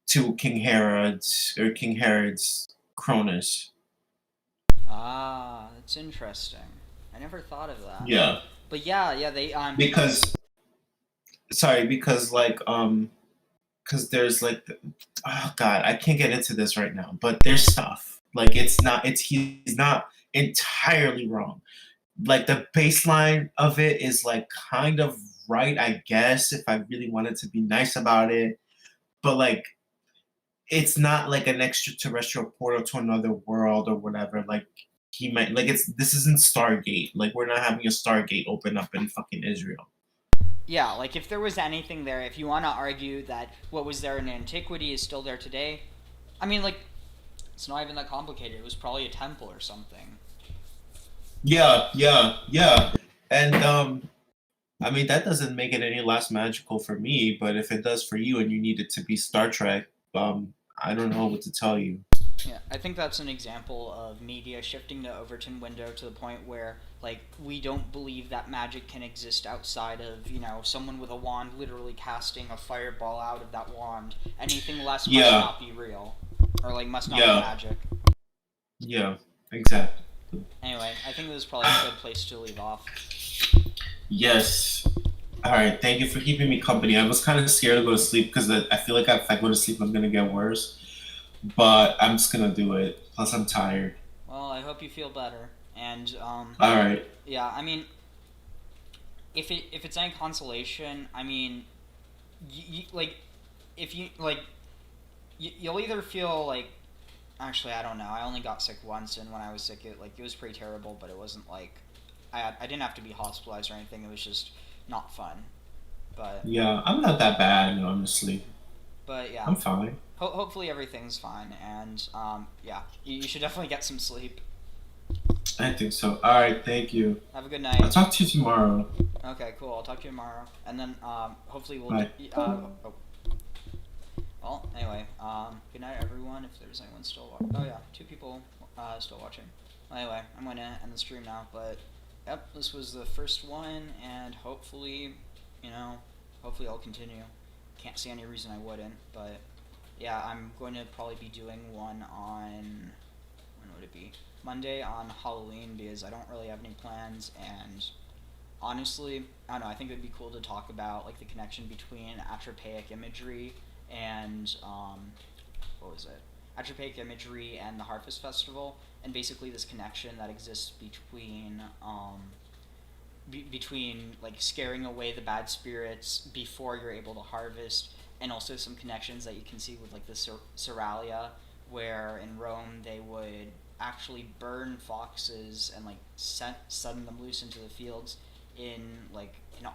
to King Herod's Cronus. Ah, that's interesting. I never thought of that. Yeah. But yeah, they because there's like, oh god, I can't get into this right now, but there's stuff like he's not entirely wrong. Like the baseline of it is like kind of right, I guess, if I really wanted to be nice about it, but like it's not like an extraterrestrial portal to another world or whatever. Like he might like this isn't Stargate. Like we're not having a Stargate open up in fucking Israel. Yeah, like if there was anything there, if you want to argue that what was there in antiquity is still there today, I mean, like, it's not even that complicated. It was probably a temple or something. Yeah. And, I mean, that doesn't make it any less magical for me, but if it does for you and you need it to be Star Trek, I don't know what to tell you. Yeah, I think that's an example of media shifting the Overton window to the point where, like, we don't believe that magic can exist outside of, you know, someone with a wand literally casting a fireball out of that wand. Anything less must not be real. Or, like, must not be magic. Yeah, exactly. Anyway, I think this is probably a good place to leave off. Yes. Alright, thank you for keeping me company. I was kind of scared to go to sleep because I feel like if I go to sleep, I'm going to get worse. But I'm just gonna do it. Plus, I'm tired. Well, I hope you feel better. And all right. Yeah, I mean, if it's any consolation, I mean, you'll either feel like, actually, I don't know. I only got sick once, and when I was sick, it was pretty terrible. But it wasn't like I didn't have to be hospitalized or anything. It was just not fun. But yeah, I'm not that bad, honestly. But yeah, I'm fine. Hopefully everything's fine, and yeah, you should definitely get some sleep. I think so. All right, thank you. Have a good night. I'll talk to you tomorrow. Okay, cool. I'll talk to you tomorrow, and then hopefully we'll. Well, anyway, good night, everyone. If there's anyone still watching. Oh yeah, 2 people still watching. Anyway, I'm gonna end the stream now, but yep, this was the first one, and hopefully, hopefully I'll continue. Can't see any reason I wouldn't, but yeah, I'm going to probably be doing one on, when would it be? Monday on Halloween because I don't really have any plans, and honestly, I don't know, I think it would be cool to talk about like the connection between atropaic imagery and what was it? Atropaic imagery and the Harvest Festival, and basically this connection that exists between between like scaring away the bad spirits before you're able to harvest, and also some connections that you can see with like the Seralia, where in Rome they would actually burn foxes and like send them loose into the fields in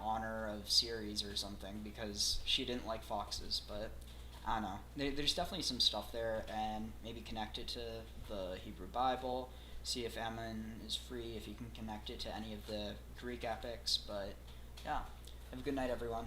honor of Ceres or something, because she didn't like foxes. But I don't know. There's definitely some stuff there, and maybe connect it to the Hebrew Bible. See if Ammon is free, if you can connect it to any of the Greek epics. But yeah, have a good night, everyone.